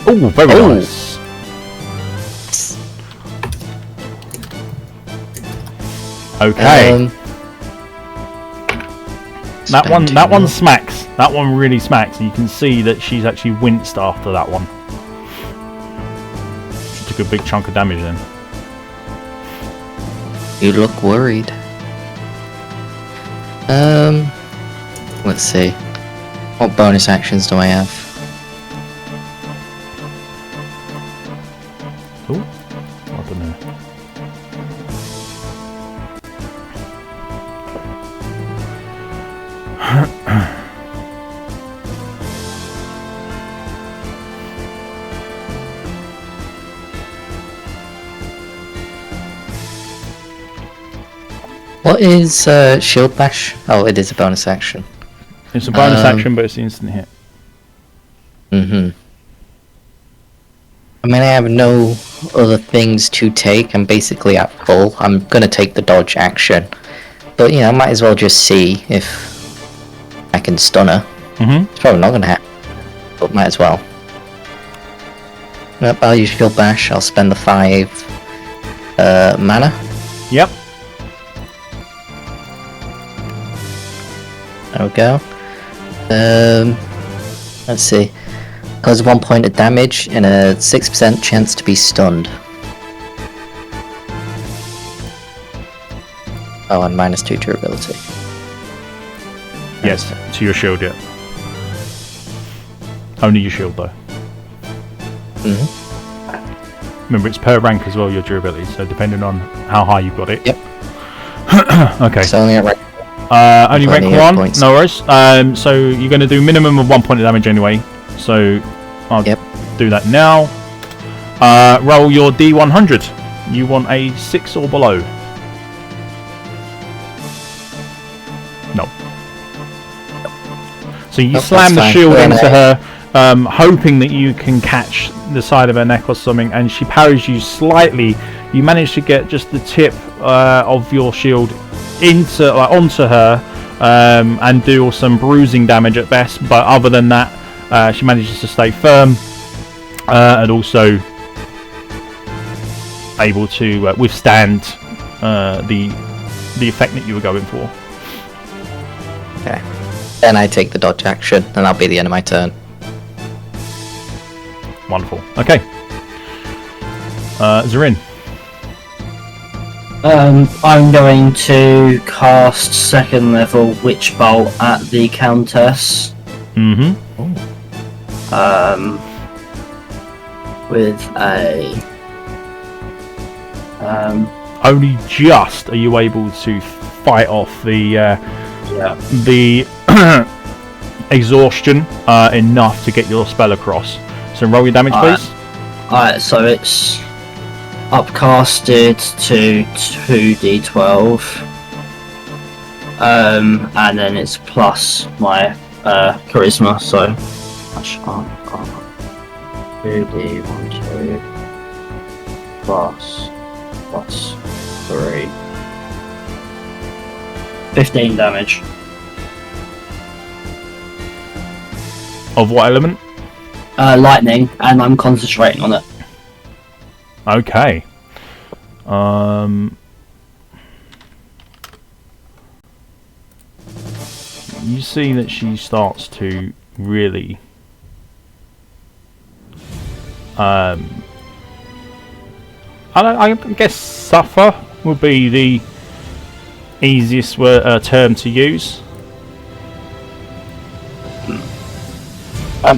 Oh, very nice. Okay. That one smacks. That one really smacks. You can see that she's actually winced after that one. She took a big chunk of damage then. You look worried. Let's see. What bonus actions do I have? Oh, I don't know. What is shield bash? Oh, it is a bonus action. It's a bonus action, but it's the instant hit. I mean, I have no other things to take. I'm basically at full. I'm gonna take the dodge action, but I might as well just see if I can stun her. It's probably not gonna happen, but might as well. Nope, I'll use shield bash. I'll spend the 5 mana. Yep. There we go. Let's see. Cause 1 point of damage and a 6% chance to be stunned. Oh, and -2 durability. Yes, to your shield, yeah. Only your shield, though. Remember, it's per rank as well, your durability, so depending on how high you've got it. Yep. Okay. It's only at rank. Only rank 1, points. no worries. So you're going to do minimum of 1 point of damage anyway, so I'll do that now. Roll your D100. You want a 6 or below? No. So you slam the shield into her, hoping that you can catch the side of her neck or something, and she parries you slightly. You manage to get just the tip of your shield onto her, and do some bruising damage at best. But other than that, she manages to stay firm, and also able to withstand the effect that you were going for. Okay. Then I take the dodge action, and that'll be the end of my turn. Wonderful. Okay. Zarin. I'm going to cast 2nd level Witch Bolt at the Countess. With a only just are you able to fight off the exhaustion enough to get your spell across. So roll your damage, please. Alright, so it's upcasted to 2d12, and then it's plus my charisma, so 2d12 plus 3, 15 damage. Of what element? Lightning, and I'm concentrating on it. Okay. You see that she starts to really I guess suffer would be the easiest term to use.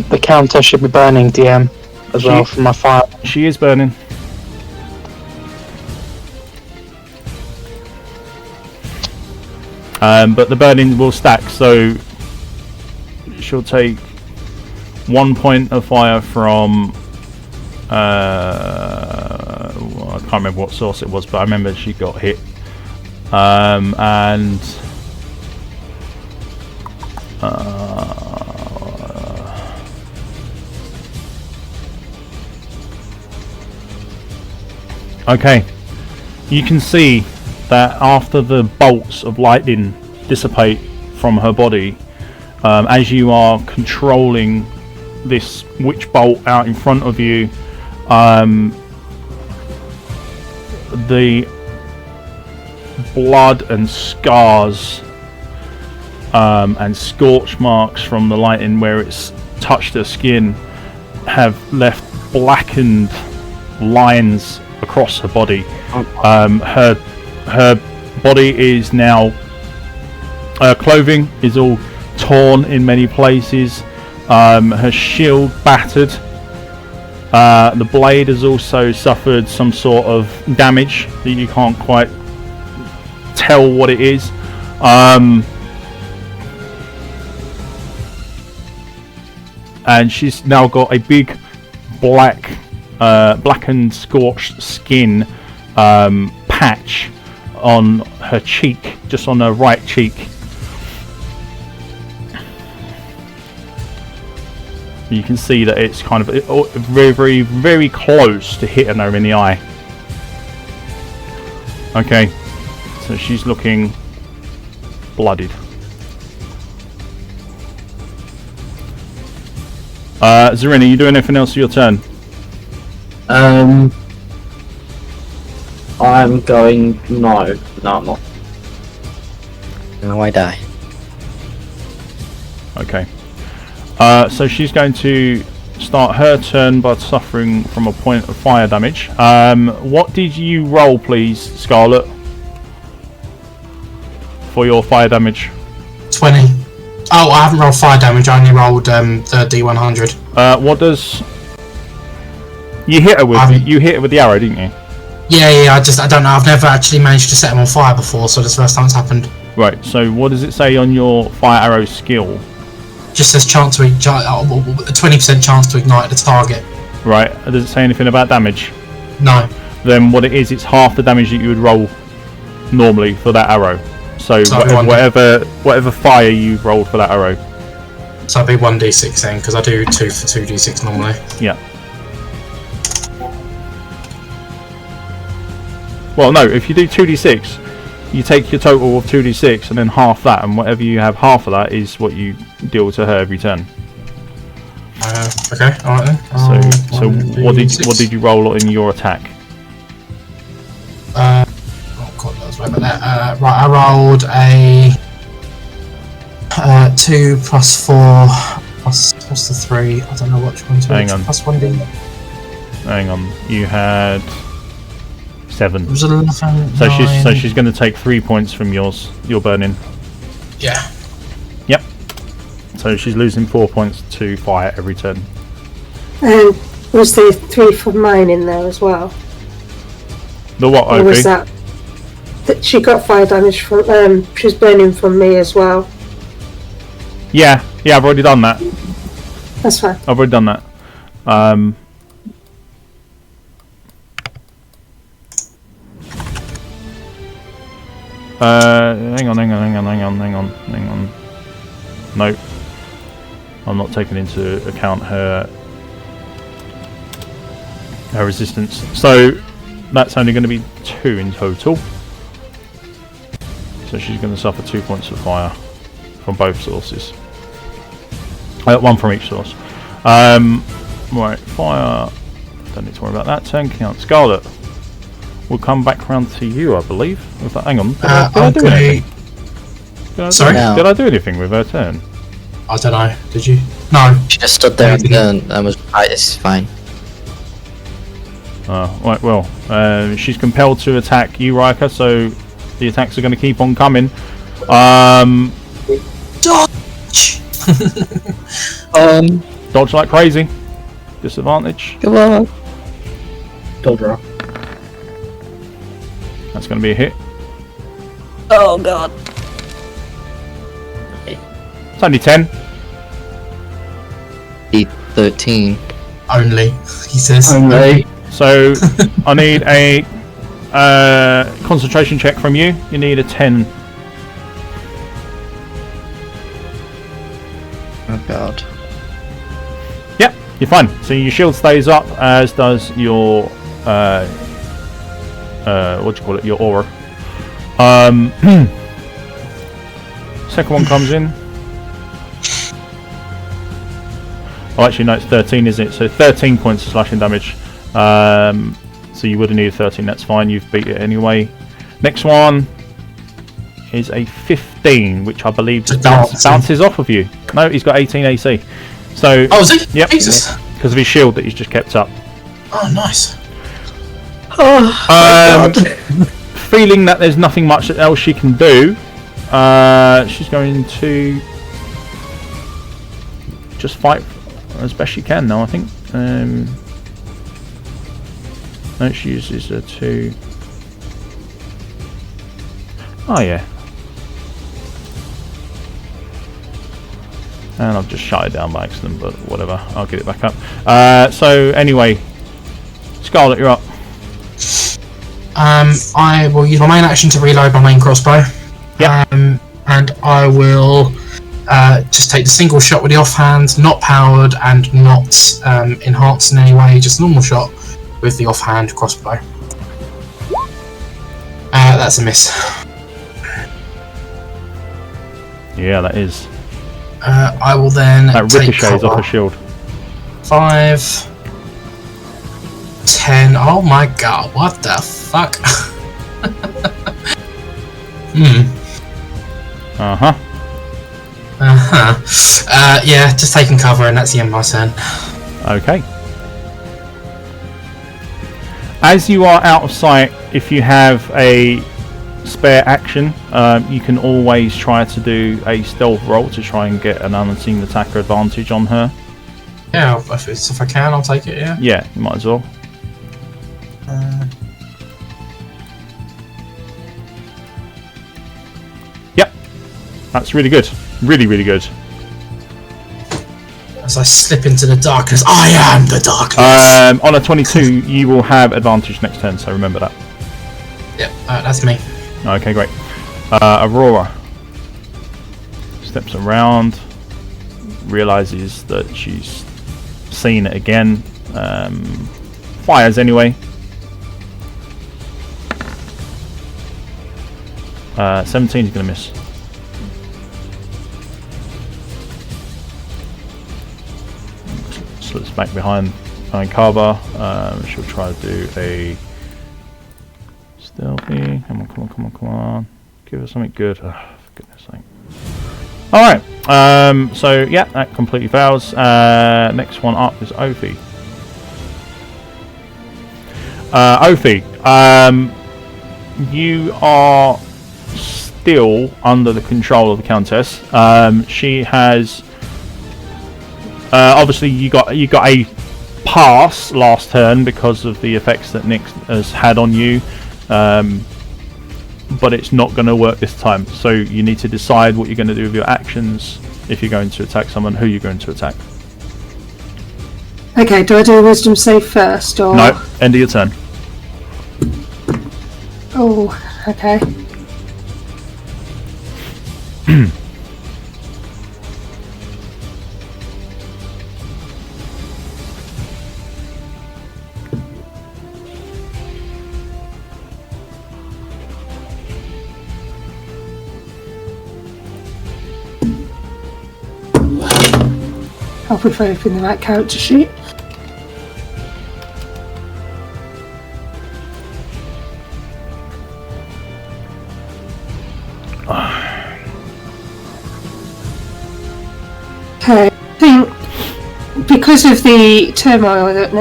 The Countess should be burning DM as well from my fire. She is burning. But the burning will stack, so she'll take 1 point of fire from I can't remember what source it was, but I remember she got hit, and okay, you can see that after the bolts of lightning dissipate from her body, as you are controlling this witch bolt out in front of you, the blood and scars and scorch marks from the lightning where it's touched her skin have left blackened lines across her body. Her body is now clothing is all torn in many places. Her shield battered. The blade has also suffered some sort of damage that you can't quite tell what it is. And she's now got a big blackened, scorched skin patch on her cheek, just on her right cheek. You can see that it's kind of very, very, very close to hitting her in the eye. Okay, so she's looking bloodied. Zarina, you doing anything else for your turn? I'm going. No, I'm not. Now I die. Okay. So she's going to start her turn by suffering from a point of fire damage. What did you roll, please, Scarlet, for your fire damage? 20. Oh, I haven't rolled fire damage. I only rolled the D100. What does... You hit her with the arrow, didn't you? Yeah. I don't know. I've never actually managed to set them on fire before, so this is the first time it's happened. Right. So what does it say on your fire arrow skill? Just says chance to a 20% chance to ignite the target. Right. Does it say anything about damage? No. Then what it is, it's half the damage that you would roll normally for that arrow. So whatever fire you've rolled for that arrow. So it'll be 1d6 then, because I do 2 for 2d6 normally. Yeah. Well, no, if you do 2d6, you take your total of 2d6 and then half that, and whatever you have half of that is what you deal to her every turn. Okay, alright then. So what did you roll in your attack? Oh god, that was way about that. Right, I rolled a 2 plus 4 plus what's the 3? I don't know which one to Hang on. plus 1d. Hang on, you had 7. It was 11. So 9. she's going to take 3 points from yours. You're burning. Yeah. Yep. So she's losing 4 points to fire every turn. And was the 3 from mine in there as well? The what, Or was OP? that she got fire damage from? She's burning from me as well. Yeah, I've already done that. That's fine. I've already done that. Hang on. No, I'm not taking into account her resistance. So that's only going to be 2 in total. So she's going to suffer 2 points of fire from both sources. 1 from each source. Right, fire. Don't need to worry about that. Turn count. Scarlet. We'll come back round to you, I believe. Hang on. Did I do anything? Sorry? Did I do anything with her turn? I don't know. Did you? No. She just stood there and was right. It's fine. Right, well, she's compelled to attack you, Riker, so the attacks are going to keep on coming. Dodge! Dodge like crazy. Disadvantage. Come on. Dodge roll. That's going to be a hit. Oh god. It's only 10. 13. Only, he says. Only. So I need a concentration check from you. You need a 10. Oh god. Yep, you're fine. So your shield stays up, as does your what do you call it? Your aura. Second one comes in. Oh, actually, no, it's 13, isn't it? So 13 points of slashing damage. So you would have needed 13. That's fine. You've beat it anyway. Next one is a 15, which I believe bounces off of you. No, he's got 18 AC. So. Oh, is he? Yep. Jesus. Because of his shield that he's just kept up. Oh, nice. Feeling that there's nothing much else she can do, she's going to just fight as best she can now, I think. No, she uses a 2. Oh yeah. And I've just shut it down by accident, but whatever, I'll get it back up. So anyway, Scarlet, you're up. I will use my main action to reload my main crossbow. Yep. And I will just take the single shot with the offhand, not powered and not enhanced in any way, just a normal shot with the offhand crossbow. That's a miss. Yeah, that is. I will then That take ricochets cover. off a shield. 5, 10. Oh my god, what the fuck? Uh-huh. Yeah, just taking cover, and that's the end of my turn. Okay. As you are out of sight, if you have a spare action, you can always try to do a stealth roll to try and get an unseen attacker advantage on her. Yeah, if I can, I'll take it, yeah. Yeah, you might as well. Yep. That's really good. Really, really good. As I slip into the darkness, I am the darkness! On a 22, you will have advantage next turn, so remember that. Yep, that's me. Okay, great. Aurora steps around, realizes that she's seen it again, fires anyway. 17 is going to miss. Slips back behind cover. She'll try to do a stealthy. Come on. Give her something good. Oh, for goodness sake. Alright. So, yeah, that completely fails. Next one up is Ophi. Ophi, you are still under the control of the Countess. She has... obviously, you got a pass last turn because of the effects that Nick has had on you, but it's not going to work this time. So you need to decide what you're going to do with your actions. If you're going to attack someone, who you're going to attack. Okay, do I do a wisdom save first, or...? No, end of your turn. Oh, okay. I'll prefer open the right character sheet. Okay, I think because of the turmoil that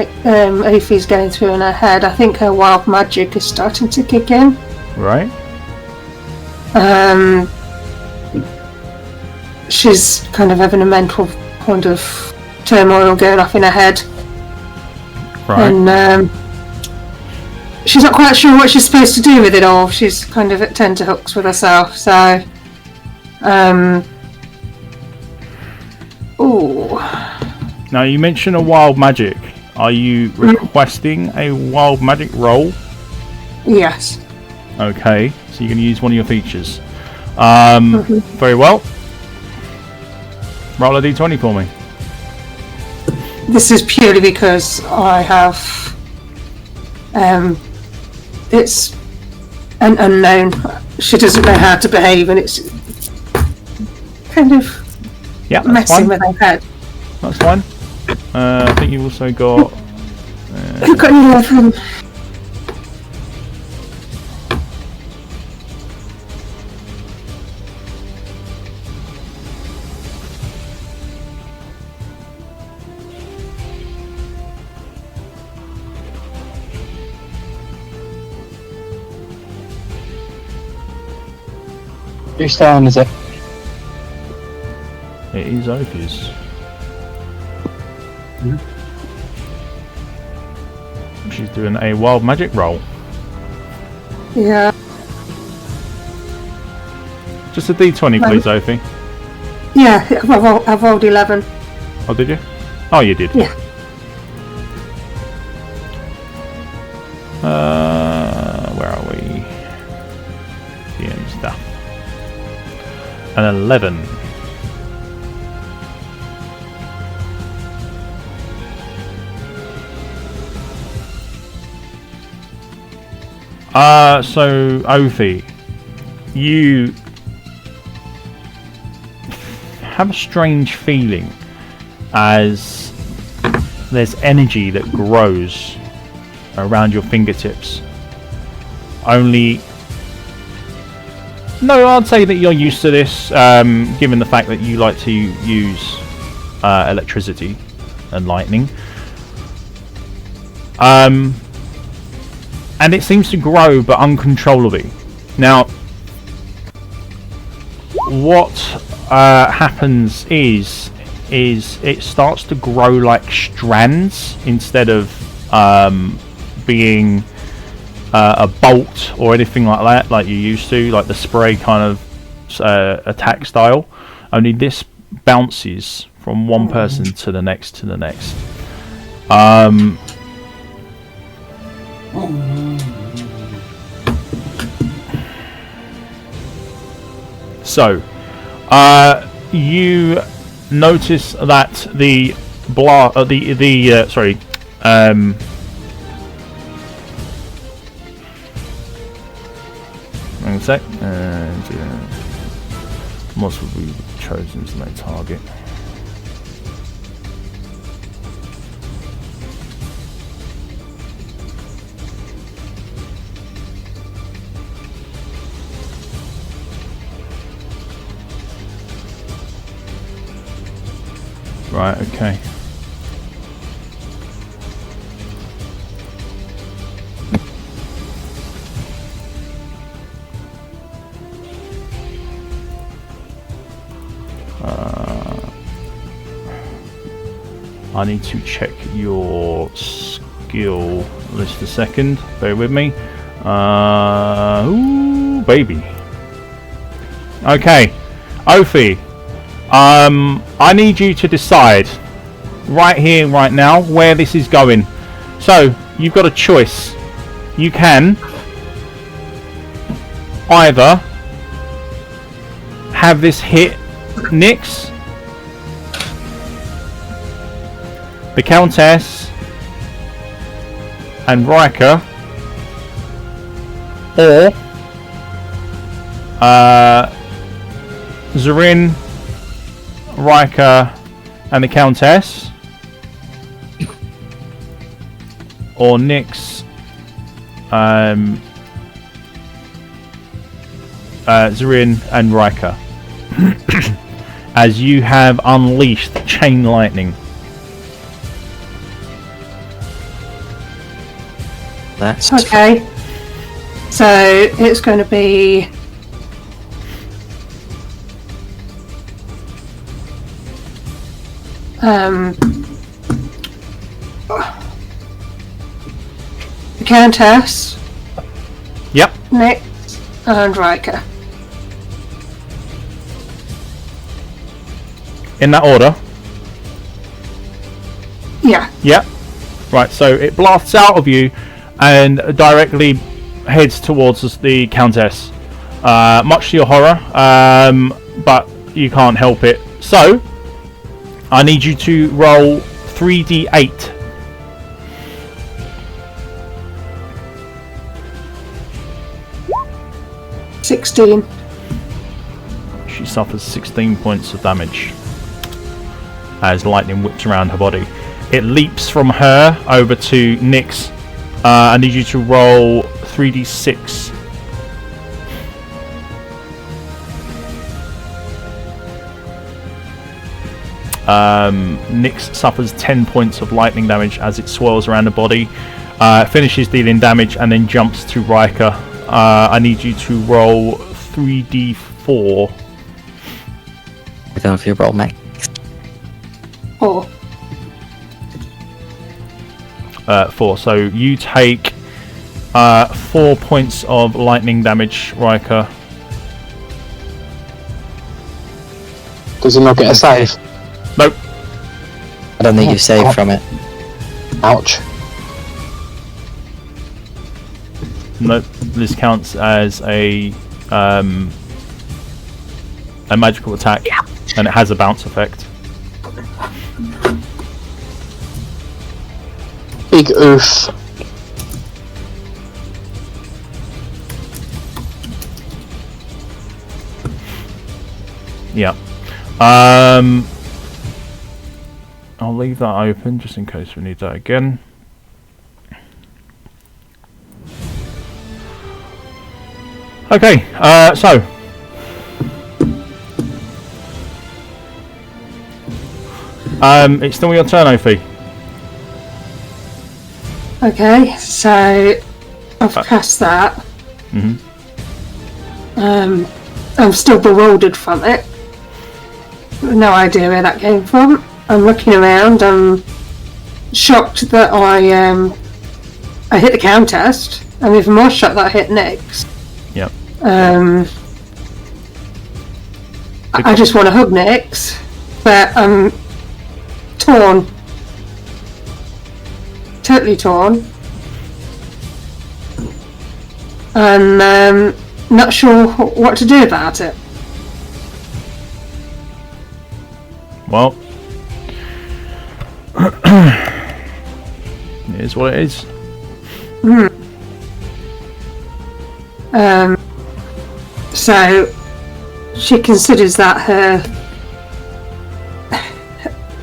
Ophi's going through in her head, I think her wild magic is starting to kick in. Right. She's kind of having a mental kind of turmoil going off in her head. Right. And she's not quite sure what she's supposed to do with it all. She's kind of at tenterhooks with herself, so... Ooh. Now, you mentioned a wild magic. Are you requesting a wild magic roll? Yes. Okay, so you're going to use one of your features. Very well. Roll a d20 for me. This is purely because I have... it's an unknown. She doesn't know how to behave, and it's kind of Yeah, that's messing fine. with her head. That's fine. I think you've also got... I've got an 11. Whose turn is it? It is Ophi's. She's doing a wild magic roll. Yeah. Just a d20, please, Ophi. Yeah, I've rolled 11. Oh, did you? Oh, you did. Yeah. Where an 11. So Ovi, you have a strange feeling as there's energy that grows around your fingertips. Only, no, I'd say that you're used to this, given the fact that you like to use electricity and lightning. And it seems to grow, but uncontrollably. Now, what happens is it starts to grow like strands instead of being a bolt or anything like that, like you used to, like the spray kind of attack style. Only this bounces from one person to the next to the next. So, you notice that the hang on a sec. And what would we chosen as the main target? Right, okay. I need to check your skill list a second. Bear with me. Ooh, baby. Okay, Ophi. I need you to decide right here, right now, where this is going. So, you've got a choice. You can either have this hit Nyx, the Countess, and Riker, or Zorin, Riker, and the Countess, or Nyx, Zorin, and Riker, as you have unleashed chain lightning. That's Okay. So it's going to be the Countess, Yep. Nyx, and Riker. In that order. Yeah. Yep. Right, so it blasts out of you and directly heads towards the Countess. Much to your horror, but you can't help it. So, I need you to roll 3d8. $16. She suffers 16 points of damage as lightning whips around her body. It leaps from her over to Nyx. I need you to roll 3d6. Nyx suffers 10 points of lightning damage as it swirls around the body, finishes dealing damage, and then jumps to Riker. I need you to roll 3d4. I don't know if you roll max. 4. 4. So you take 4 points of lightning damage, Riker. Does he not get a save? Nope. I don't think you save from it. Ouch. Nope. This counts as a a magical attack, and it has a bounce effect. Big oof. Yeah. I'll leave that open just in case we need that again. Okay, so it's still your turn, Ophi. Okay, so I've cast that. I'm still bewildered from it. No idea where that came from. I'm looking around. I'm shocked that I hit the Countess. I'm even more shocked that I hit Nyx. Yep. I just want to hug Nyx, but I'm torn. Totally torn. And not sure what to do about it. Well, it is what it is. So she considers that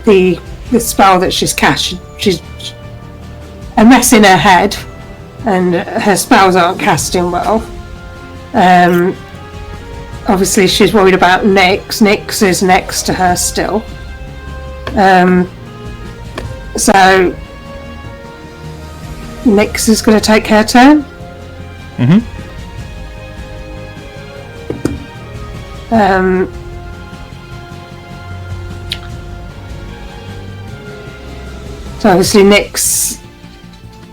the spell that she's cast, she's a mess in her head, and her spells aren't casting well. Obviously she's worried about Nyx. Nyx is next to her still. So Nyx is going to take her turn. So obviously Nyx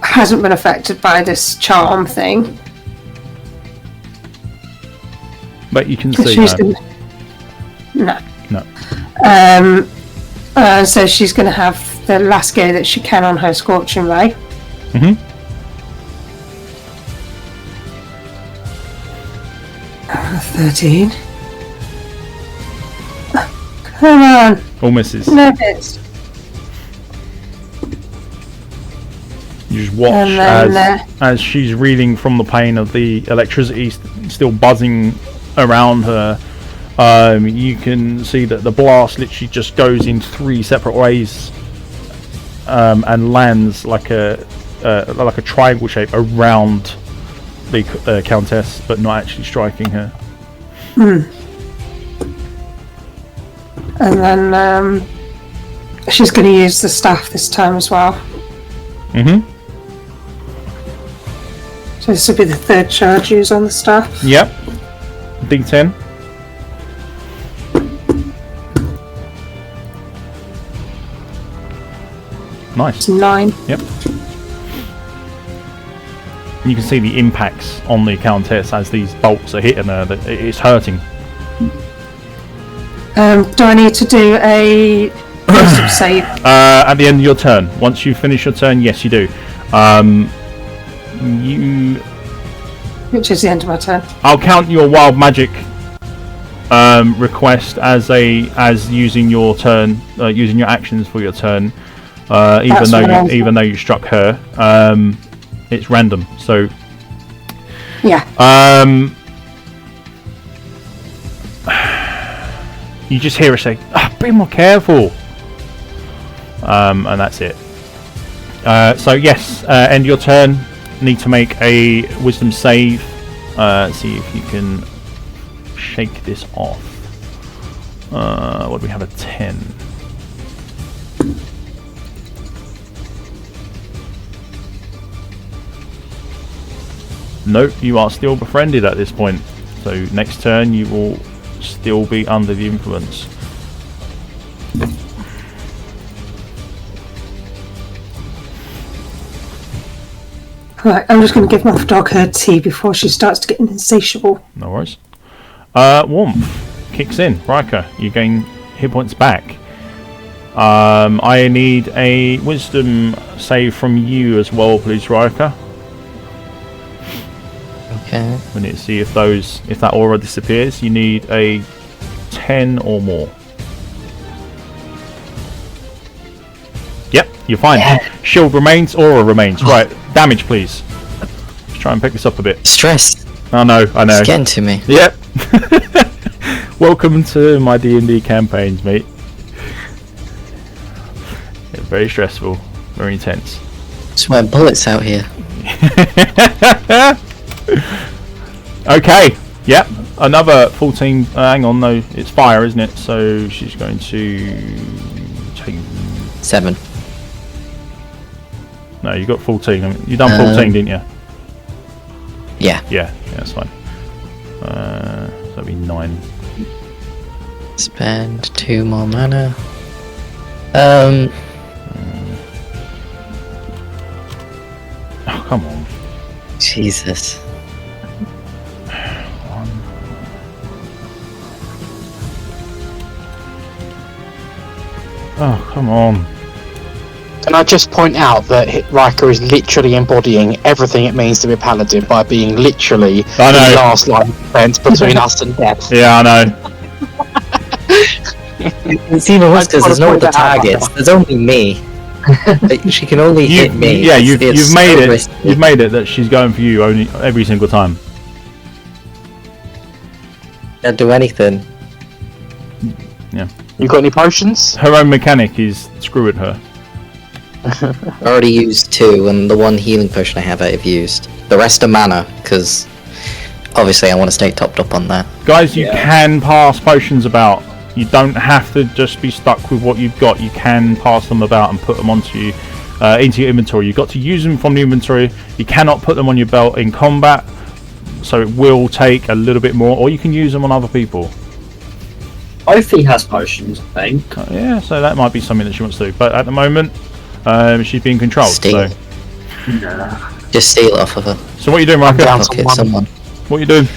hasn't been affected by this charm thing. But you can see She's that. No. No. So she's going to have the last go that she can on her Scorching Ray. 13. Come on. All misses. No bits. You just watch And then, as she's reeling from the pain of the electricity still buzzing around her. You can see that the blast literally just goes in 3 separate ways and lands like a triangle shape around the Countess, but not actually striking her. And then she's going to use the staff this time as well. So this will be the 3rd charge used on the staff. Yep. D10. Nice. It's 9. Yep. You can see the impacts on the Countess as these bolts are hitting her. That it's hurting. Do I need to do a wisdom save? At the end of your turn. Once you finish your turn, yes, you do. Which is the end of my turn. I'll count your wild magic request as using your turn, using your actions for your turn. Even though you struck her, it's random. So yeah. You just hear her say, "Be more careful," and that's it. So yes, end your turn. Need to make a wisdom save. See if you can shake this off. What do we have? A 10. Nope, you are still befriended at this point. So next turn you will still be under the influence. Right, I'm just going to give my dog her tea before she starts to get insatiable. No worries. Warmth kicks in. Riker, you gain hit points back. I need a wisdom save from you as well, please, Riker. Okay. We need to see if that aura disappears. You need a 10 or more. Yep, you're fine. Yeah. Shield remains, aura remains. Right, damage please. Let's try and pick this up a bit. Stress. I know. It's getting to me. Yep. Welcome to my D&D campaigns, mate. Yeah, very stressful, very intense. Sweating bullets out here. Okay, yep, another 14, hang on, no, it's fire, isn't it? So she's going to take... 7. No, you got 14, you done 14, didn't you? Yeah. Yeah, that's fine. So that'll be 9. Spend 2 more mana. Oh, come on. Jesus. Oh, come on. Can I just point out that Riker is literally embodying everything it means to be a paladin by being literally I know. the last line of defense between us and death. Yeah, I know. It's even worse because there's no other point that out. targets. There's only me. She can only hit me. Yeah, you've It's made so it. risky. You've made it that she's going for you only every single time. Can't do anything. You got any potions? Her own mechanic is screwing her. I already used 2, and the 1 healing potion I have I've used. The rest are mana, because obviously I want to stay topped up on that. Guys, you can pass potions about. You don't have to just be stuck with what you've got. You can pass them about and put them onto you, into your inventory. You've got to use them from the inventory. You cannot put them on your belt in combat, so it will take a little bit more, or you can use them on other people. Ophi has potions, I think. Yeah, so that might be something that she wants to do. But at the moment, she's being controlled. Steal. So. Nah. Just steal it off of her. So what are you doing, Riker? down. Okay, someone. What are you doing?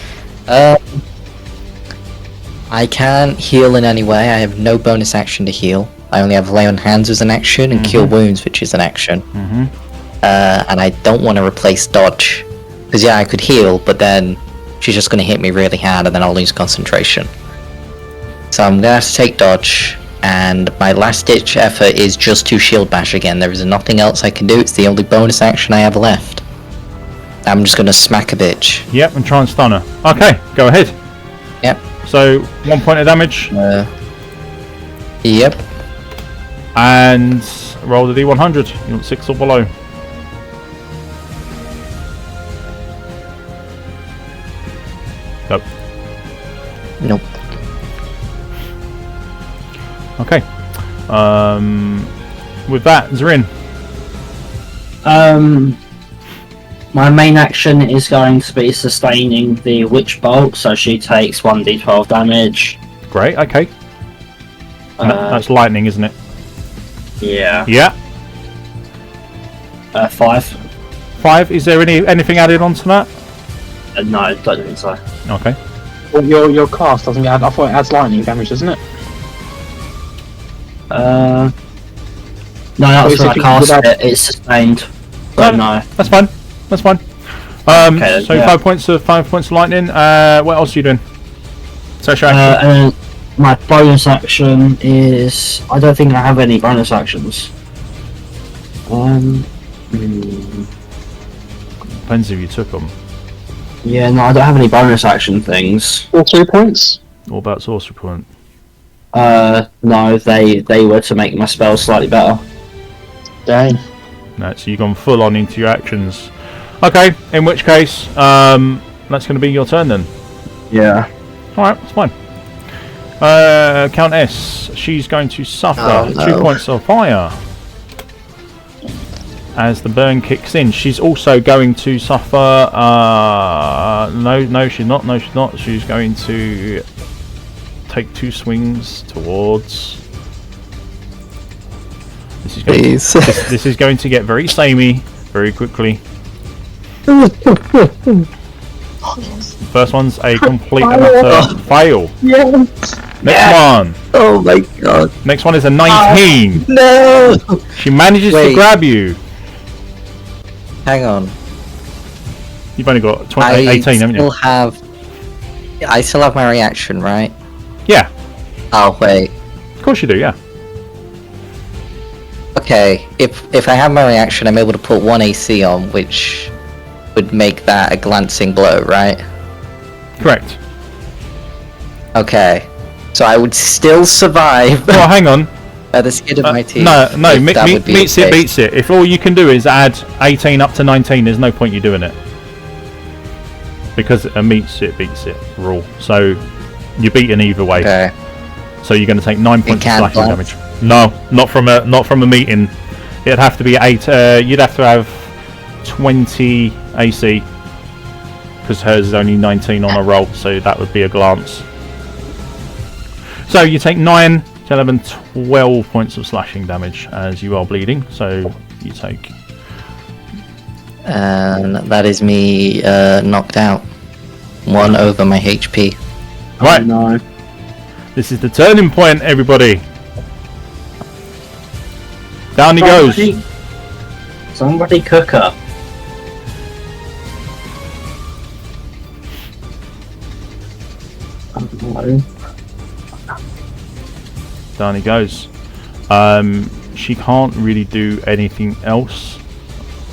I can't heal in any way. I have no bonus action to heal. I only have lay on hands as an action and cure wounds, which is an action. And I don't want to replace dodge. Because yeah, I could heal, but then she's just going to hit me really hard and then I'll lose concentration. So I'm going to have to take dodge. And my last ditch effort is just to shield bash again. There is nothing else I can do. It's the only bonus action I have left. I'm just going to smack a bitch. Yep, and try and stun her. Okay, go ahead. Yep. So 1 point of damage. Yep. And roll the D100. You want 6 or below. Nope. Nope. Okay. With that, Zarin. My main action is going to be sustaining the Witch Bolt, so she takes 1d12 damage. Great. Okay. That's lightning, isn't it? Yeah. Yeah. 5. 5. Is there anything added onto that? No, don't think so. Okay. Well, your cast doesn't add. I thought it adds lightning damage, doesn't it? No, that's when I cast it. It's sustained. But no. That's fine. That's fine. Okay, so yeah. 5 points of lightning. What else are you doing? Social action. And my bonus action is... I don't think I have any bonus actions. Depends if you took them. Yeah, no, I don't have any bonus action things. All 3 points. What about sorcery point? No, they were to make my spells slightly better. Dang. No, so you've gone full on into your actions. Okay, in which case, that's going to be your turn then. Yeah. Alright, that's fine. Countess, she's going to suffer 2 points of fire. As the burn kicks in, she's also going to suffer. No, she's not. No, she's not. She's going to take 2 swings towards. This is going this is going to get very samey very quickly. First one's a complete and utter fail. Next one. Oh my god. Next one is a 19. No! She manages to Wait. grab you. Hang on. You've only got 18, haven't you? I still have my reaction, right? Yeah. Oh wait. Of course you do, yeah. Okay, if I have my reaction, I'm able to put 1 AC on, which would make that a glancing blow, right? Correct. Okay, so I would still survive Well, hang on. by the skin of my teeth. No, if that would be meets the it, case. beats it. If all you can do is add 18 up to 19, there's no point you doing it. Because a meets it, beats it rule. So, you're beaten either way. Okay. So you're going to take 9 points of can't slashing glance? damage. No, not from a meeting. It'd have to be 8. You'd have to have 20 AC. Because hers is only 19 on a roll, so that would be a glance. So you take 9, 11, 12 points of slashing damage as you are bleeding. So you take... And that is me knocked out. 1 over my HP. Right, Oh, no. this is the turning point, everybody. Down he goes. Somebody cook her. No. Down he goes. She can't really do anything else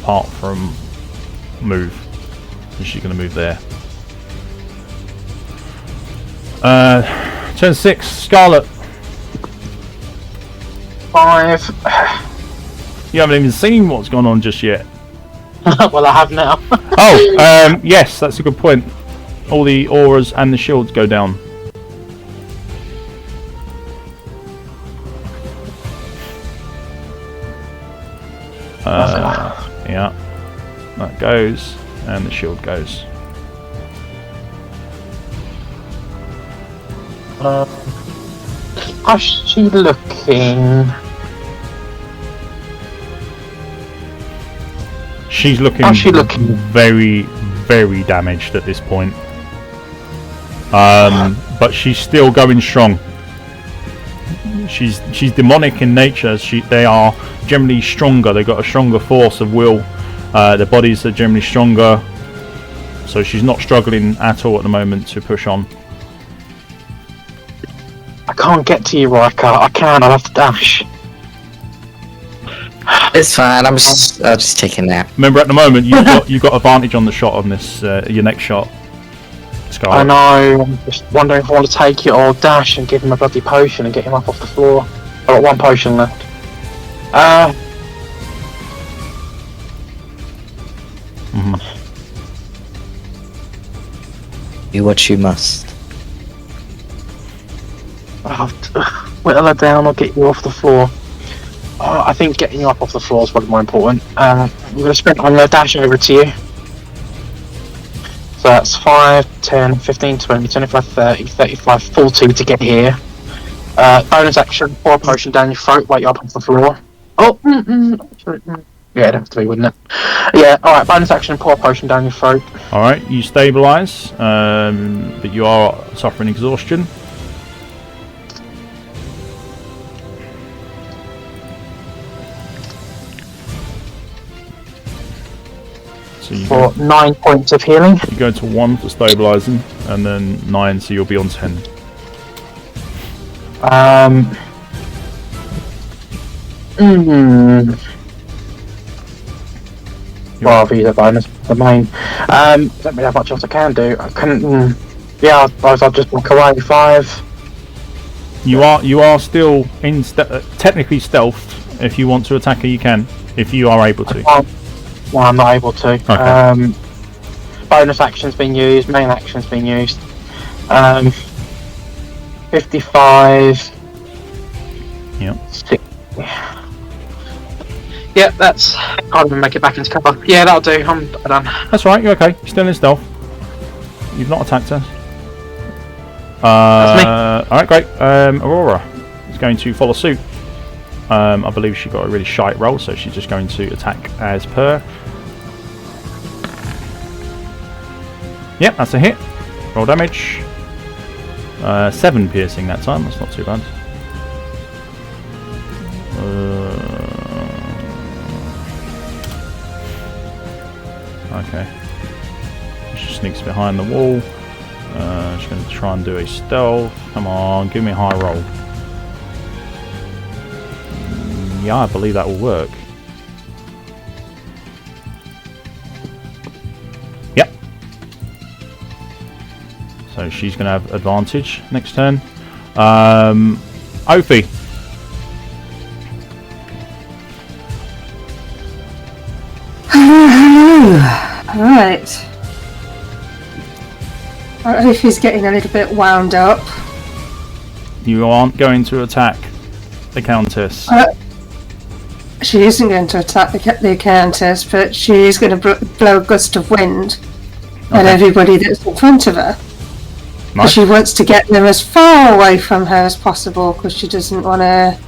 apart from move. So she's going to move there. Turn 6, Scarlet. 5. You haven't even seen what's gone on just yet. Well, I have now. Oh, yes, that's a good point. All the auras and the shields go down. Yeah, that goes, and the shield goes. How's she looking? She's looking, How's she looking? very, very damaged at this point. But she's still going strong. She's demonic in nature. They are generally stronger. They've got a stronger force of will. Their bodies are generally stronger. So she's not struggling at all at the moment to push on. I can't get to you, Riker. I can. I'll have to dash. It's fine. I'll just take a nap. Remember, at the moment you've got advantage on the shot on this your next shot, Scarlet. I know. I'm just wondering if I want to take it or dash and give him a bloody potion and get him up off the floor. I've got 1 potion left. Do what you must. Whittle her down or get you off the floor. I think getting you up off the floor is probably more important. I'm going to dash over to you. So that's 5, 10, 15, 20, 25, 30, 35, 40 to get here. Bonus action, pour a potion down your throat, wait you up off the floor. Oh, yeah, it'd have to be, wouldn't it? Yeah, alright, bonus action, pour a potion down your throat. Alright, you stabilise, but you are suffering exhaustion. So you For 9 points of healing. You go to 1 for stabilising, and then 9, so you'll be on 10. Well, I'll use a bonus for mine. Don't really have much else I can do. I couldn't. Yeah, I suppose I'll just walk away. 5. You are still in technically stealthed. If you want to attack her, you can. If you are able to. Well, I'm not able to. Okay. Bonus action's been used. Main action's been used. 55. Yep. 6. Yeah, that's. Can't even make it back into cover. Yeah, that'll do. I'm done. That's right. You're okay. You're still in stealth. You've not attacked her. That's me. Alright, great. Aurora is going to follow suit. I believe she got a really shite roll, so she's just going to attack as per. Yep, that's a hit. Roll damage. 7 piercing that time. That's not too bad. Okay. She sneaks behind the wall. Just going to try and do a stealth. Come on, give me a high roll. Yeah, I believe that will work. Yep. So she's going to have advantage next turn. Ophi. Right. Ophi's getting a little bit wound up. You aren't going to attack the Countess. She isn't going to attack the Countess, but she is going to blow a gust of wind at everybody that's in front of her. Nice. She wants to get them as far away from her as possible because she doesn't want to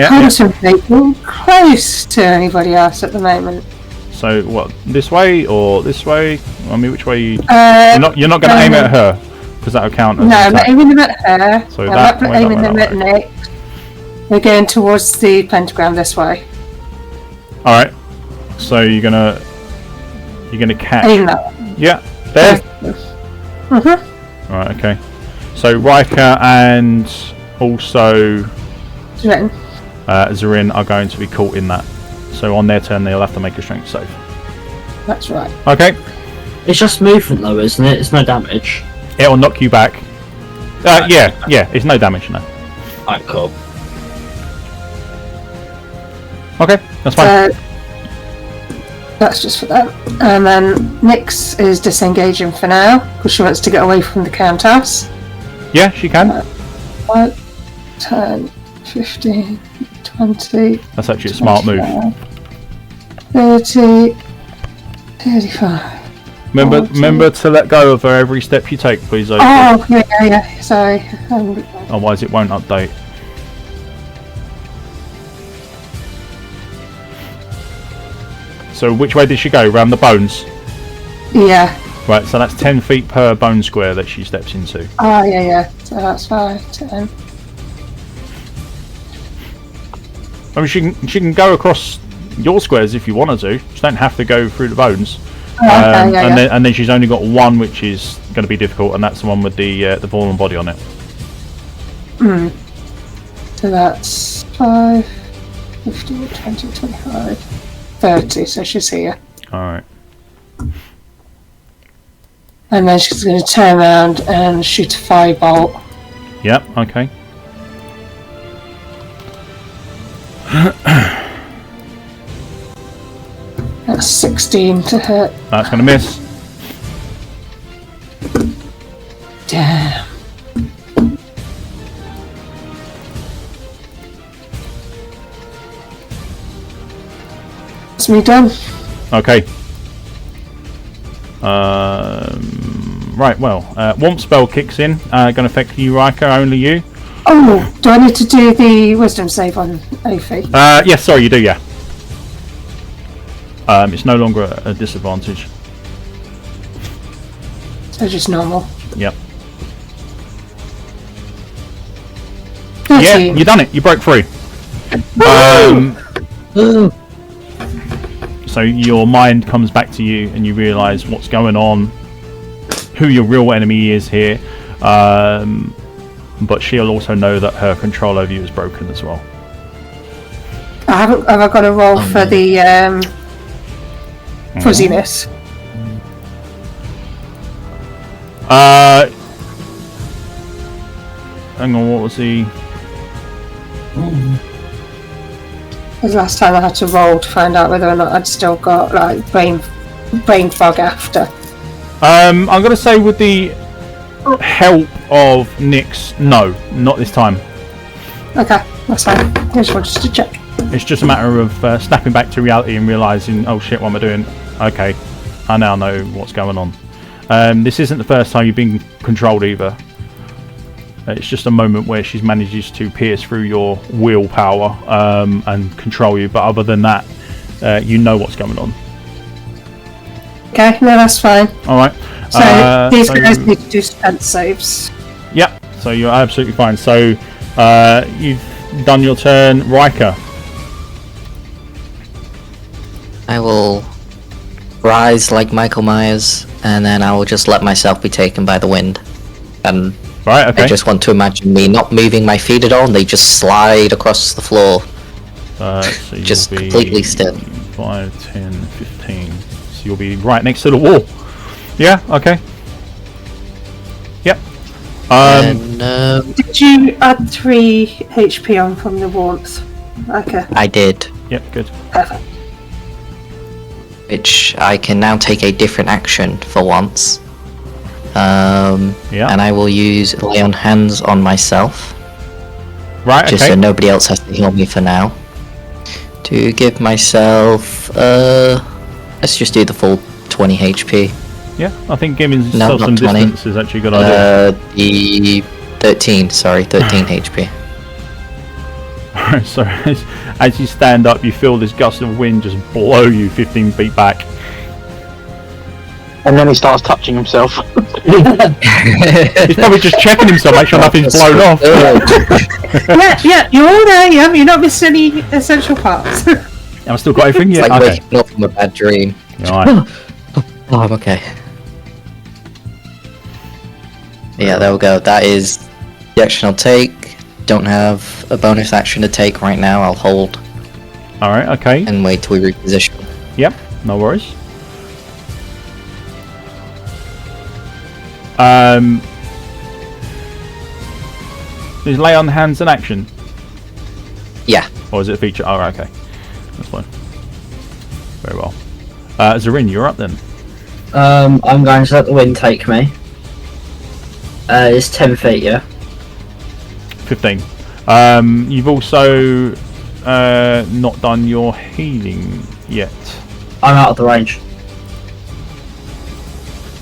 concentrate close to anybody else at the moment. So what? This way or this way? I mean, which way? You're not going to aim at her because that'll count. As no, I'm attack. not aiming them at her. So I'm that not way, aiming that them way, at Nick. We're going towards the pentagram this way. All right. So you're gonna catch. Aim that. Yeah. There. Mhm. All right. Okay. So Riker and also Zorin. Zorin are going to be caught in that. So on their turn, they'll have to make a strength save. That's right. Okay. It's just movement though, isn't it? It's no damage. It'll knock you back. Yeah. It's no damage, no. Alright, cool. Okay, that's fine. That's just for that. And then Nyx is disengaging for now because she wants to get away from the Countess. Yeah, she can. 10, 15, 20. That's actually a smart move. 30, 35. Remember to let go of her every step you take, please. Ophi. Oh, yeah. Sorry. Otherwise, it won't update. So which way did she go? Round the bones? Yeah. Right, so that's 10 feet per bone square that she steps into. Oh, yeah. So that's 5, 10. I mean, she can go across your squares if you wanted to. She don't have to go through the bones. And then she's only got one, which is going to be difficult, and that's the one with the fallen body on it. So that's 5, 15, 20, 25, 30. So she's here. All right. And then she's going to turn around and shoot a firebolt. Yep. Okay. That's 16 to hit. That's going to miss. Damn. That's me done. Okay. Right, well, Womp spell kicks in. Going to affect you, Riker, only you. Oh, do I need to do the wisdom save on Ophi? Yes, sorry, you do, yeah. It's no longer a disadvantage. So just normal. Yep. 13. Yeah, you done it. You broke through. So your mind comes back to you and you realise what's going on, who your real enemy is here, but she'll also know that her control over you is broken as well. Have I got a roll for the fuzziness? Hang on, what was the... Because last time I had to roll to find out whether or not I'd still got like brain fog after. I'm going to say with the help of Nyx, no, not this time. Okay, that's fine. I just wanted to check. It's just a matter of snapping back to reality and realising, oh shit, what am I doing? Okay, I now know what's going on. This isn't the first time you've been controlled either. It's just a moment where she manages to pierce through your willpower and control you, but other than that, you know what's going on. Okay, no, that's fine. Alright. So these guys need to do strength saves. Yep, so you're absolutely fine. So you've done your turn. Riker. I will rise like Michael Myers, and then I will just let myself be taken by the wind. And Right, okay. I just want to imagine me not moving my feet at all, and they just slide across the floor, So you'll just be completely still. 5, 10, 15. So you'll be right next to the wall. Yeah, okay. Yep. And Did you add 3 HP on from the warmth? Okay, I did, Yep, good. perfect. which I can now take a different action for once. Yeah. And I will use lay on hands on myself, Right, just okay. so nobody else has to heal me for now. To give myself, let's just do the full 20 HP. Yeah, I think giving No, yourself some not 20. distance is actually a good idea. The 13 HP. So as you stand up, you feel this gust of wind just blow you 15 feet back. And then he starts touching himself. He's probably just checking himself, make sure nothing's blown off. Yeah, you're all there, yeah, you're not missing any essential parts. I've still got everything, It's yeah. like Okay. waking up from a bad dream. Alright. Oh, I'm okay. Yeah, there we go. That is the action I'll take. Don't have a bonus action to take right now. I'll hold Alright, okay. and wait till we reposition. Yep, no worries. Is lay on hands an action? Yeah. Or is it a feature? Oh, right, okay. That's fine. Very well. Zarin, you're up then. I'm going to let the wind take me. It's 10 feet, yeah? 15. You've also not done your healing yet. I'm out of the range.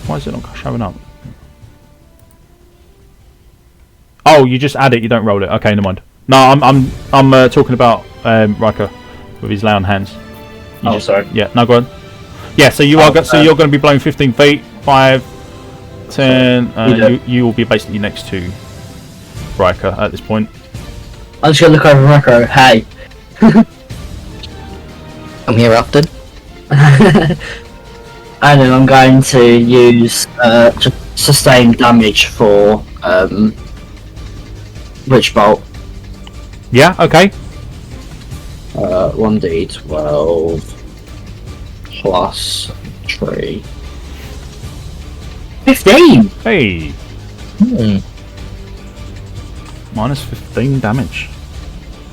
Why is it not showing up? Oh, you just add it. You don't roll it. Okay, never mind. No, I'm talking about Riker with his lay on hands. You Oh, sorry. Yeah, no, go on. Yeah, so you are. So you're going to be blown 15 feet. 5, 10. You will be basically next to Riker at this point. I'm just gonna look over Rocco. Hey. I'm here often. And then I'm going to use just sustained damage for Witch Bolt. Yeah. Okay. 1d12 plus 3. 15! Hey. Hmm. Minus 15 damage.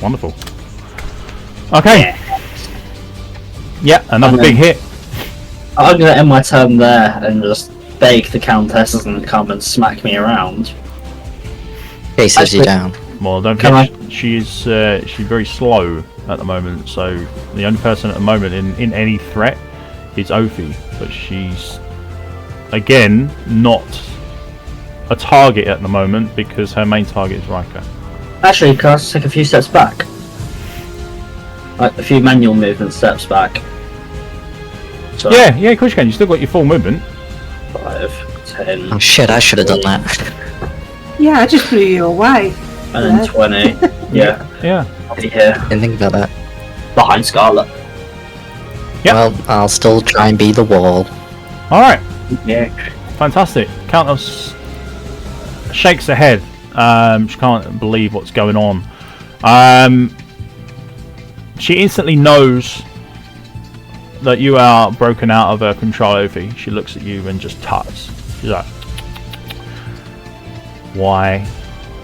Wonderful. Okay. Yeah, another And big then- hit. I'm gonna end my turn there and just beg the Countess doesn't come and smack me around. Chases you Actually- down. Well, don't Can forget, she's very slow at the moment, so the only person at the moment in any threat is Ophi, but she's again not a target at the moment because her main target is Riker. Actually, can I just take a few steps back? Like a few manual movement steps back. So Yeah, of course you can. You still got your full movement. 5, 10, Oh shit, I should have done that. Yeah, I just blew you away. and then 20. Yeah, Yeah. I'll be here. Didn't think about that. Behind Scarlet. Yep. Well, I'll still try and be the wall. All right. Yeah. Fantastic. Countess shakes her head. She can't believe what's going on. She instantly knows that you are broken out of her control, Ophi. She looks at you and just tuts. She's like, why?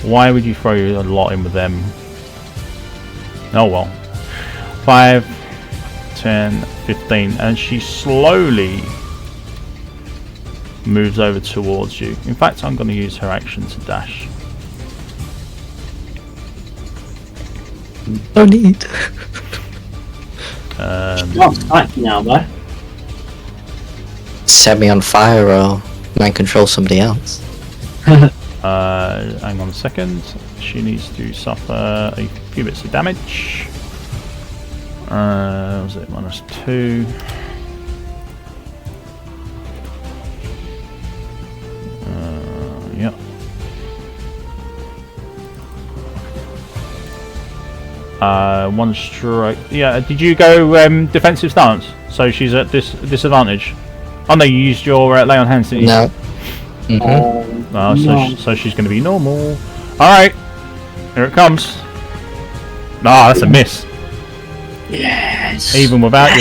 Why would you throw a lot in with them? Oh well. 5, 10, 15, and she slowly moves over towards you. In fact, I'm going to use her action to dash. No need. Oh, thank you now, though. Set me on fire or mind control somebody else. Hang on a second. She needs to suffer a few bits of damage. Was it -2? Yep. One strike. Yeah. Did you go defensive stance? So she's at disadvantage. Oh no, you used your lay on hands, didn't you? No. Mm-hmm. Oh, so she's going to be normal. All right. Here it comes. Ah, that's a miss. Yes. Even without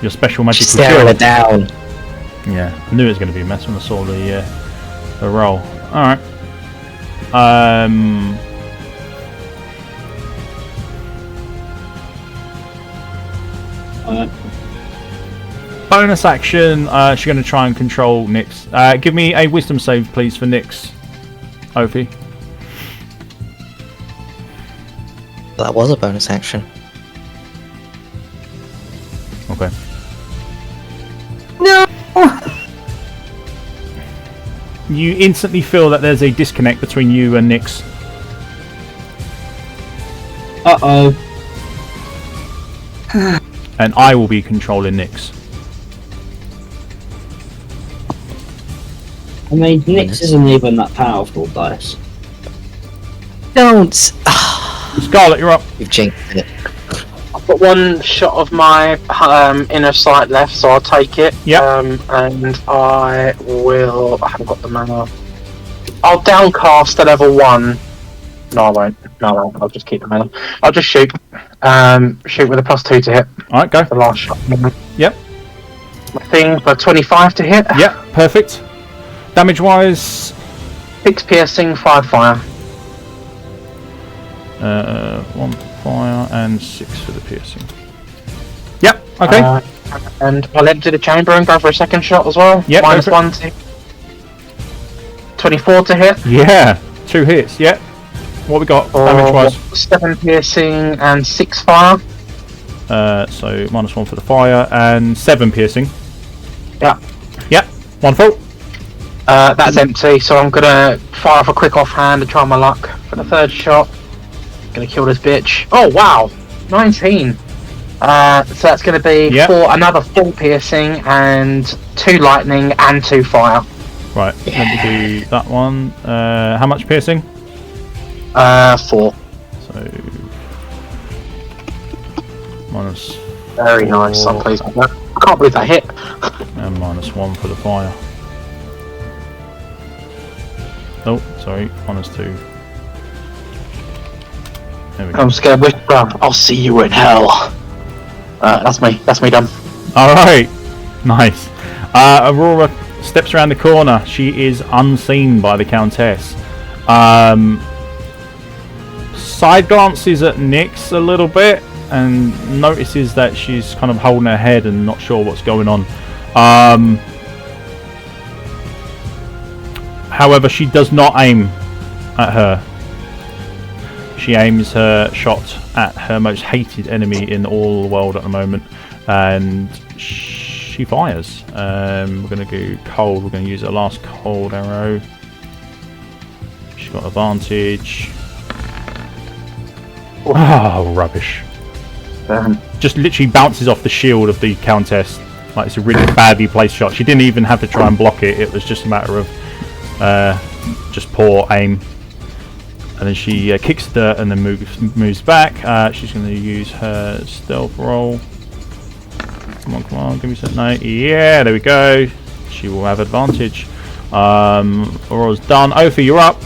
your special magical Staring her shield. down. Yeah, I knew it was going to be a mess when I saw the roll. All right. Bonus action. She's going to try and control Nyx. Give me a wisdom save, please, for Nyx. Opie. That was a bonus action. Okay. No! You instantly feel that there's a disconnect between you and Nyx. Uh-oh. And I will be controlling Nyx. I mean, Nyx isn't even that powerful, guys. Don't! Scarlet, you're up. You've jinxed it. I've got one shot of my inner sight left, so I'll take it. Yep. And I haven't got the mana. I'll downcast to level 1. No, I won't. No, I'll just keep the mana. I'll just shoot. Shoot with a +2 to hit. Alright, go. The last shot. Yep. My thing for 25 to hit. Yep, perfect. Damage wise. 6 piercing, 5 fire. 1 fire and 6 for the piercing. Yep, okay. And I'll empty the chamber and go for a second shot as well. Yep, -1 to 24 to hit. Yeah, 2 hits, yep. What we got damage wise? 7 piercing and 6 fire. So -1 for the fire and 7 piercing. Yeah. Yep, 1 full. That's empty, so I'm gonna fire off a quick offhand and try my luck for the third shot. Gonna kill this bitch. Oh wow, 19. So that's gonna be for another 4 piercing and 2 lightning and 2 fire. Right, let me do that one. How much piercing? 4. So minus. Very nice. I'm pleased with that. I can't believe that hit. And -1 for the fire. Oh, sorry, -2. There we go. I'm scared whisper. I'll see you in hell. That's me. That's me done. Alright, nice. Aurora steps around the corner. She is unseen by the Countess. Side glances at Nyx a little bit and notices that she's kind of holding her head and not sure what's going on. However, she does not aim at her. She aims her shot at her most hated enemy in all the world at the moment, and she fires. We're going to go cold. We're going to use her last cold arrow. She's got advantage. Oh, rubbish. Just literally bounces off the shield of the Countess. Like it's a really badly placed shot. She didn't even have to try and block it. It was just a matter of just poor aim. And then she kicks dirt and then moves back. She's going to use her stealth roll. Come on, give me something. No. Yeah, there we go. She will have advantage. Aurora's done. Ophi, you're up.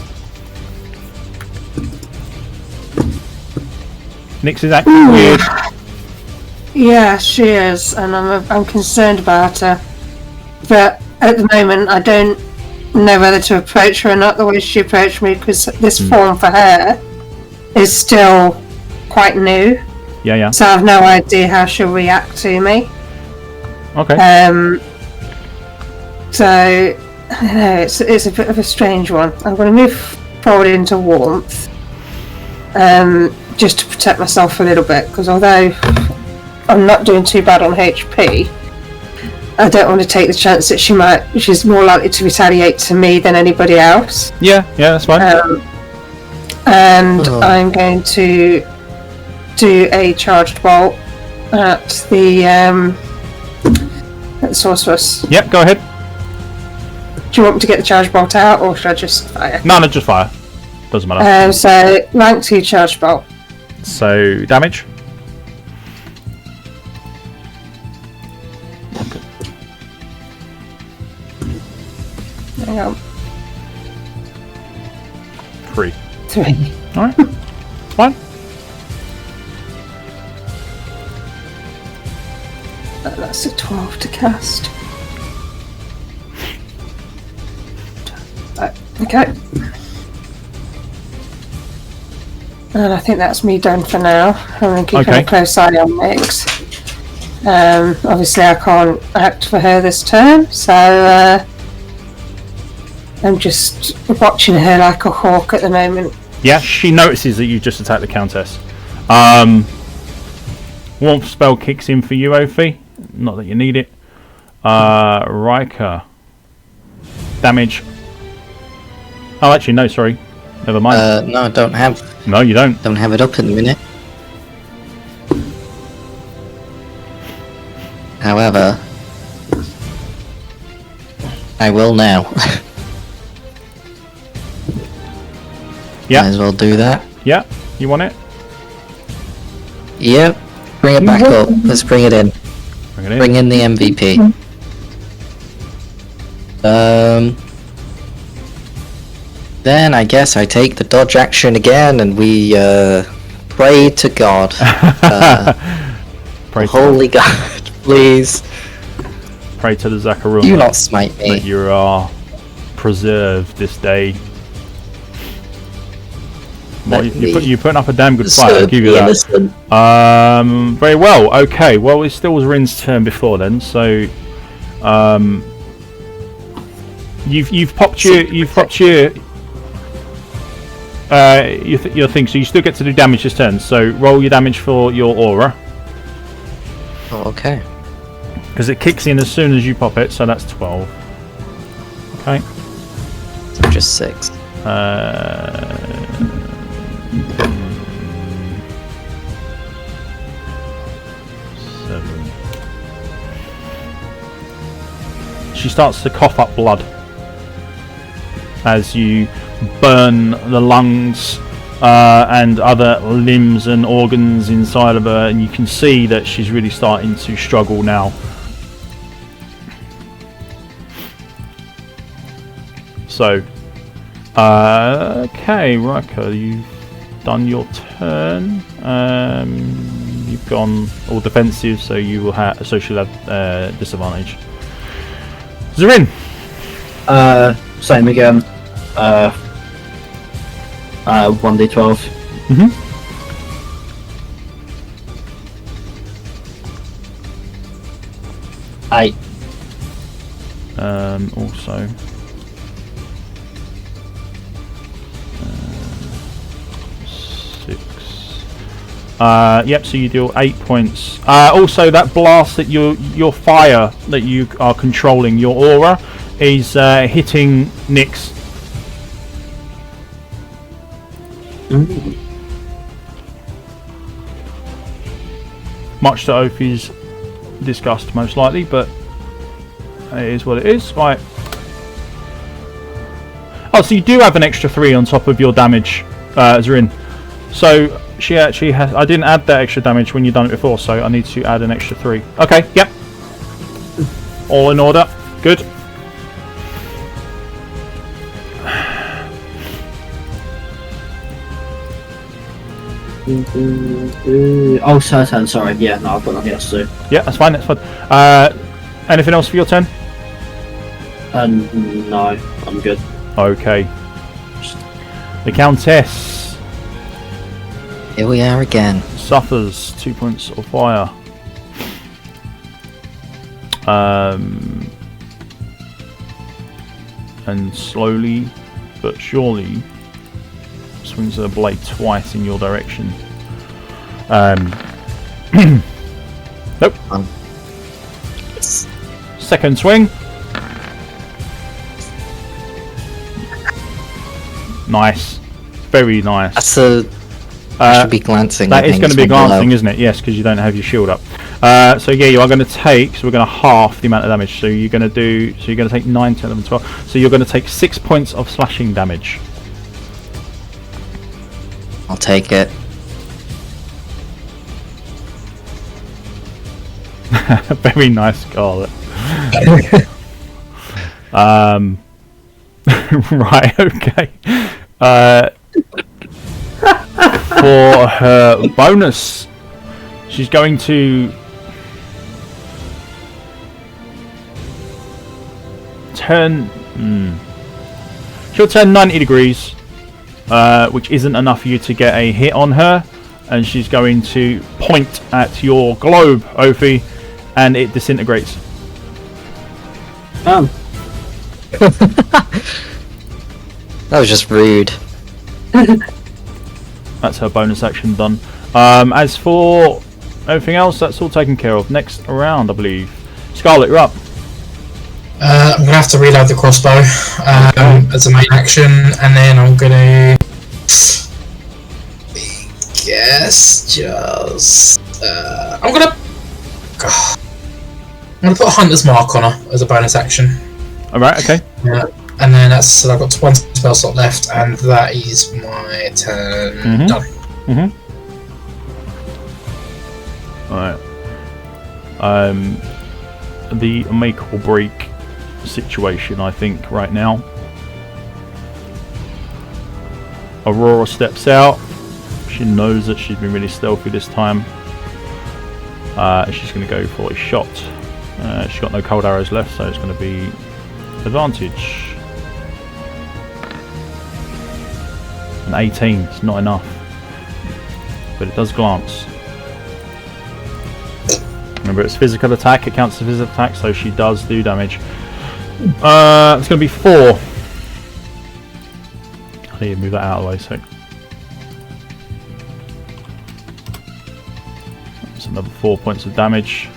Nyx is acting weird. Yeah, she is, and I'm concerned about her. But at the moment, I don't know whether to approach her or not the way she approached me, because this form for her is still quite new. Yeah. So I have no idea how she'll react to me. Okay. So I don't know, it's a bit of a strange one. I'm going to move forward into warmth, just to protect myself a little bit, because although I'm not doing too bad on HP, I don't want to take the chance that she's more likely to retaliate to me than anybody else. Yeah, that's fine. I'm going to do a charged bolt at the sorceress. Yep, go ahead. Do you want me to get the charged bolt out, or should I just fire? No, just fire. Doesn't matter. So rank 2 charged bolt. So damage. Hang on. 3. 3. Alright. Fine. That's a 12 to cast. Okay. And I think that's me done for now. I'm going to keep a close eye on Mix. Obviously I can't act for her this turn, so I'm just watching her like a hawk at the moment. Yeah, she notices that you just attacked the Countess. Warmth spell kicks in for you, Ophi. Not that you need it. Riker. Damage. Oh, actually, no, sorry. Never mind. No, I don't have. No, you don't. Don't have it up at the minute. However, I will now. Yeah. Might as well do that. Yeah, you want it? Yep. Bring it back up. Let's bring it in. Bring in the MVP. Then I guess I take the dodge action again, and we pray to God. Pray to Holy God, please. Pray to the Zakaruna. Do not smite me. That you are preserved this day. Well, you're putting up a damn good fight, I'll give you that. Very well, okay, well it still was Rin's turn before then, so you've popped your thing, so you still get to do damage this turn, so roll your damage for your aura. Oh, okay. Because it kicks in as soon as you pop it, so that's 12. Okay. So just 6. 7. She starts to cough up blood as you burn the lungs and other limbs and organs inside of her, and you can see that she's really starting to struggle now. So, okay, Riker, you've done your turn. You've gone all defensive, so you will have, so she'll have disadvantage. Zarin. Same again. 1d12. Mhm. Eight. Also. Yep, so you deal 8 points. Also, that blast that your fire that you are controlling, your aura, is hitting Nyx. Much to Ophi's disgust, most likely, but it is what it is. Right. Oh, so you do have an extra 3 on top of your damage, Zarin. So she actually has. I didn't add that extra damage when you done it before, so I need to add an extra 3. Okay, yep. All in order. Good. Oh, sorry. Yeah, no, I've got nothing else to do. Yeah, that's fine. That's fine. Anything else for your turn? No, I'm good. Okay. The Countess Here we are again. suffers 2 points of fire. And slowly but surely swings her blade twice in your direction. Nope. Second swing. Nice. Very nice. That's a. I should be glancing. That I is think going to be it's one glancing, below. isn't it? Yes, because you don't have your shield up. So yeah, you are going to take. So we're going to half the amount of damage. So you're going to do. So you're going to take 9, 10, 11, 12. So you're going to take 6 points of slashing damage. I'll take it. Very nice, Scarlet. Right, okay. For her bonus, she's going to turn. She'll turn 90 degrees, which isn't enough for you to get a hit on her, and she's going to point at your globe, Ophi, and it disintegrates. That was just rude. That's her bonus action done. As for everything else, that's all taken care of. Next round, I believe. Scarlet, you're up. I'm gonna have to reload the crossbow as a main action, and then I'm gonna I'm gonna put a hunter's mark on her as a bonus action. All right, okay. And then that's so I've got one spell slot left, and that is my turn done. All right. The make or break situation, I think, right now. Aurora steps out. She knows that she's been really stealthy this time. She's going to go for a shot. She's got no cold arrows left, so it's going to be advantage. An 18, it's not enough, but it does glance. Remember, it's physical attack, it counts as physical attack, so she does do damage. It's going to be 4. I need to move that out of the way, so that's another 4 points of damage.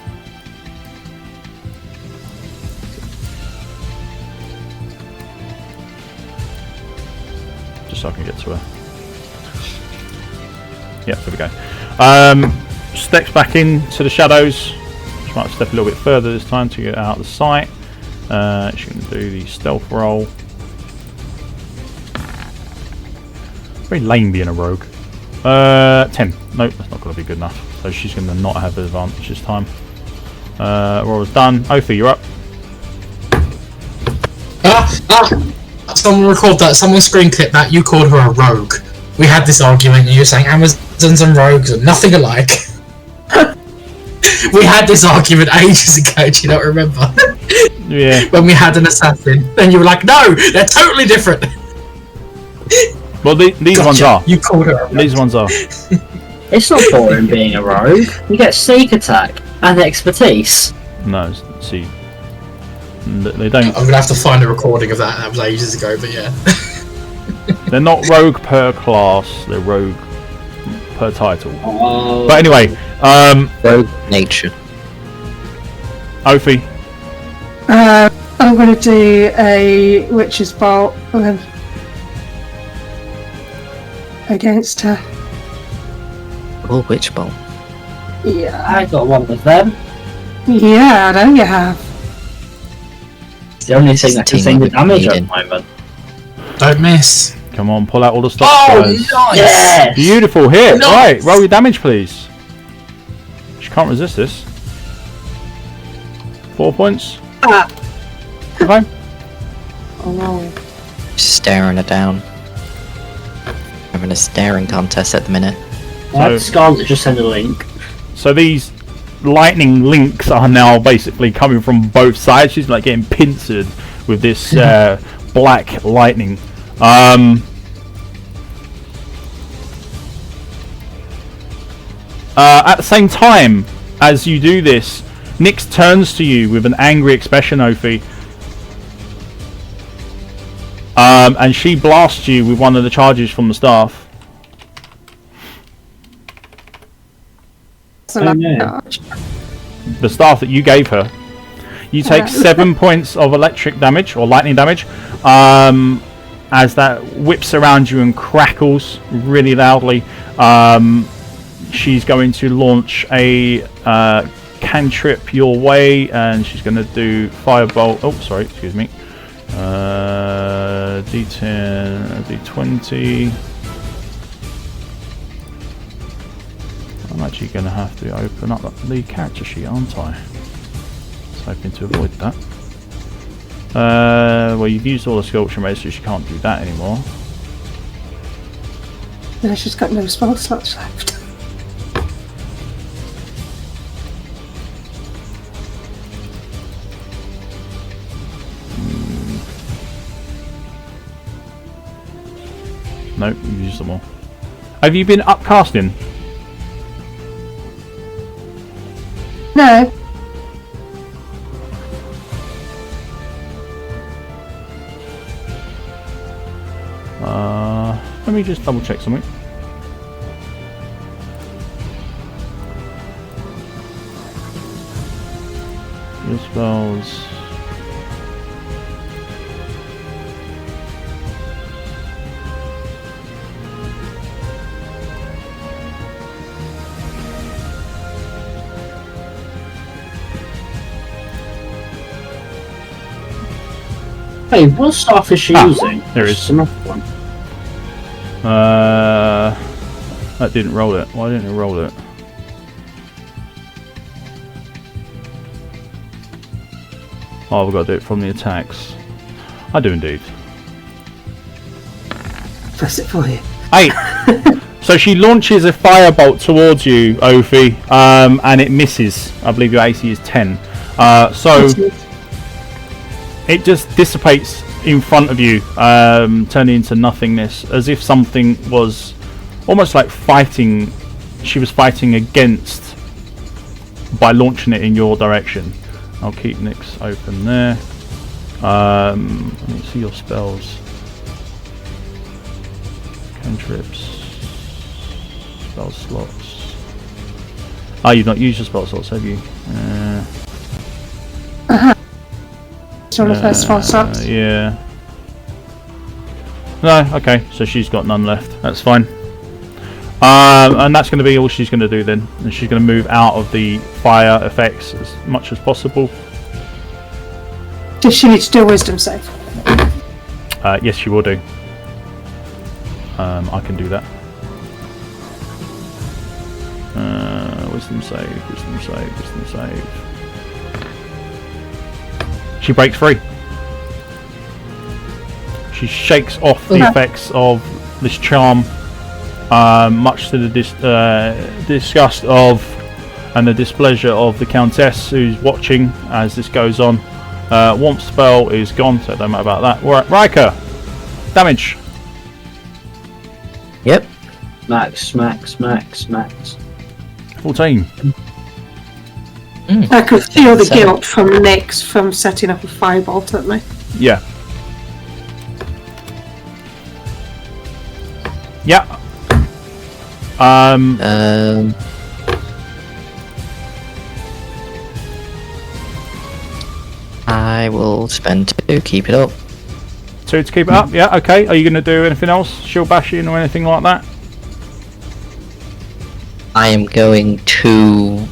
Just so I can get to her. Yep, there we go. Steps back into the shadows. She might step a little bit further this time to get out of the sight. She can do the stealth roll. Very lame being a rogue. 10. Nope, that's not going to be good enough. So she's going to not have the advantage this time. Aurora's done. Ophi, you're up. Someone record that. Someone screen clip that. You called her a rogue. We had this argument, and you were saying Amazons and rogues are nothing alike. We had this argument ages ago. Do you not remember? Yeah. When we had an assassin, and you were like, "No, they're totally different." Well, these ones are. You called her a rogue. These ones are. It's not boring being a rogue. You get sneak attack and expertise. No, see, they don't. I'm gonna have to find a recording of that. That was ages ago, but yeah. They're not rogue per class. They're rogue per title. Oh. But anyway, Rogue nature. Ophi. I'm going to do a witch's bolt against her. Oh, witch bolt. Yeah. I got one of them. Yeah, I know you have. It's the only thing that can sing the Teamwork damage at needed. the moment. Don't miss. Come on, pull out all the stops, Oh, guys. nice! Yes! Beautiful hit. Nice. Right, roll your damage, please. She can't resist this. 4 points. Okay. Oh no. Staring her down. Having a staring contest at the minute. Scarlet just sent a link. So these lightning links are now basically coming from both sides. She's like getting pincered with this black lightning. At the same time as you do this, Nyx turns to you with an angry expression, Ophi. And she blasts you with one of the charges from the staff. So no. The staff that you gave her. You take 7 points of electric damage or lightning damage as that whips around you and crackles really loudly. She's going to launch a cantrip your way, and she's going to do firebolt. Oh, sorry, excuse me. D10, D20. I'm actually actually going to have to open up the character sheet, aren't I? I was hoping to avoid that. Well, you've used all the sculpture rays, so you can't do that anymore. No, she's got no spell slots left. Nope, you've used them all. Have you been upcasting? No. Let me just double check something. Your spells. Hey, what staff is she using? There is. It's another one. That didn't roll it. Why didn't it roll it? Oh, we've got to do it from the attacks. I do indeed. Press it for you. Hey! So she launches a firebolt towards you, Ophi, and it misses. I believe your AC is 10. So it just dissipates in front of you, turning into nothingness, as if something was almost like fighting. She was fighting against by launching it in your direction. I'll keep Nyx open there. Let me see your spells. Cantrips. Spell slots. Oh, you've not used your spell slots, have you? So the first 4 slots. Yeah. No, okay, so she's got none left. That's fine. And that's going to be all she's going to do then. And she's going to move out of the fire effects as much as possible. Does she need to do a wisdom save? Yes, she will do. I can do that. Wisdom save, wisdom save, wisdom save. She breaks free. She shakes off the effects of this charm, much to the disgust of and the displeasure of the Countess, who's watching as this goes on. Warmth spell is gone, so don't matter about that. Riker, damage. Yep. Max. 14. I could feel the 7. guilt from Nyx from setting up a firebolt at me. Yeah. Yeah. I will spend 2, keep it up. 2 to keep it up. Yeah. Okay. Are you going to do anything else? Shield bashing or anything like that? I am going to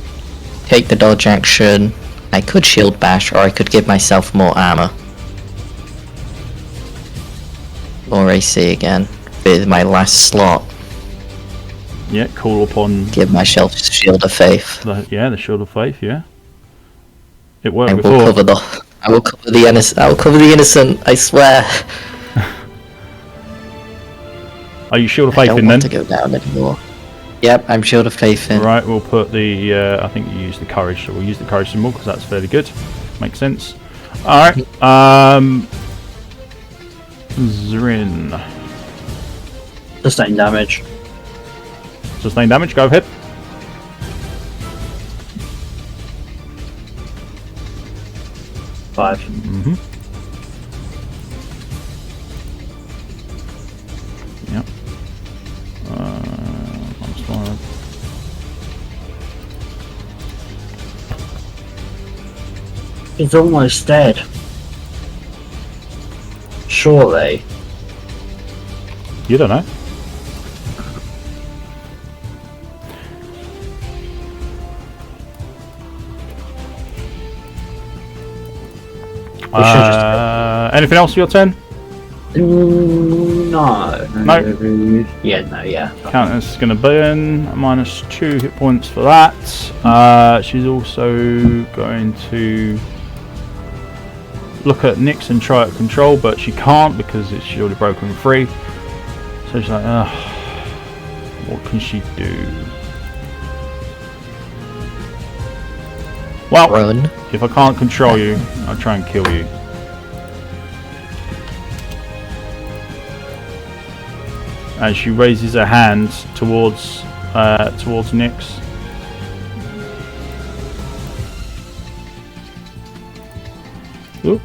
take the dodge action. I could shield bash, or I could give myself more armor. Or AC again, with my last slot. Yeah. Call upon. Give myself shield of faith. The shield of faith. Yeah. It worked I will before. cover the. I will cover the innocent. I will cover the innocent. I swear. Are you shield of I faith don't in want then? to go down anymore. Yep, I'm shield of faith in. Right, we'll put the. I think you use the courage, so we'll use the courage symbol because that's fairly good. Makes sense. All right. Zrin. Sustained damage. Sustained damage. Go ahead. Five. Mm-hmm. Yep. -5. He's almost dead. Surely. You don't know. We should just Anything else for your turn? No. No. Yeah, no, yeah. Countess is going to burn, -2 hit points for that. She's also going to look at Nyx and try to control, but she can't because she's already broken free. So she's like, what can she do? Well, Run. if I can't control you, I'll try and kill you. As she raises her hand towards Nyx. Ooh.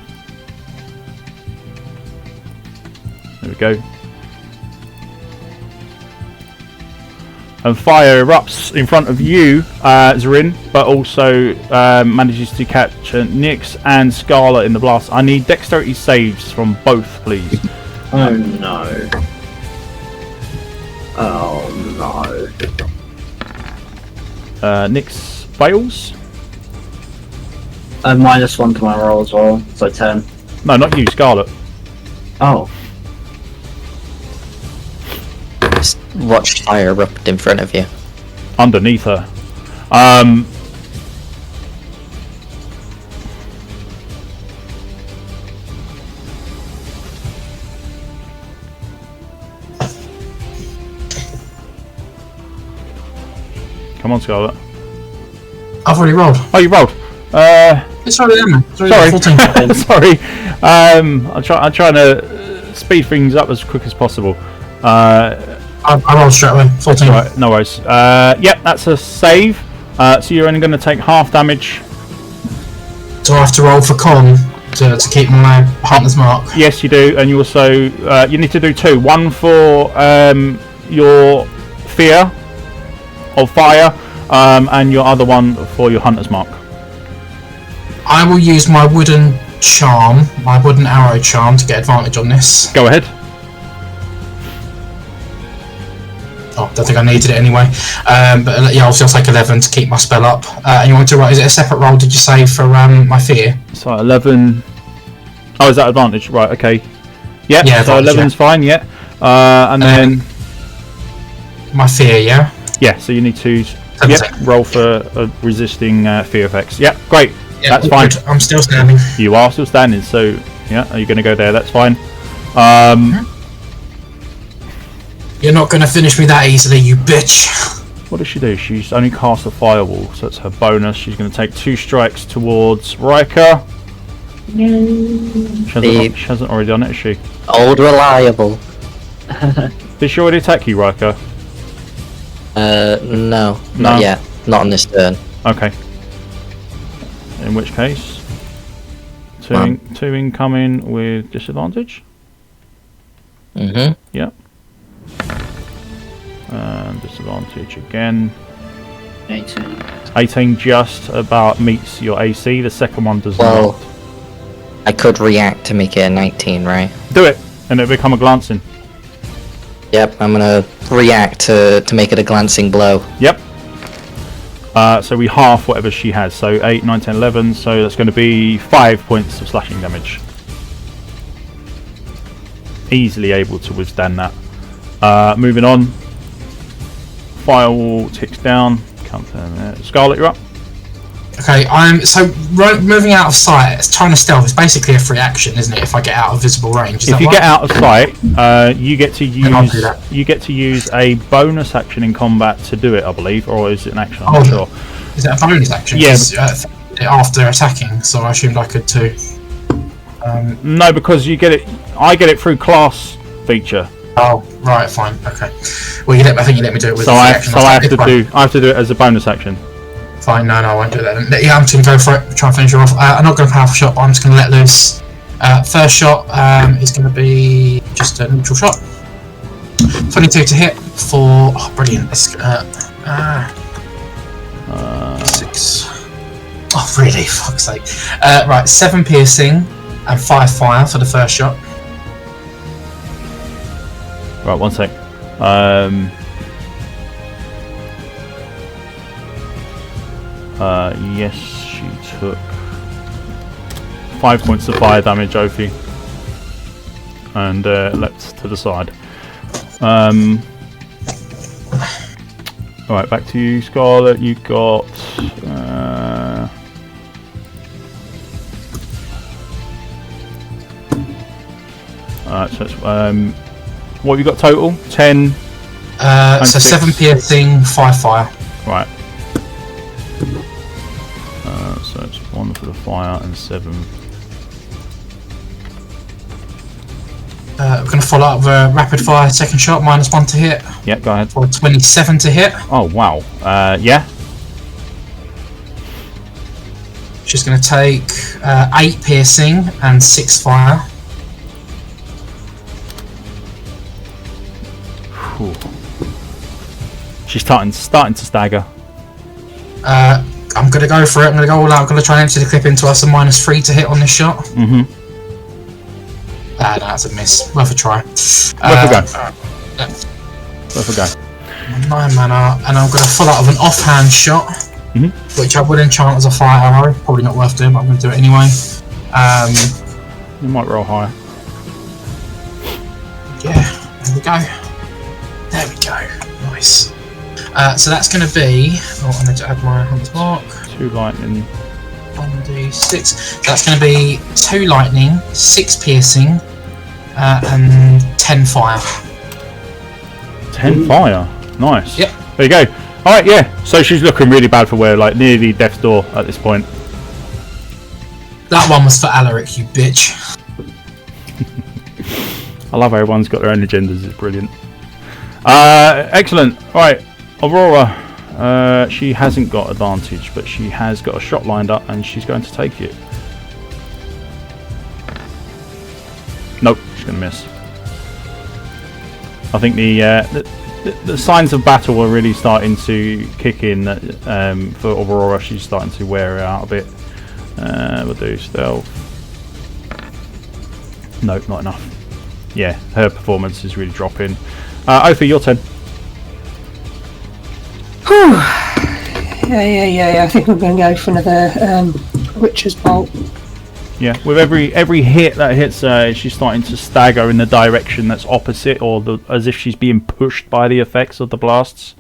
There we go. And fire erupts in front of you, Zarin, but also manages to catch Nyx and Scarlet in the blast. I need dexterity saves from both, please. Oh no. Oh no. Nyx fails. -1 to my roll as well, so 10. No, not you, Scarlet. Oh. Just watch fire erupt in front of you. Underneath her. Come on, Scarlet. I've already rolled. Oh, you rolled. It's already there. It's already Sorry. 14. Sorry. I'm trying to speed things up as quick as possible. I rolled straight away. 14. Right, no worries. Yep, that's a save. So you're only going to take half damage. Do I have to roll for con to keep my hunter's mark? Yes, you do, and you also you need to do 2. One for your fear of fire, and your other one for your hunter's mark. I will use my wooden charm, my wooden arrow charm, to get advantage on this. Go ahead. Oh, don't think I needed it anyway. But yeah, obviously I'll take 11 to keep my spell up. And you want to write? Is it a separate roll? Did you say for my fear? So 11. Oh, is that advantage? Right. Okay. Yep. Yeah, So 11's fine. Yeah. And then my fear, yeah. yeah. So you need to 17. roll for resisting fear effects. Yeah. Great. Yeah, That's fine. good. I'm still standing. You are still standing. So yeah. Are you going to go there? That's fine. You're not going to finish me that easily, you bitch. What does she do? She's only cast a firewall, so that's her bonus. She's going to take 2 strikes towards Riker. She hasn't already done it, has she? Old reliable. Did she already attack you, Riker? No, not yet. Not on this turn. Okay. In which case, two incoming with disadvantage. Mm-hmm. Yep. And disadvantage again. 18. 18 just about meets your AC. The second one does Well, not. I could react to make it a 19, right? Do it, and it'll become a glancing. Yep, I'm gonna react to make it a glancing blow. Yep. So we half whatever she has. So 8, 9, 10, 11. So that's going to be 5 points of slashing damage. Easily able to withstand that. Moving on. Firewall ticks down. Scarlet, you're up. Okay, moving out of sight. It's trying to stealth. It's basically a free action, isn't it? If I get out of visible range. If you get out of sight, you get to I'll do that. use a bonus action in combat to do it, I believe, or is it an action? I'm Oh, not sure. Is that a bonus action? Yeah. 'Cause, after attacking, so I assumed I could too. No, because you get it. I get it through class feature. Oh, right, fine, okay. Well, I think you let me do it with So the I action. have to Fine. do it as a bonus action. Fine, no, I won't do that. Yeah, I'm just going to go for it, try and finish her off. I'm not going to powerful shot, but I'm just going to let loose. First shot is going to be just a neutral shot. 22 to hit for... Oh, brilliant. This is going to hurt. 6. Oh, really? Fuck's sake. Right, 7 piercing and 5 fire for the first shot. Right, one sec. Yes, she took 5 points of fire damage, Ophi. and leapt to the side. Alright, back to you, Scarlet. You got... Alright, so it's, what have you got total? 10? So 6. 7 piercing, 5 fire. Right. So it's 1 for the fire and 7. We're going to follow up with a rapid fire second shot, -1 to hit. Yeah, go ahead. For 27 to hit. Oh, wow. Yeah. She's going to take 8 piercing and 6 fire. Whew. She's starting to stagger. I'm going to go for it. I'm going to go all out. I'm going to try and empty the clip into us. A -3 to hit on this shot. Mm-hmm. No, that's a miss. Worth a try. Worth a go. Worth a go. 9 mana, and I'm going to follow up with an offhand shot, which I would enchant as a fire arrow. Probably not worth doing, but I'm going to do it anyway. You might roll higher. Yeah, there we go. There we go. Nice. So that's going to be... Oh, I need to add my hunter's mark. 2 lightning. 1d6. So that's going to be 2 lightning, 6 piercing, and 10 fire. 10 fire. Nice. Yep. There you go. Alright, yeah. So she's looking really bad for wear, like nearly death's door at this point. That one was for Alaric, you bitch. I love how everyone's got their own agendas. It's brilliant. Excellent. Right, Aurora. She hasn't got advantage, but she has got a shot lined up, and she's going to take it. Nope, she's going to miss. I think the signs of battle are really starting to kick in for Aurora. She's starting to wear it out a bit. We'll do stealth. Nope, not enough. Yeah, her performance is really dropping. Ophi, your turn. Whew. Yeah. I think I'm going to go for another Witch's Bolt. Yeah, with every hit that hits her, she's starting to stagger in the direction that's opposite, or as if she's being pushed by the effects of the blasts.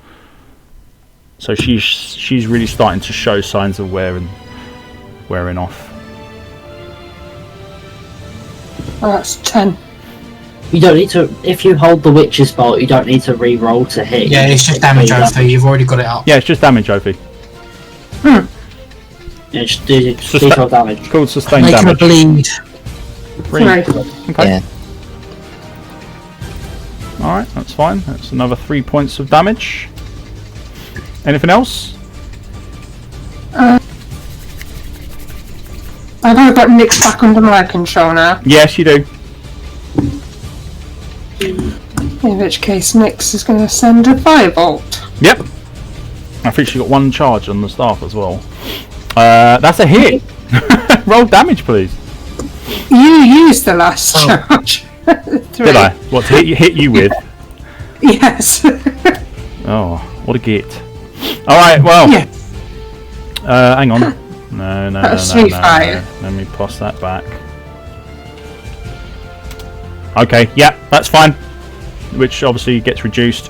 So she's really starting to show signs of wearing off. Oh, that's 10. You don't need to. If you hold the Witch's Bolt, you don't need to re-roll to hit. Yeah, it's just damage over. You've already got it up. Yeah, it's just damage, Ophi. Yeah, just do detail damage. It's called sustained Make her damage. bleed. 3. Right. Okay. Yeah. Alright, that's fine. That's another 3 points of damage. Anything else? I've got Nick's back under my control now. Yes, you do. In which case, Nix is going to send a Firebolt. Yep. I think she got 1 charge on the staff as well. That's a hit. Roll damage, please. You used the last charge. 3. Did I? What, to hit you with? Yes. Oh, what a git. Alright, well. Yeah. Hang on. No. That's 3 fire. Let me toss that back. Okay, yeah, that's fine. Which obviously gets reduced.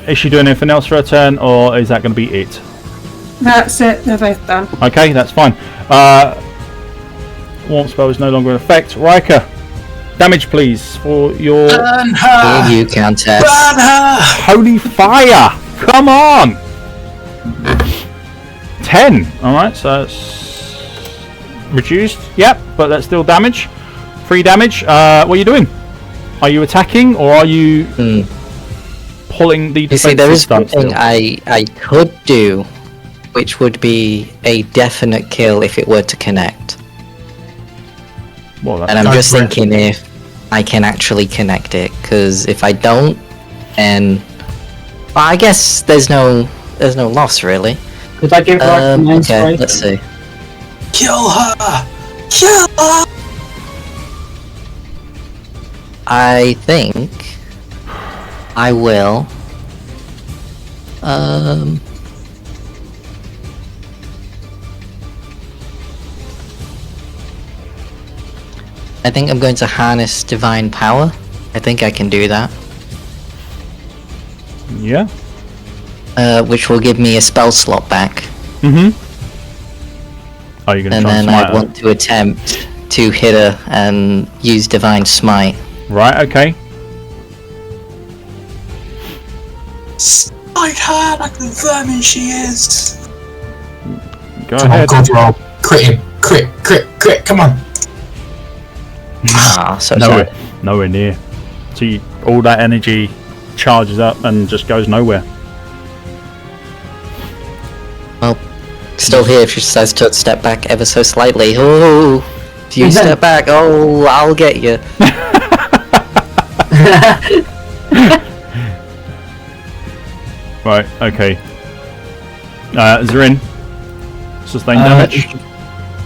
Is she doing anything else for her turn, or is that going to be it? That's it. They're both done. Okay, that's fine. Warm spell is no longer in effect. Riker, damage please for your... Burn her! Here you, Countess. Burn her! Holy fire! Come on! 10. Alright, so it's reduced. Yep, but that's still damage. 3 damage. What are you doing? Are you attacking, or are you pulling the You see, there is defensive something stance still? I could do, which would be a definite kill if it were to connect. Well, that's And I'm Go just for it. thinking if I can actually connect it, because if I don't, and well, I guess there's no loss really. Could I give her a mind Okay, strike? let's see. Kill her! Kill her! I think I will. I think I'm going to harness divine power. I think I can do that. Yeah. Which will give me a spell slot back. Mm-hmm. Are you going to And try and then smite I her? want to attempt to hit her and use divine smite. Right, okay. Smite her like the vermin she is. Go Come on, ahead. God roll. Crit him. Crit. Come on. Ah, so Nowhere, sad. nowhere near. So all that energy charges up and just goes nowhere. Well, still here if she decides to step back ever so slightly. Oh, if you step back, oh, I'll get you. Right, okay. Zarin, sustain damage.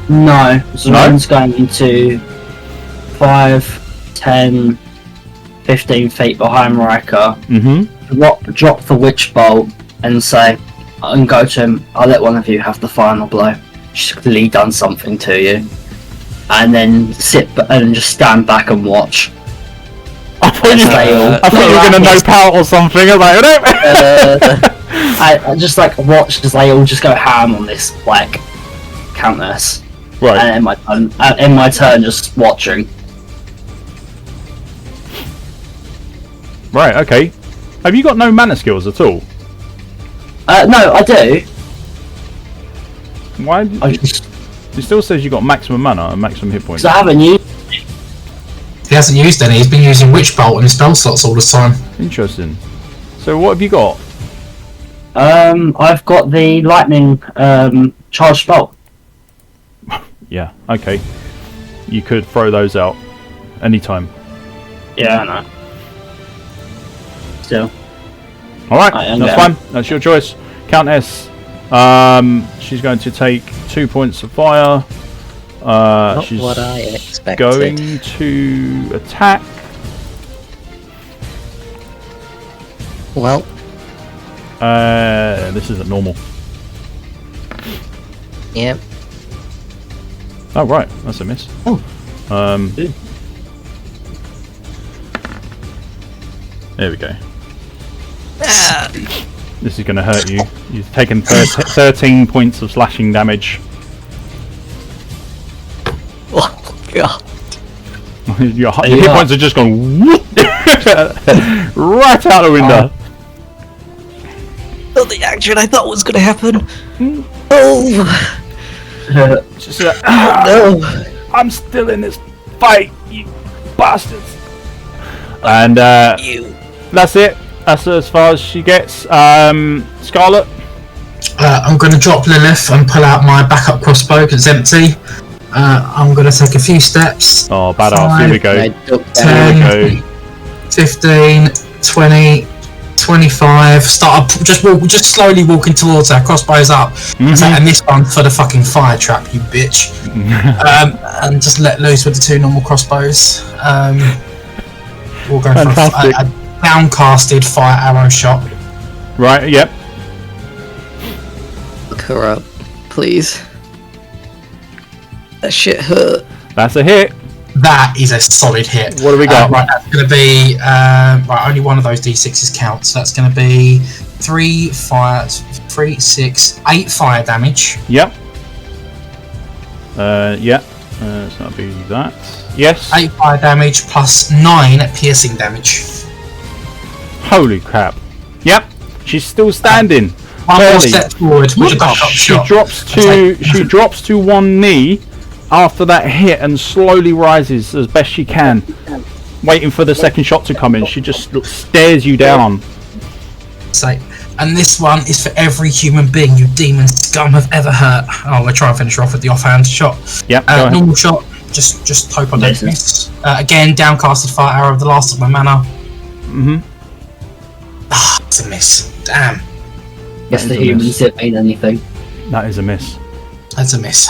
No, Zoran's going into 5, 10, 15 feet behind Marika. Mm-hmm. Drop the witch bolt and say, and go to him. I'll let one of you have the final blow. She's clearly done something to you, and then and just stand back and watch. I thought you were Like, going to nope out or something. I was like, I just like watch as they all just go ham on this like Countess, right. and in my turn, just watching. Right, okay. Have you got no mana skills at all? No, I do. Why? I just It still says you got maximum mana and maximum hit points. because I haven't used. He hasn't used any. He's been using Witch Bolt and his spell slots all the time. Interesting. So what have you got? I've got the lightning charge spell. Yeah, okay. You could throw those out anytime. Yeah, I know. Still. Alright, I am that's down. fine. That's your choice. Countess. She's going to take 2 points of fire. Not She's what I expected. going to attack. Well, This isn't normal. yep. Oh, right. That's a miss. Oh. There we go. This is going to hurt you. You've taken 13 points of slashing damage. Oh god. Your hit points are just gone whoop, right out the window. Not the action I thought was gonna happen. Oh Just like, no. I'm still in this fight, you bastards. And You. that's it. That's as far as she gets. Scarlet. I'm going to drop Lilith and pull out my backup crossbow because it's empty. I'm going to take a few steps. Oh, badass. Here we go. I ducked Here we down. go. 15, 20, 25. Just slowly walking towards her. Crossbows up. And this one for the fucking fire trap, you bitch. And just let loose with the 2 normal crossbows. We'll go Fantastic. for a downcasted fire arrow shot. Right. Yep. Look her up, please. That shit hurt. That's a hit. That is a solid hit. What do we got? Right, that's going to be right. Only one of those d6s counts. So that's going to be 3 fire, 3, 6, 8 fire damage. Yep. Yeah. So that'll be that. Yes. 8 fire damage plus 9 piercing damage. Holy crap. Yep. She's still standing. One more Barely. step forward with a backup She shot. drops to one knee after that hit and slowly rises as best she can, waiting for the second shot to come in. She just stares you down. And this one is for every human being you demon scum have ever hurt. Oh, we'll try and finish her off with the offhand shot. Yep. Go ahead. Normal shot. Just hope I don't miss. Again, downcasted fire arrow, the last of my mana. It's a miss. Damn. Guess That the is a humans miss. didn't mean anything. That is a miss. That's a miss.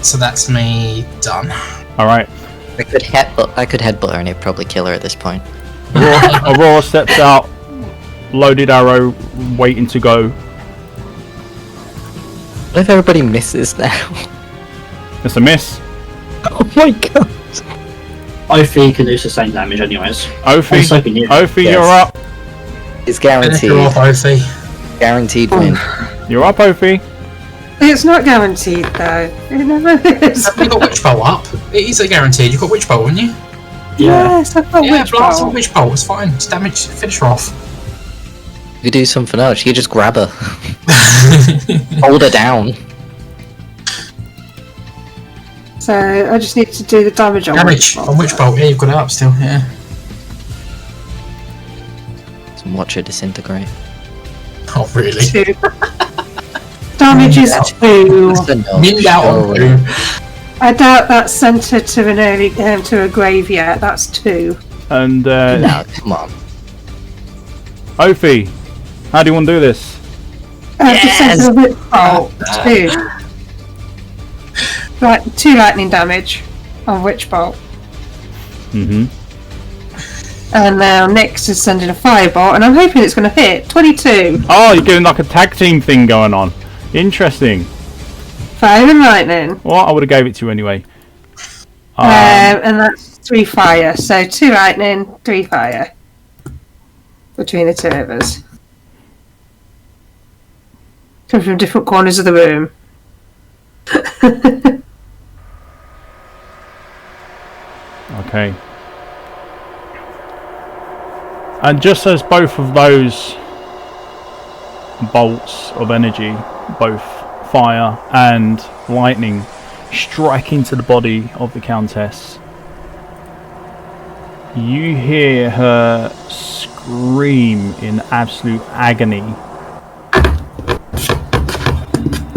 So that's me done. All right. I could headbutt her and it'd probably kill her at this point. Aurora steps out, loaded arrow, waiting to go. What if everybody misses now? It's a miss. Oh my god. Ophi can do sustained damage anyways. Ophi, you're up. It's Finish her off, guaranteed. Ophi. Guaranteed win. You're up, Ophi. It's not guaranteed though. It never is. Have you got Witch Bolt up? It is a guaranteed. You've got Witch Bolt, haven't you? Yes, I've got Yeah, Witch blast Bolt. on Witch Bolt. It's fine. It's damage. Finish her off. You could do something else. You could just grab her. Hold her down. So I just need to do the damage on Damage on Witch Bolt. Yeah, you've got it up still. Yeah. And watch her disintegrate. Oh, really? 2. Damage is 2. Ninned out on two. I doubt that's sent her to an early to a grave yet. That's 2. And No, come on. Ophi, how do you want to do this? I've just sent her a Witch Bolt. 2. Right, 2 lightning damage on Witch Bolt. Mm-hmm. And now Nyx is sending a Firebolt, and I'm hoping it's going to hit. 22. Oh, you're doing like a tag team thing going on. Interesting. Fire and lightning. Well, I would have gave it to you anyway. And that's 3 fire. So 2 lightning, 3 fire. Between the 2 of us. Come from different corners of the room. Okay. And just as both of those bolts of energy, both fire and lightning, strike into the body of the Countess, you hear her scream in absolute agony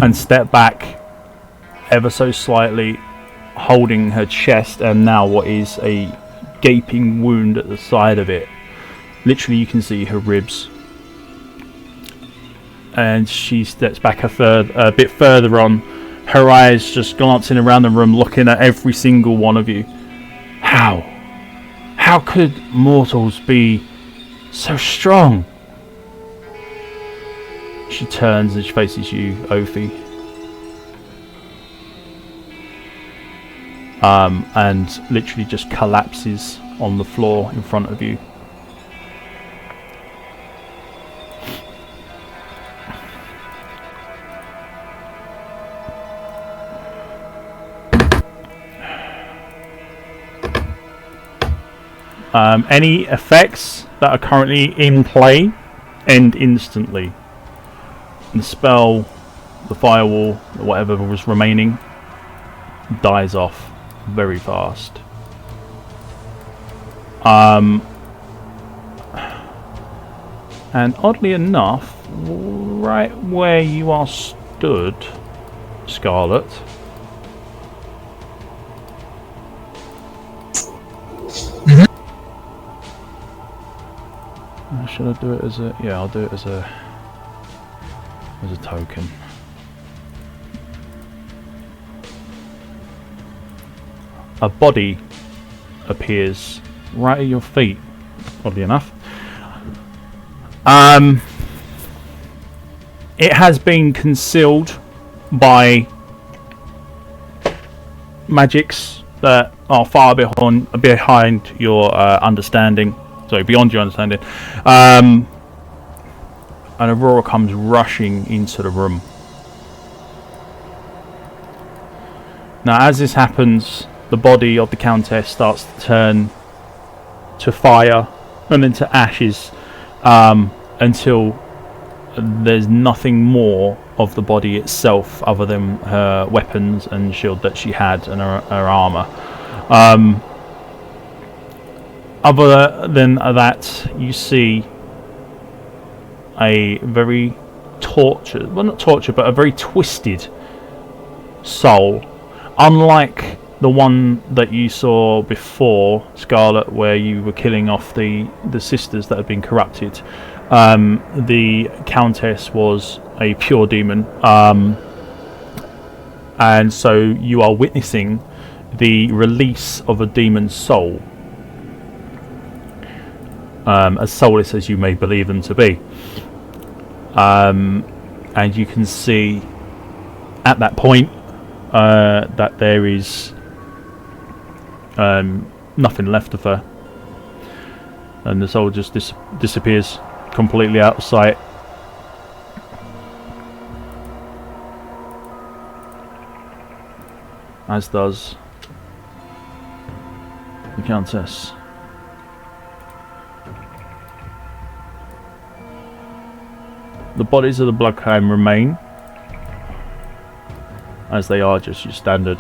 and step back ever so slightly, holding her chest and now what is a gaping wound at the side of it. Literally you can see her ribs, and she steps back a bit further on, her eyes just glancing around the room, looking at every single one of you. How could mortals be so strong? She turns and she faces you, Ophi. And literally just collapses on the floor in front of you. Any effects that are currently in play end instantly. The spell, the firewall, whatever was remaining, dies off very fast. And oddly enough, right where you are stood, Scarlet, should I do it as a... yeah, I'll do it as a token. A body appears right at your feet, oddly enough. It has been concealed by magics that are far behind your understanding. Sorry, beyond your understanding. And Aurora comes rushing into the room. Now, as this happens, the body of the Countess starts to turn to fire and then to ashes, until there's nothing more of the body itself other than her weapons and shield that she had and her armor. Other than that, you see a very tortured, well, not tortured, but a very twisted soul. Unlike the one that you saw before, Scarlet, where you were killing off the sisters that had been corrupted, the Countess was a pure demon. And so you are witnessing the release of a demon's soul. As soulless as you may believe them to be. And you can see at that point that there is nothing left of her, and the soul just disappears completely out of sight. As does the Countess. The bodies of the Bloodhound remain, as they are, just your standard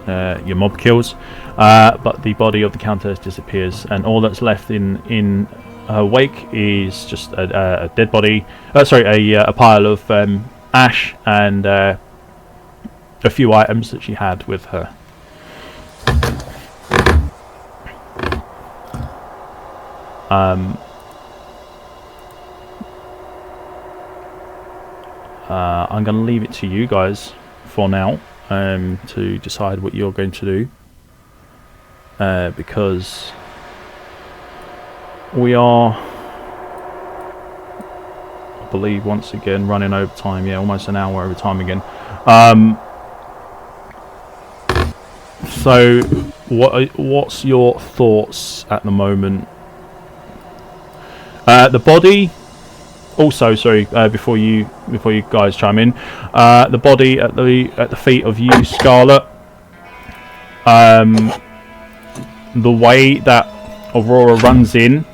your mob kills, but the body of the Countess disappears, and all that's left in her wake is just a dead body. A pile of ash and a few items that she had with her. I'm going to leave it to you guys for now to decide what you're going to do, because we are, I believe, once again running over time. Yeah, almost an hour over time again. So what's your thoughts at the moment? The body. Also, sorry, before you guys chime in, the body at the feet of you, Scarlet. The way that Aurora runs in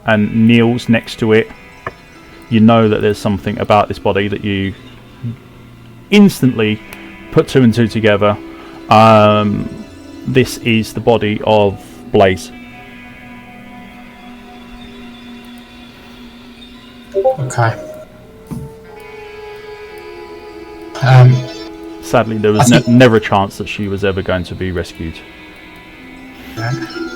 and kneels next to it, you know that there's something about this body that you instantly put two and two together. This is the body of Blaze. Okay. Sadly, there was never a chance that she was ever going to be rescued. Yeah.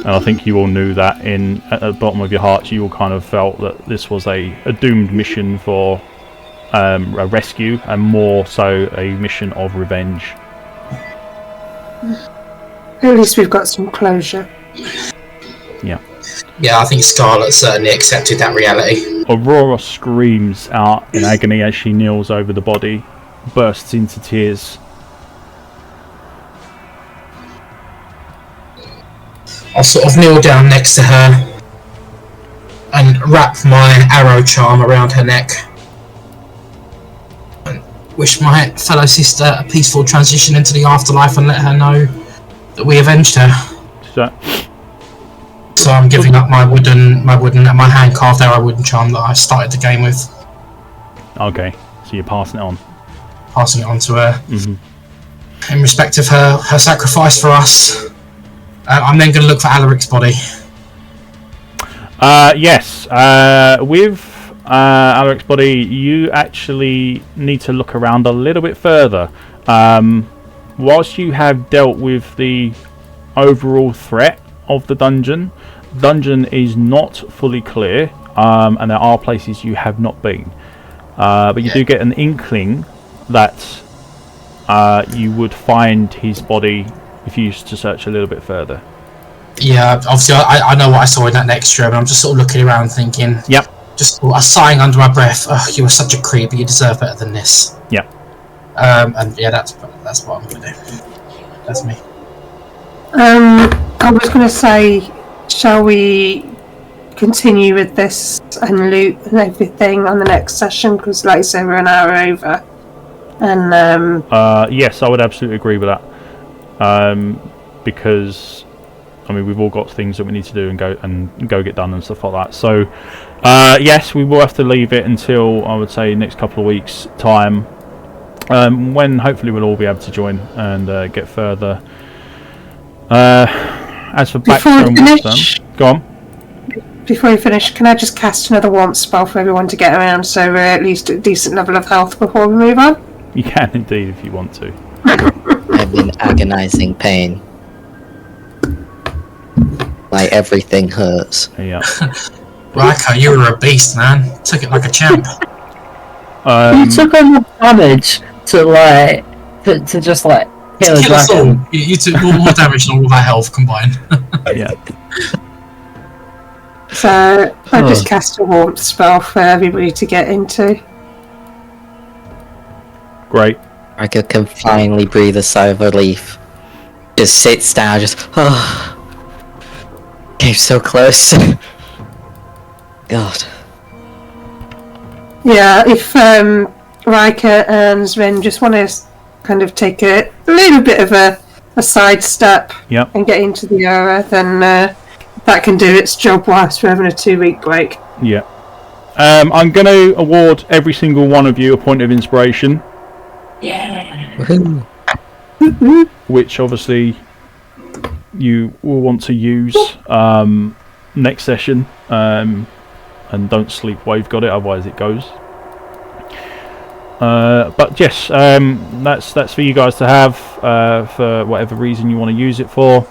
And I think you all knew that at the bottom of your hearts. You all kind of felt that this was a doomed mission for a rescue, and more so a mission of revenge. At least we've got some closure. Yeah. Yeah, I think Scarlet certainly accepted that reality. Aurora screams out in agony as she kneels over the body, bursts into tears. I'll sort of kneel down next to her and wrap my arrow charm around her neck and wish my fellow sister a peaceful transition into the afterlife, and let her know that we avenged her. So I'm giving up my hand carved arrow wooden charm that I started the game with. Okay, so you're passing it on. Passing it on to her. Mm-hmm. In respect of her sacrifice for us. I'm then going to look for Alaric's body. Yes, with Alaric's body, you actually need to look around a little bit further. Whilst you have dealt with the overall threat of the dungeon is not fully clear, and there are places you have not been. But you do get an inkling that you would find his body if you used to search a little bit further. Yeah, obviously I know what I saw in that next room, and I'm just sort of looking around thinking, yep. Just sighing under my breath, oh, you were such a creep, but you deserve better than this. Yep. And yeah, that's what I'm going to do. That's me. I was going to say, shall we continue with this and loot and everything on the next session? Because like I say, we're an hour over. And yes, I would absolutely agree with that. Because I mean, we've all got things that we need to do and go get done and stuff like that. So yes, we will have to leave it until, I would say, next couple of weeks time, when hopefully we'll all be able to join and get further. As for backstone warmth, go on. Before we finish, can I just cast another warmth spell for everyone to get around, so we're at least at a decent level of health before we move on? You can indeed if you want to. I'm in agonizing pain. Like everything hurts. Yeah. Raiko, you were a beast, man. Took it like a champ. You took enough damage to just kill a dragon. You took more damage than all of our health combined. Yeah. So I just cast a warmth spell for everybody to get into. Great. Raiko can finally breathe a sigh of relief. Just sits down, just Came so close. God. Yeah, if Riker and Sven just want to kind of take a little bit of a sidestep Yep. and get into the era, then that can do its job whilst we're having a 2-week break. Yeah. I'm going to award every single one of you a point of inspiration. Woohoo. Which obviously you will want to use next session. And don't sleep while you've got it, otherwise it goes. But yes, that's for you guys to have for whatever reason you want to use it for.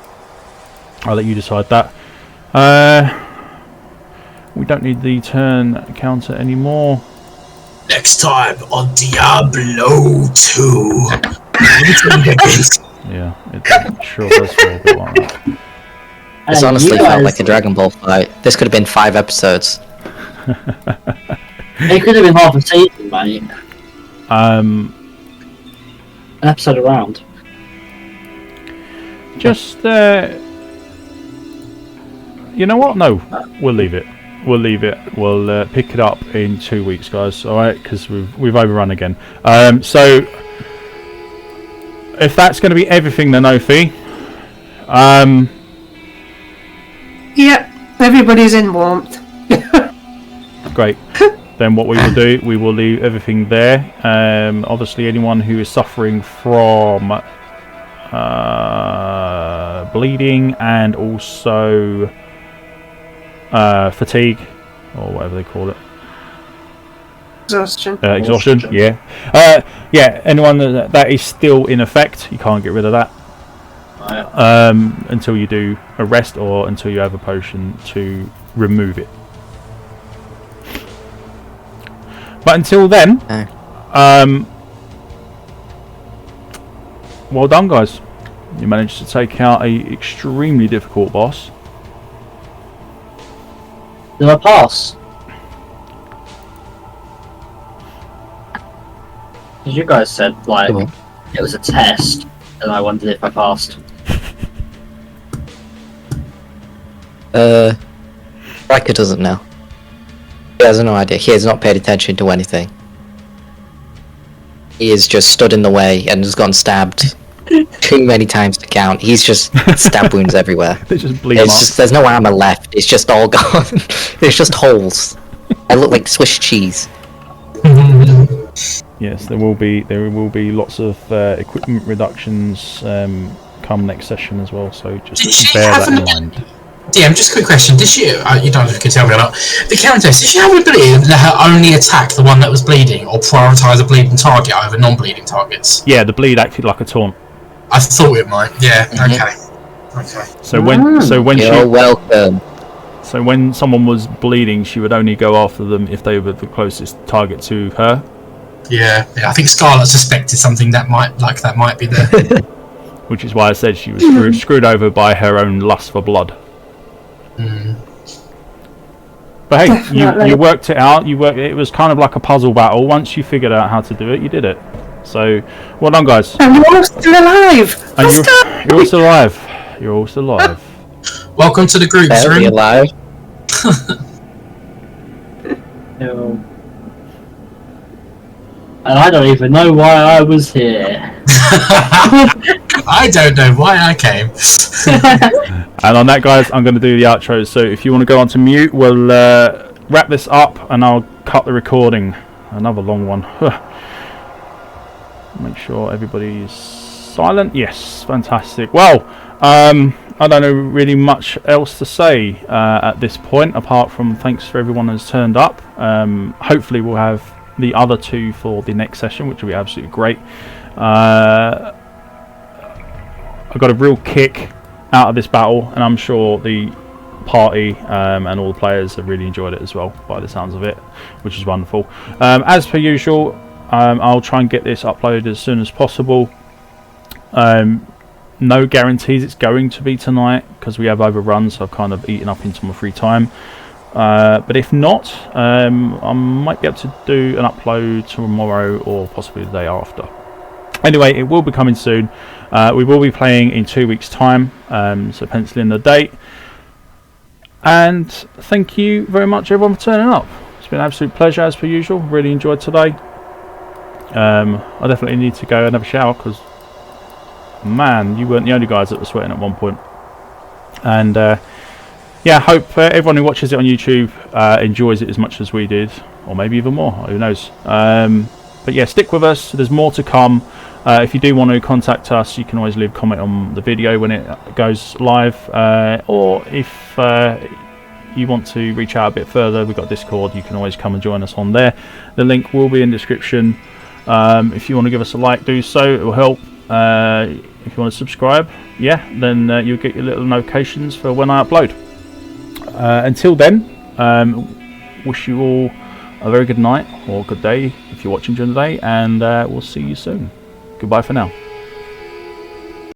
I'll let you decide that. We don't need the turn counter anymore. Next time on Diablo 2. Yeah, it sure does feel a bit like that. This Hey, honestly you felt guys- like a Dragon Ball fight. This could have been 5 episodes. It could have been half a season, mate. An episode around. Just you know what? No, we'll leave it. We'll pick it up in 2 weeks, guys. All right, because we've overrun again. So if that's going to be everything, then Ophi. Yep, everybody's in warmth. Great. Then what we will do, we will leave everything there. Obviously, anyone who is suffering from bleeding and also fatigue, or whatever they call it. Exhaustion. Exhaustion, yeah. Yeah, anyone that is still in effect, you can't get rid of that. Until you do a rest or until you have a potion to remove it. But until then, well done, guys. You managed to take out a extremely difficult boss. Did I pass? Because you guys said, like, Come on. it was a test, and I wondered if I passed. Riker doesn't know. He has no idea. He has not paid attention to anything. He has just stood in the way and has gotten stabbed too many times to count. He's just stab wounds everywhere. They just bleed It's marks. just there's no armor left. It's just all gone. There's just holes. I look like Swiss cheese. Yes, there will be lots of equipment reductions come next session as well. So Did just she bear have that in an- mind. DM, just a quick question. Did she, you don't know if you can tell me or not, the Countess, did she have an ability to let her only attack the one that was bleeding or prioritise a bleeding target over non-bleeding targets? Yeah, the bleed acted like a taunt. I thought it might. Yeah, Mhm. okay. So when You're welcome. So when someone was bleeding, she would only go after them if they were the closest target to her. Yeah, I think Scarlet suspected something that might be the... Which is why I said she was screwed over by her own lust for blood. But hey, Definitely. you worked it out. It was kind of like a puzzle battle. Once you figured out how to do it, you did it. So, well done, guys. And we're all still alive! And Let's go! you're all still alive. You're all still alive. Welcome to the group, Barely room. alive. No. And I don't even know why I was here. I don't know why I came. And on that, guys, I'm going to do the outro. So if you want to go on to mute, we'll wrap this up and I'll cut the recording. Another long one. Make sure everybody's silent. Yes, fantastic. Well, I don't know really much else to say at this point, apart from thanks for everyone who's turned up. Hopefully we'll have the other two for the next session, which will be absolutely great. I got a real kick out of this battle, and I'm sure the party and all the players have really enjoyed it as well, by the sounds of it, which is wonderful. As per usual, I'll try and get this uploaded as soon as possible. No guarantees it's going to be tonight, because we have overrun, so I've kind of eaten up into my free time. But if not, I might be able to do an upload tomorrow or possibly the day after. Anyway, it will be coming soon. We will be playing in 2 weeks' time, so pencil in the date. And thank you very much, everyone, for turning up. It's been an absolute pleasure, as per usual. Really enjoyed today. I definitely need to go and have a shower, because, man, you weren't the only guys that were sweating at one point. And, yeah, I hope everyone who watches it on YouTube enjoys it as much as we did, or maybe even more, who knows. But yeah, stick with us, there's more to come. If you do want to contact us, you can always leave a comment on the video when it goes live, or if you want to reach out a bit further, we've got Discord, you can always come and join us on there. The link will be in the description. If you want to give us a like, do so, it will help. If you want to subscribe, yeah, then you'll get your little notifications for when I upload. Until then, wish you all a very good night or good day if you're watching during the day, and we'll see you soon. Goodbye for now.